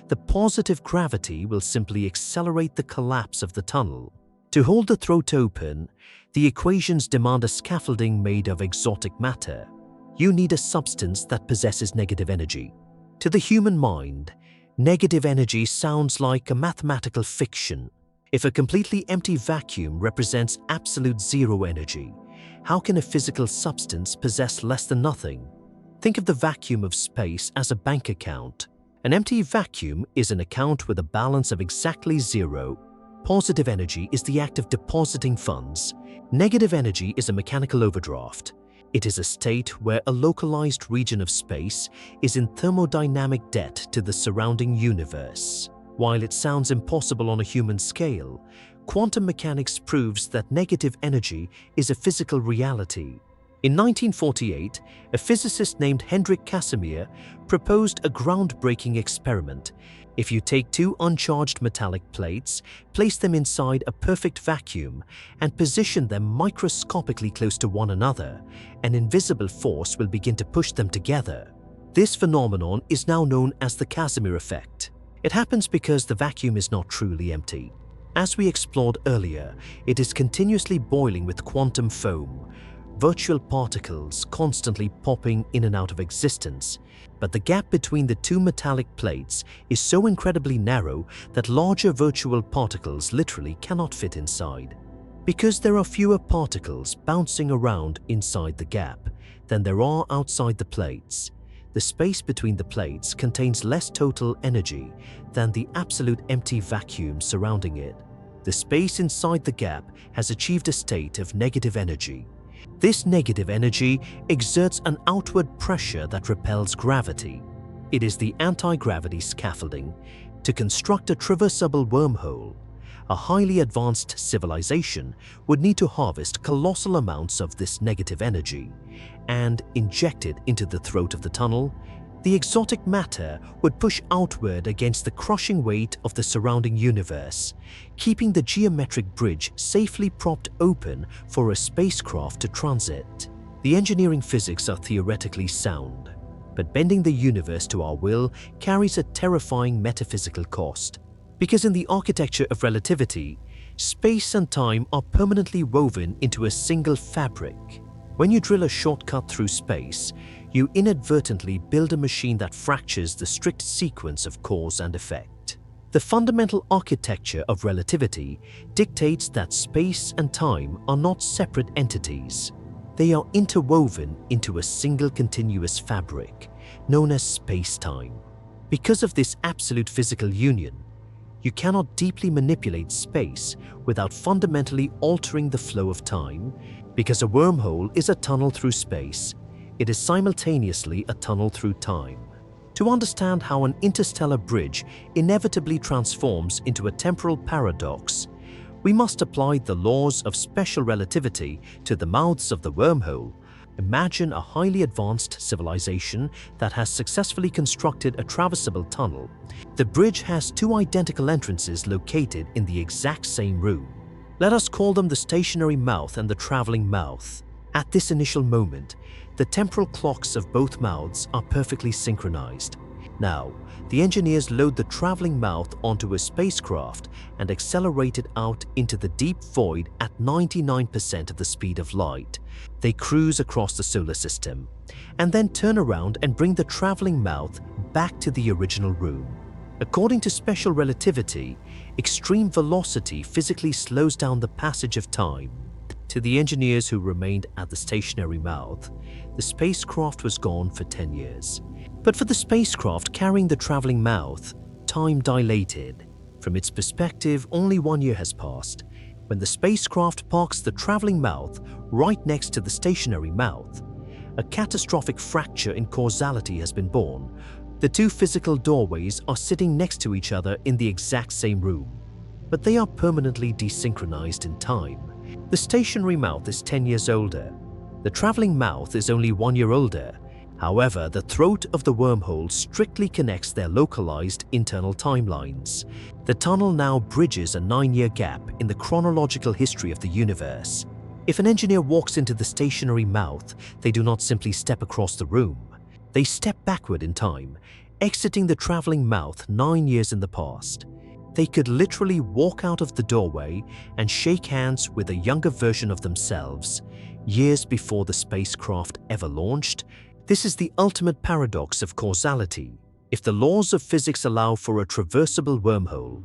the positive gravity will simply accelerate the collapse of the tunnel. To hold the throat open, the equations demand a scaffolding made of exotic matter. You need a substance that possesses negative energy. To the human mind, negative energy sounds like a mathematical fiction. If a completely empty vacuum represents absolute zero energy, how can a physical substance possess less than nothing? Think of the vacuum of space as a bank account. An empty vacuum is an account with a balance of exactly zero. Positive energy is the act of depositing funds. Negative energy is a mechanical overdraft. It is a state where a localized region of space is in thermodynamic debt to the surrounding universe. While it sounds impossible on a human scale, quantum mechanics proves that negative energy is a physical reality. In 1948, a physicist named Hendrik Casimir proposed a groundbreaking experiment. If you take two uncharged metallic plates, place them inside a perfect vacuum, and position them microscopically close to one another, an invisible force will begin to push them together. This phenomenon is now known as the Casimir effect. It happens because the vacuum is not truly empty. As we explored earlier, it is continuously boiling with quantum foam, virtual particles constantly popping in and out of existence. But the gap between the two metallic plates is so incredibly narrow that larger virtual particles literally cannot fit inside. Because there are fewer particles bouncing around inside the gap than there are outside the plates, the space between the plates contains less total energy than the absolute empty vacuum surrounding it. The space inside the gap has achieved a state of negative energy. This negative energy exerts an outward pressure that repels gravity. It is the anti-gravity scaffolding. To construct a traversable wormhole, a highly advanced civilization would need to harvest colossal amounts of this negative energy and inject it into the throat of the tunnel. The exotic matter would push outward against the crushing weight of the surrounding universe, keeping the geometric bridge safely propped open for a spacecraft to transit. The engineering physics are theoretically sound, but bending the universe to our will carries a terrifying metaphysical cost. Because in the architecture of relativity, space and time are permanently woven into a single fabric. When you drill a shortcut through space, you inadvertently build a machine that fractures the strict sequence of cause and effect. The fundamental architecture of relativity dictates that space and time are not separate entities. They are interwoven into a single continuous fabric, known as space-time. Because of this absolute physical union, you cannot deeply manipulate space without fundamentally altering the flow of time. Because a wormhole is a tunnel through space, it is simultaneously a tunnel through time. To understand how an interstellar bridge inevitably transforms into a temporal paradox, we must apply the laws of special relativity to the mouths of the wormhole. Imagine a highly advanced civilization that has successfully constructed a traversable tunnel. The bridge has two identical entrances located in the exact same room. Let us call them the stationary mouth and the traveling mouth. At this initial moment, the temporal clocks of both mouths are perfectly synchronized. Now, the engineers load the traveling mouth onto a spacecraft and accelerate it out into the deep void at 99% of the speed of light. They cruise across the solar system and then turn around and bring the traveling mouth back to the original room. According to special relativity, extreme velocity physically slows down the passage of time. To the engineers who remained at the stationary mouth, the spacecraft was gone for 10 years. But for the spacecraft carrying the traveling mouth, time dilated. From its perspective, only 1 year has passed. When the spacecraft parks the traveling mouth right next to the stationary mouth, a catastrophic fracture in causality has been born. The two physical doorways are sitting next to each other in the exact same room, but they are permanently desynchronized in time. The stationary mouth is 10 years older. The traveling mouth is only 1 year older. However, the throat of the wormhole strictly connects their localized internal timelines. The tunnel now bridges a 9-year gap in the chronological history of the universe. If an engineer walks into the stationary mouth, they do not simply step across the room. They step backward in time, exiting the traveling mouth 9 years in the past. They could literally walk out of the doorway and shake hands with a younger version of themselves, years before the spacecraft ever launched. This is the ultimate paradox of causality. If the laws of physics allow for a traversable wormhole,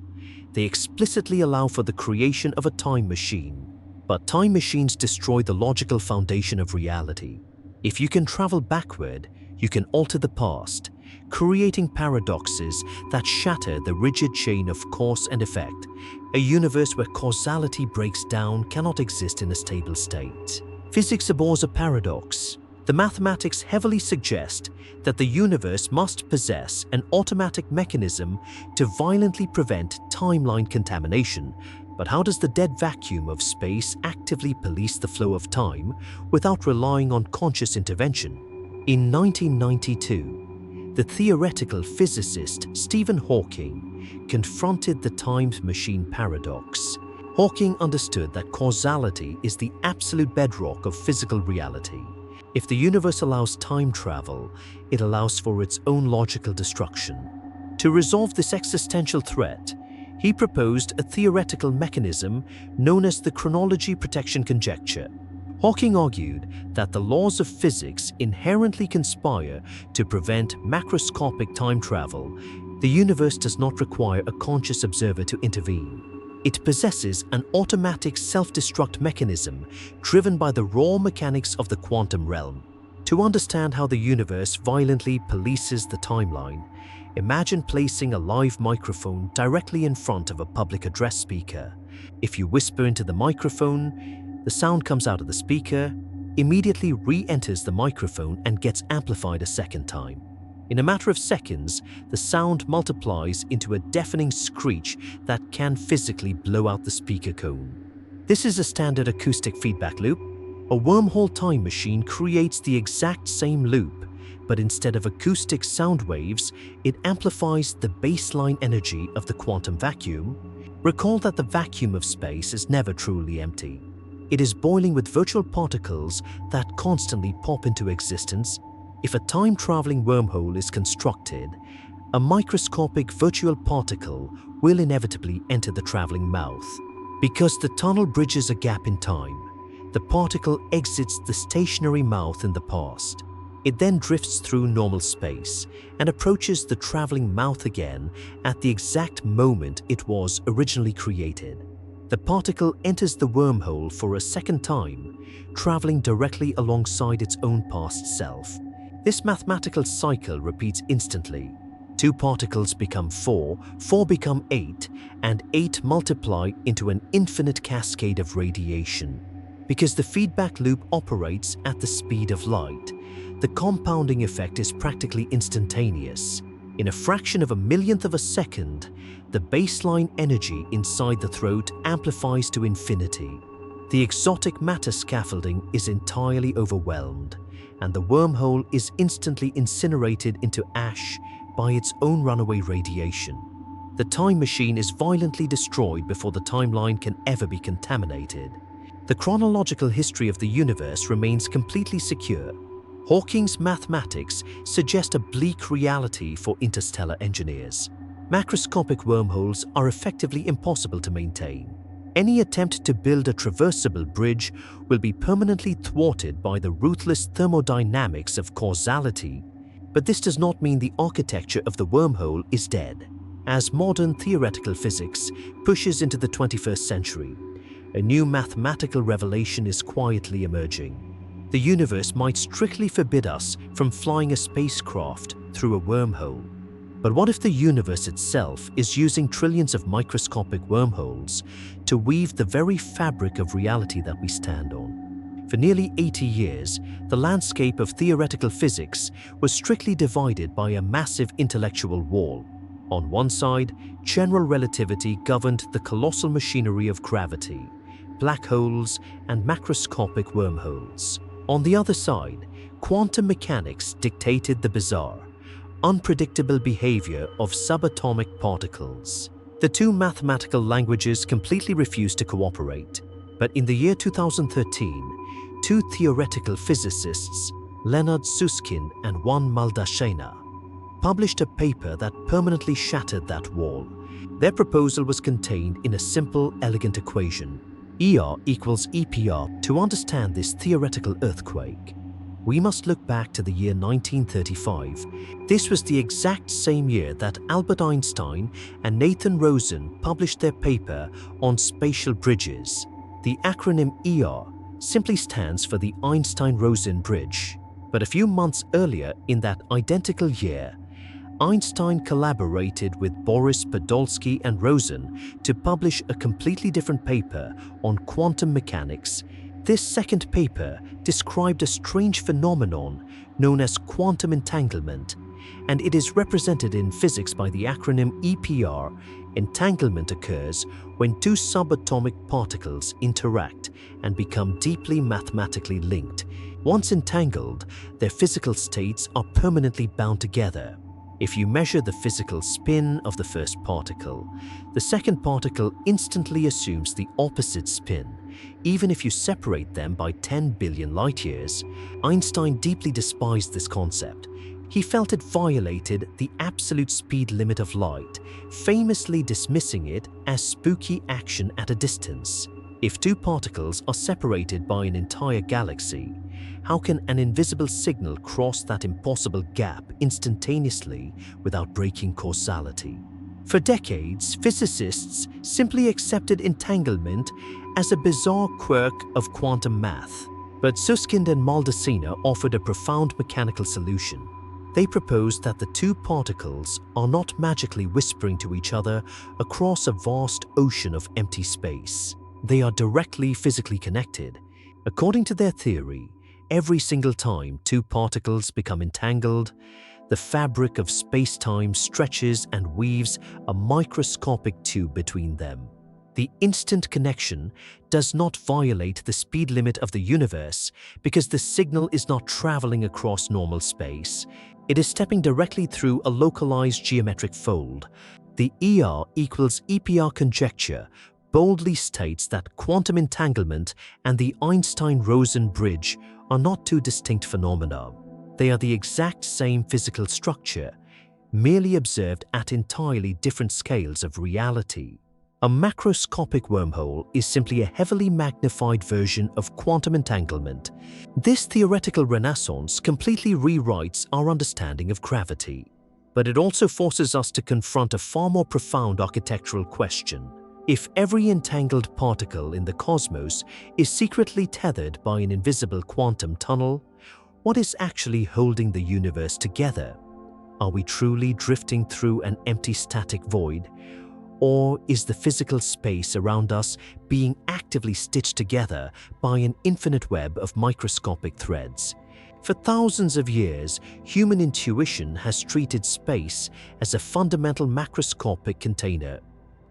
they explicitly allow for the creation of a time machine. But time machines destroy the logical foundation of reality. If you can travel backward, you can alter the past, creating paradoxes that shatter the rigid chain of cause and effect. A universe where causality breaks down cannot exist in a stable state. Physics abhors a paradox. The mathematics heavily suggest that the universe must possess an automatic mechanism to violently prevent timeline contamination. But how does the dead vacuum of space actively police the flow of time without relying on conscious intervention? In 1992, the theoretical physicist Stephen Hawking confronted the time machine paradox. Hawking understood that causality is the absolute bedrock of physical reality. If the universe allows time travel, it allows for its own logical destruction. To resolve this existential threat, he proposed a theoretical mechanism known as the chronology protection conjecture. Hawking argued that the laws of physics inherently conspire to prevent macroscopic time travel. The universe does not require a conscious observer to intervene. It possesses an automatic self-destruct mechanism driven by the raw mechanics of the quantum realm. To understand how the universe violently polices the timeline, imagine placing a live microphone directly in front of a public address speaker. If you whisper into the microphone, the sound comes out of the speaker, immediately re-enters the microphone and gets amplified a second time. In a matter of seconds, the sound multiplies into a deafening screech that can physically blow out the speaker cone. This is a standard acoustic feedback loop. A wormhole time machine creates the exact same loop, but instead of acoustic sound waves, it amplifies the baseline energy of the quantum vacuum. Recall that the vacuum of space is never truly empty. It is boiling with virtual particles that constantly pop into existence. If a time-traveling wormhole is constructed, a microscopic virtual particle will inevitably enter the traveling mouth. Because the tunnel bridges a gap in time, the particle exits the stationary mouth in the past. It then drifts through normal space and approaches the traveling mouth again at the exact moment it was originally created. The particle enters the wormhole for a second time, traveling directly alongside its own past self. This mathematical cycle repeats instantly. 2 particles become 4, 4 become 8, and 8 multiply into an infinite cascade of radiation. Because the feedback loop operates at the speed of light, the compounding effect is practically instantaneous. In a fraction of a millionth of a second, the baseline energy inside the throat amplifies to infinity. The exotic matter scaffolding is entirely overwhelmed, and the wormhole is instantly incinerated into ash by its own runaway radiation. The time machine is violently destroyed before the timeline can ever be contaminated. The chronological history of the universe remains completely secure. Hawking's mathematics suggest a bleak reality for interstellar engineers. Macroscopic wormholes are effectively impossible to maintain. Any attempt to build a traversable bridge will be permanently thwarted by the ruthless thermodynamics of causality. But this does not mean the architecture of the wormhole is dead. As modern theoretical physics pushes into the 21st century, a new mathematical revelation is quietly emerging. The universe might strictly forbid us from flying a spacecraft through a wormhole. But what if the universe itself is using trillions of microscopic wormholes to weave the very fabric of reality that we stand on? For nearly 80 years, the landscape of theoretical physics was strictly divided by a massive intellectual wall. On one side, general relativity governed the colossal machinery of gravity, black holes, and macroscopic wormholes. On the other side, quantum mechanics dictated the bizarre, unpredictable behavior of subatomic particles. The two mathematical languages completely refused to cooperate. But in the year 2013, 2 theoretical physicists, Leonard Susskind and Juan Maldacena, published a paper that permanently shattered that wall. Their proposal was contained in a simple, elegant equation: ER equals EPR. To understand this theoretical earthquake, We must look back to the year 1935. This was the exact same year that Albert Einstein and Nathan Rosen published their paper on spatial bridges. The acronym ER simply stands for the Einstein-Rosen bridge. But a few months earlier in that identical year, Einstein collaborated with Boris Podolsky and Rosen to publish a completely different paper on quantum mechanics. This second paper described a strange phenomenon known as quantum entanglement, and it is represented in physics by the acronym EPR. Entanglement occurs when two subatomic particles interact and become deeply mathematically linked. Once entangled, their physical states are permanently bound together. If you measure the physical spin of the first particle, the second particle instantly assumes the opposite spin, even if you separate them by 10 billion light-years. Einstein deeply despised this concept. He felt it violated the absolute speed limit of light, famously dismissing it as spooky action at a distance. If two particles are separated by an entire galaxy, how can an invisible signal cross that impossible gap instantaneously without breaking causality? For decades, physicists simply accepted entanglement as a bizarre quirk of quantum math. But Susskind and Maldacena offered a profound mechanical solution. They proposed that the two particles are not magically whispering to each other across a vast ocean of empty space. They are directly physically connected. According to their theory, every single time two particles become entangled, the fabric of space-time stretches and weaves a microscopic tube between them. The instant connection does not violate the speed limit of the universe because the signal is not traveling across normal space. It is stepping directly through a localized geometric fold. The ER equals EPR conjecture boldly states that quantum entanglement and the Einstein-Rosen bridge are not two distinct phenomena. They are the exact same physical structure, merely observed at entirely different scales of reality. A macroscopic wormhole is simply a heavily magnified version of quantum entanglement. This theoretical renaissance completely rewrites our understanding of gravity. But it also forces us to confront a far more profound architectural question. If every entangled particle in the cosmos is secretly tethered by an invisible quantum tunnel, what is actually holding the universe together? Are we truly drifting through an empty static void? Or is the physical space around us being actively stitched together by an infinite web of microscopic threads? For thousands of years, human intuition has treated space as a fundamental macroscopic container.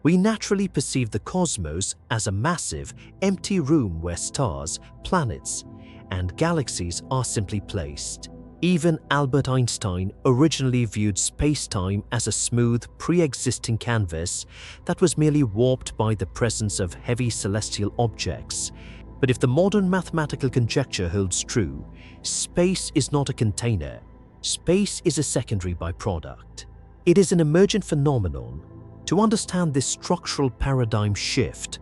We naturally perceive the cosmos as a massive, empty room where stars, planets, and galaxies are simply placed. Even Albert Einstein originally viewed space-time as a smooth, pre-existing canvas that was merely warped by the presence of heavy celestial objects. But if the modern mathematical conjecture holds true, space is not a container. Space is a secondary byproduct. It is an emergent phenomenon. To understand this structural paradigm shift,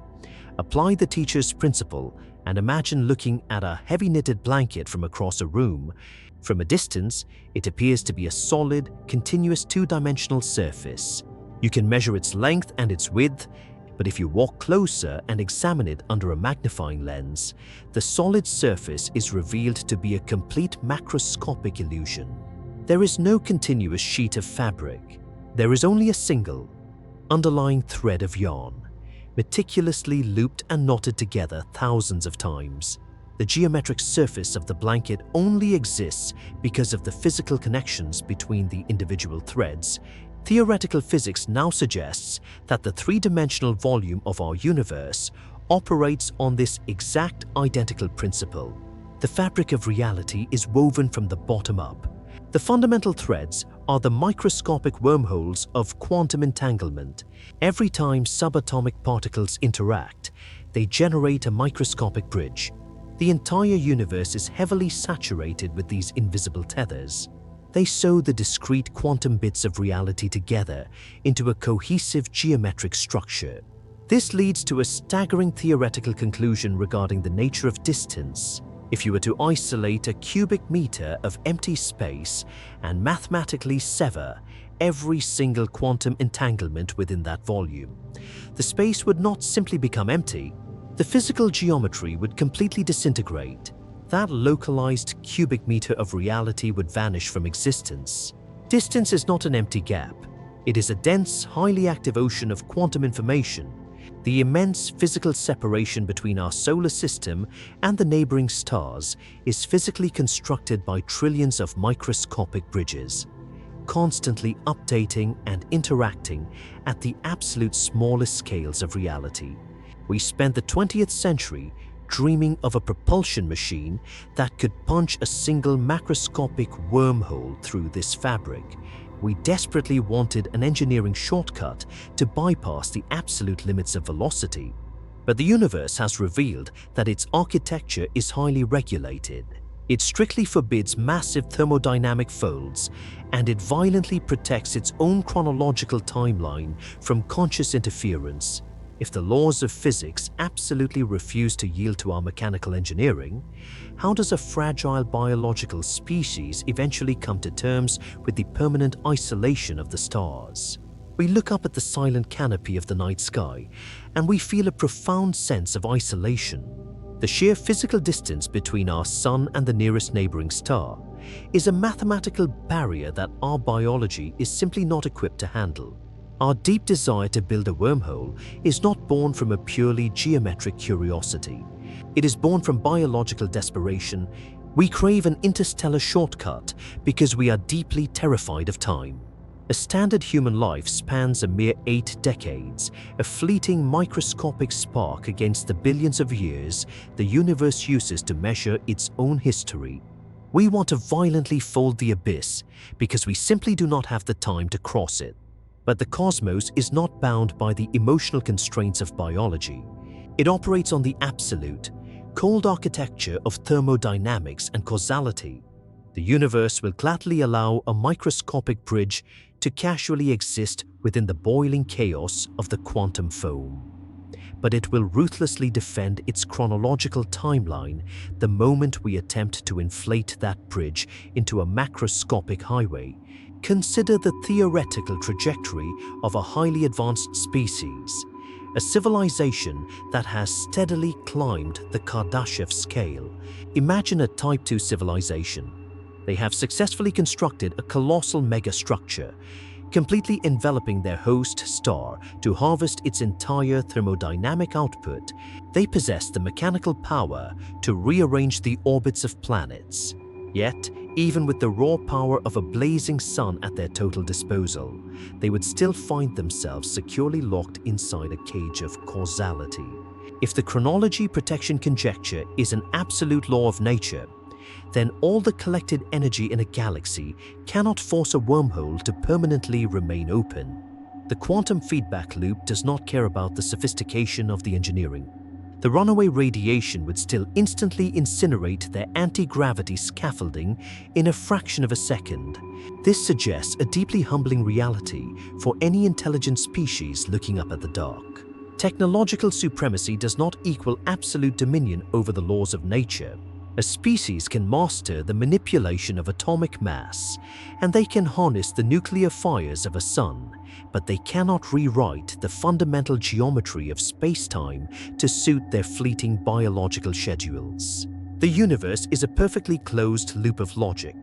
apply the teacher's principle and imagine looking at a heavy knitted blanket from across a room. From a distance, it appears to be a solid, continuous two-dimensional surface. You can measure its length and its width, but if you walk closer and examine it under a magnifying lens, the solid surface is revealed to be a complete macroscopic illusion. There is no continuous sheet of fabric. There is only a single, underlying thread of yarn, meticulously looped and knotted together thousands of times. The geometric surface of the blanket only exists because of the physical connections between the individual threads. Theoretical physics now suggests that the three-dimensional volume of our universe operates on this exact identical principle. The fabric of reality is woven from the bottom up. The fundamental threads are the microscopic wormholes of quantum entanglement. Every time subatomic particles interact, they generate a microscopic bridge. The entire universe is heavily saturated with these invisible tethers. They sew the discrete quantum bits of reality together into a cohesive geometric structure. This leads to a staggering theoretical conclusion regarding the nature of distance. If you were to isolate a cubic meter of empty space and mathematically sever every single quantum entanglement within that volume, the space would not simply become empty, the physical geometry would completely disintegrate. That localized cubic meter of reality would vanish from existence. Distance is not an empty gap. It is a dense, highly active ocean of quantum information. The immense physical separation between our solar system and the neighboring stars is physically constructed by trillions of microscopic bridges, constantly updating and interacting at the absolute smallest scales of reality. We spent the 20th century dreaming of a propulsion machine that could punch a single macroscopic wormhole through this fabric. We desperately wanted an engineering shortcut to bypass the absolute limits of velocity. But the universe has revealed that its architecture is highly regulated. It strictly forbids massive thermodynamic folds, and it violently protects its own chronological timeline from conscious interference. If the laws of physics absolutely refuse to yield to our mechanical engineering, how does a fragile biological species eventually come to terms with the permanent isolation of the stars? We look up at the silent canopy of the night sky, and we feel a profound sense of isolation. The sheer physical distance between our sun and the nearest neighboring star is a mathematical barrier that our biology is simply not equipped to handle. Our deep desire to build a wormhole is not born from a purely geometric curiosity. It is born from biological desperation. We crave an interstellar shortcut because we are deeply terrified of time. A standard human life spans a mere 8 decades, a fleeting microscopic spark against the billions of years the universe uses to measure its own history. We want to violently fold the abyss because we simply do not have the time to cross it. But the cosmos is not bound by the emotional constraints of biology. It operates on the absolute, cold architecture of thermodynamics and causality. The universe will gladly allow a microscopic bridge to casually exist within the boiling chaos of the quantum foam. But it will ruthlessly defend its chronological timeline the moment we attempt to inflate that bridge into a macroscopic highway. Consider the theoretical trajectory of a highly advanced species, a civilization that has steadily climbed the Kardashev scale. Imagine a Type 2 civilization. They have successfully constructed a colossal megastructure, completely enveloping their host star to harvest its entire thermodynamic output. They possess the mechanical power to rearrange the orbits of planets. Yet, even with the raw power of a blazing sun at their total disposal, they would still find themselves securely locked inside a cage of causality. If the chronology protection conjecture is an absolute law of nature, then all the collected energy in a galaxy cannot force a wormhole to permanently remain open. The quantum feedback loop does not care about the sophistication of the engineering. The runaway radiation would still instantly incinerate their anti-gravity scaffolding in a fraction of a second. This suggests a deeply humbling reality for any intelligent species looking up at the dark. Technological supremacy does not equal absolute dominion over the laws of nature. A species can master the manipulation of atomic mass, and they can harness the nuclear fires of a sun, but they cannot rewrite the fundamental geometry of space-time to suit their fleeting biological schedules. The universe is a perfectly closed loop of logic.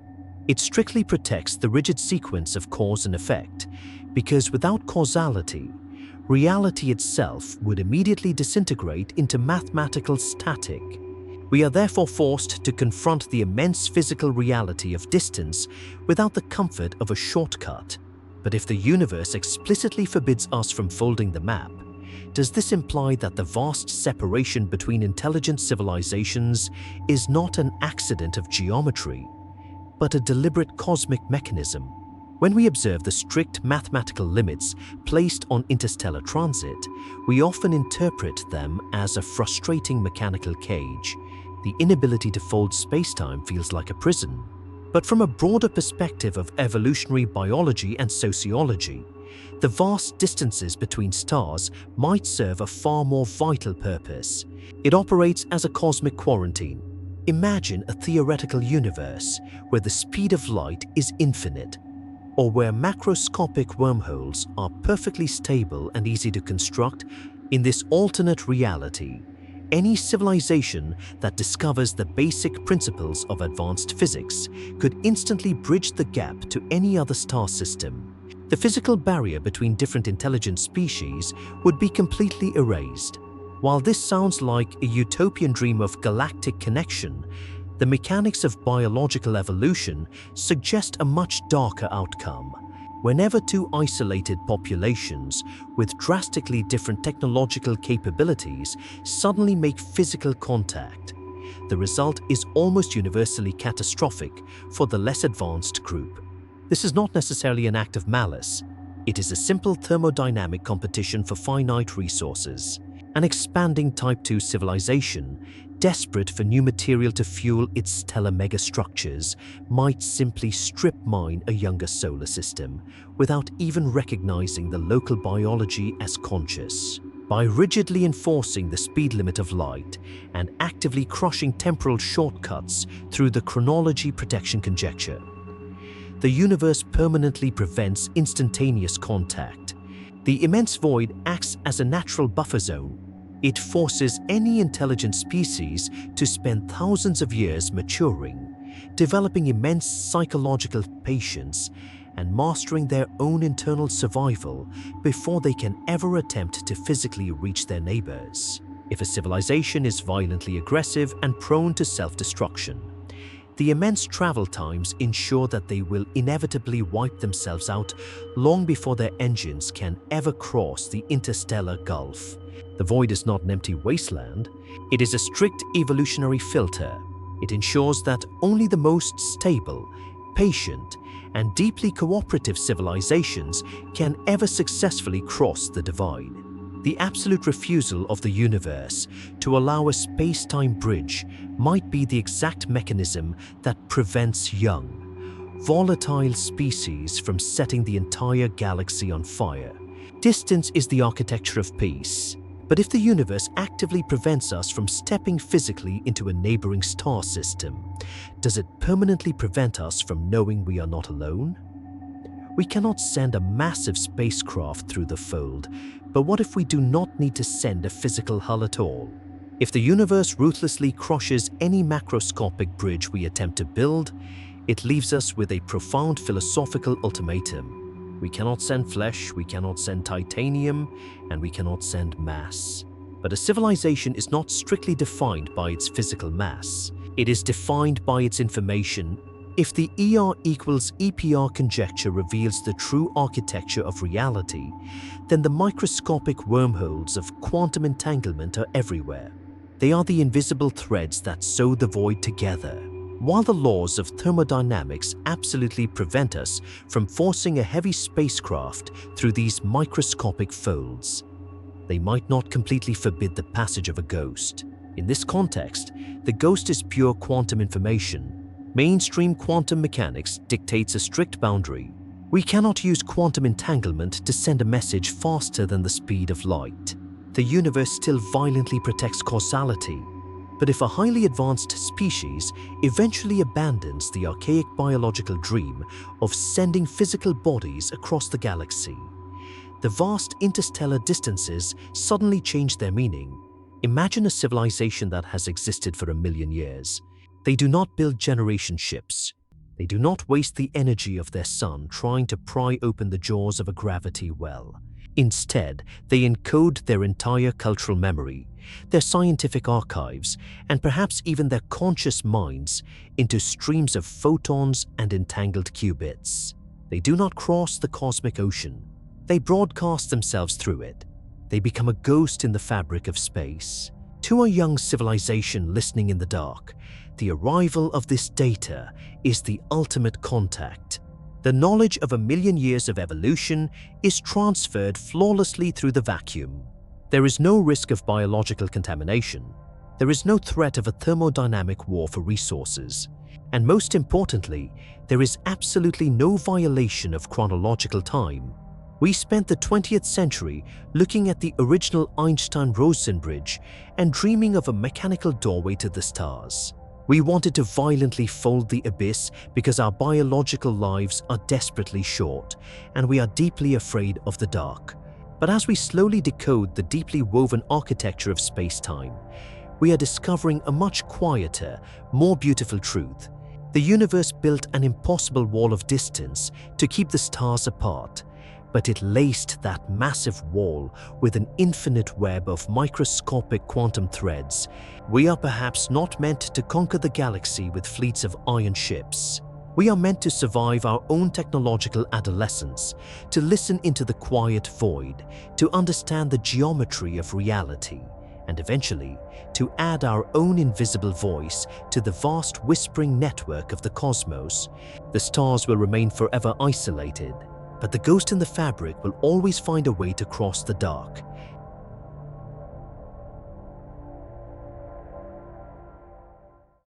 It strictly protects the rigid sequence of cause and effect, because without causality, reality itself would immediately disintegrate into mathematical static. We are therefore forced to confront the immense physical reality of distance without the comfort of a shortcut. But if the universe explicitly forbids us from folding the map, does this imply that the vast separation between intelligent civilizations is not an accident of geometry, but a deliberate cosmic mechanism? When we observe the strict mathematical limits placed on interstellar transit, we often interpret them as a frustrating mechanical cage. The inability to fold spacetime feels like a prison. But from a broader perspective of evolutionary biology and sociology, the vast distances between stars might serve a far more vital purpose. It operates as a cosmic quarantine. Imagine a theoretical universe where the speed of light is infinite, or where macroscopic wormholes are perfectly stable and easy to construct. In this alternate reality, any civilization that discovers the basic principles of advanced physics could instantly bridge the gap to any other star system. The physical barrier between different intelligent species would be completely erased. While this sounds like a utopian dream of galactic connection, the mechanics of biological evolution suggest a much darker outcome. Whenever two isolated populations with drastically different technological capabilities suddenly make physical contact, the result is almost universally catastrophic for the less advanced group. This is not necessarily an act of malice. It is a simple thermodynamic competition for finite resources. An expanding Type II civilization, desperate for new material to fuel its stellar megastructures, might simply strip mine a younger solar system without even recognizing the local biology as conscious. By rigidly enforcing the speed limit of light and actively crushing temporal shortcuts through the chronology protection conjecture, the universe permanently prevents instantaneous contact. The immense void acts as a natural buffer zone. It forces any intelligent species to spend thousands of years maturing, developing immense psychological patience, and mastering their own internal survival before they can ever attempt to physically reach their neighbors. If a civilization is violently aggressive and prone to self-destruction, the immense travel times ensure that they will inevitably wipe themselves out long before their engines can ever cross the interstellar gulf. The void is not an empty wasteland. It is a strict evolutionary filter. It ensures that only the most stable, patient, and deeply cooperative civilizations can ever successfully cross the divide. The absolute refusal of the universe to allow a space-time bridge might be the exact mechanism that prevents young, volatile species from setting the entire galaxy on fire. Distance is the architecture of peace. But if the universe actively prevents us from stepping physically into a neighboring star system, does it permanently prevent us from knowing we are not alone? We cannot send a massive spacecraft through the fold, but what if we do not need to send a physical hull at all? If the universe ruthlessly crushes any macroscopic bridge we attempt to build, it leaves us with a profound philosophical ultimatum. We cannot send flesh, we cannot send titanium, and we cannot send mass. But a civilization is not strictly defined by its physical mass. It is defined by its information. If the ER equals EPR conjecture reveals the true architecture of reality, then the microscopic wormholes of quantum entanglement are everywhere. They are the invisible threads that sew the void together. While the laws of thermodynamics absolutely prevent us from forcing a heavy spacecraft through these microscopic folds, they might not completely forbid the passage of a ghost. In this context, the ghost is pure quantum information. Mainstream quantum mechanics dictates a strict boundary. We cannot use quantum entanglement to send a message faster than the speed of light. The universe still violently protects causality. But if a highly advanced species eventually abandons the archaic biological dream of sending physical bodies across the galaxy, the vast interstellar distances suddenly change their meaning. Imagine a civilization that has existed for 1 million years. They do not build generation ships. They do not waste the energy of their sun trying to pry open the jaws of a gravity well. Instead, they encode their entire cultural memory, their scientific archives, and perhaps even their conscious minds into streams of photons and entangled qubits. They do not cross the cosmic ocean. They broadcast themselves through it. They become a ghost in the fabric of space. To a young civilization listening in the dark, the arrival of this data is the ultimate contact. The knowledge of 1 million years of evolution is transferred flawlessly through the vacuum. There is no risk of biological contamination. There is no threat of a thermodynamic war for resources. And most importantly, there is absolutely no violation of chronological time. We spent the 20th century looking at the original Einstein-Rosen bridge and dreaming of a mechanical doorway to the stars. We wanted to violently fold the abyss because our biological lives are desperately short, and we are deeply afraid of the dark. But as we slowly decode the deeply woven architecture of space-time, we are discovering a much quieter, more beautiful truth. The universe built an impossible wall of distance to keep the stars apart, but it laced that massive wall with an infinite web of microscopic quantum threads. We are perhaps not meant to conquer the galaxy with fleets of iron ships. We are meant to survive our own technological adolescence, to listen into the quiet void, to understand the geometry of reality, and eventually to add our own invisible voice to the vast whispering network of the cosmos. The stars will remain forever isolated, but the ghost in the fabric will always find a way to cross the dark,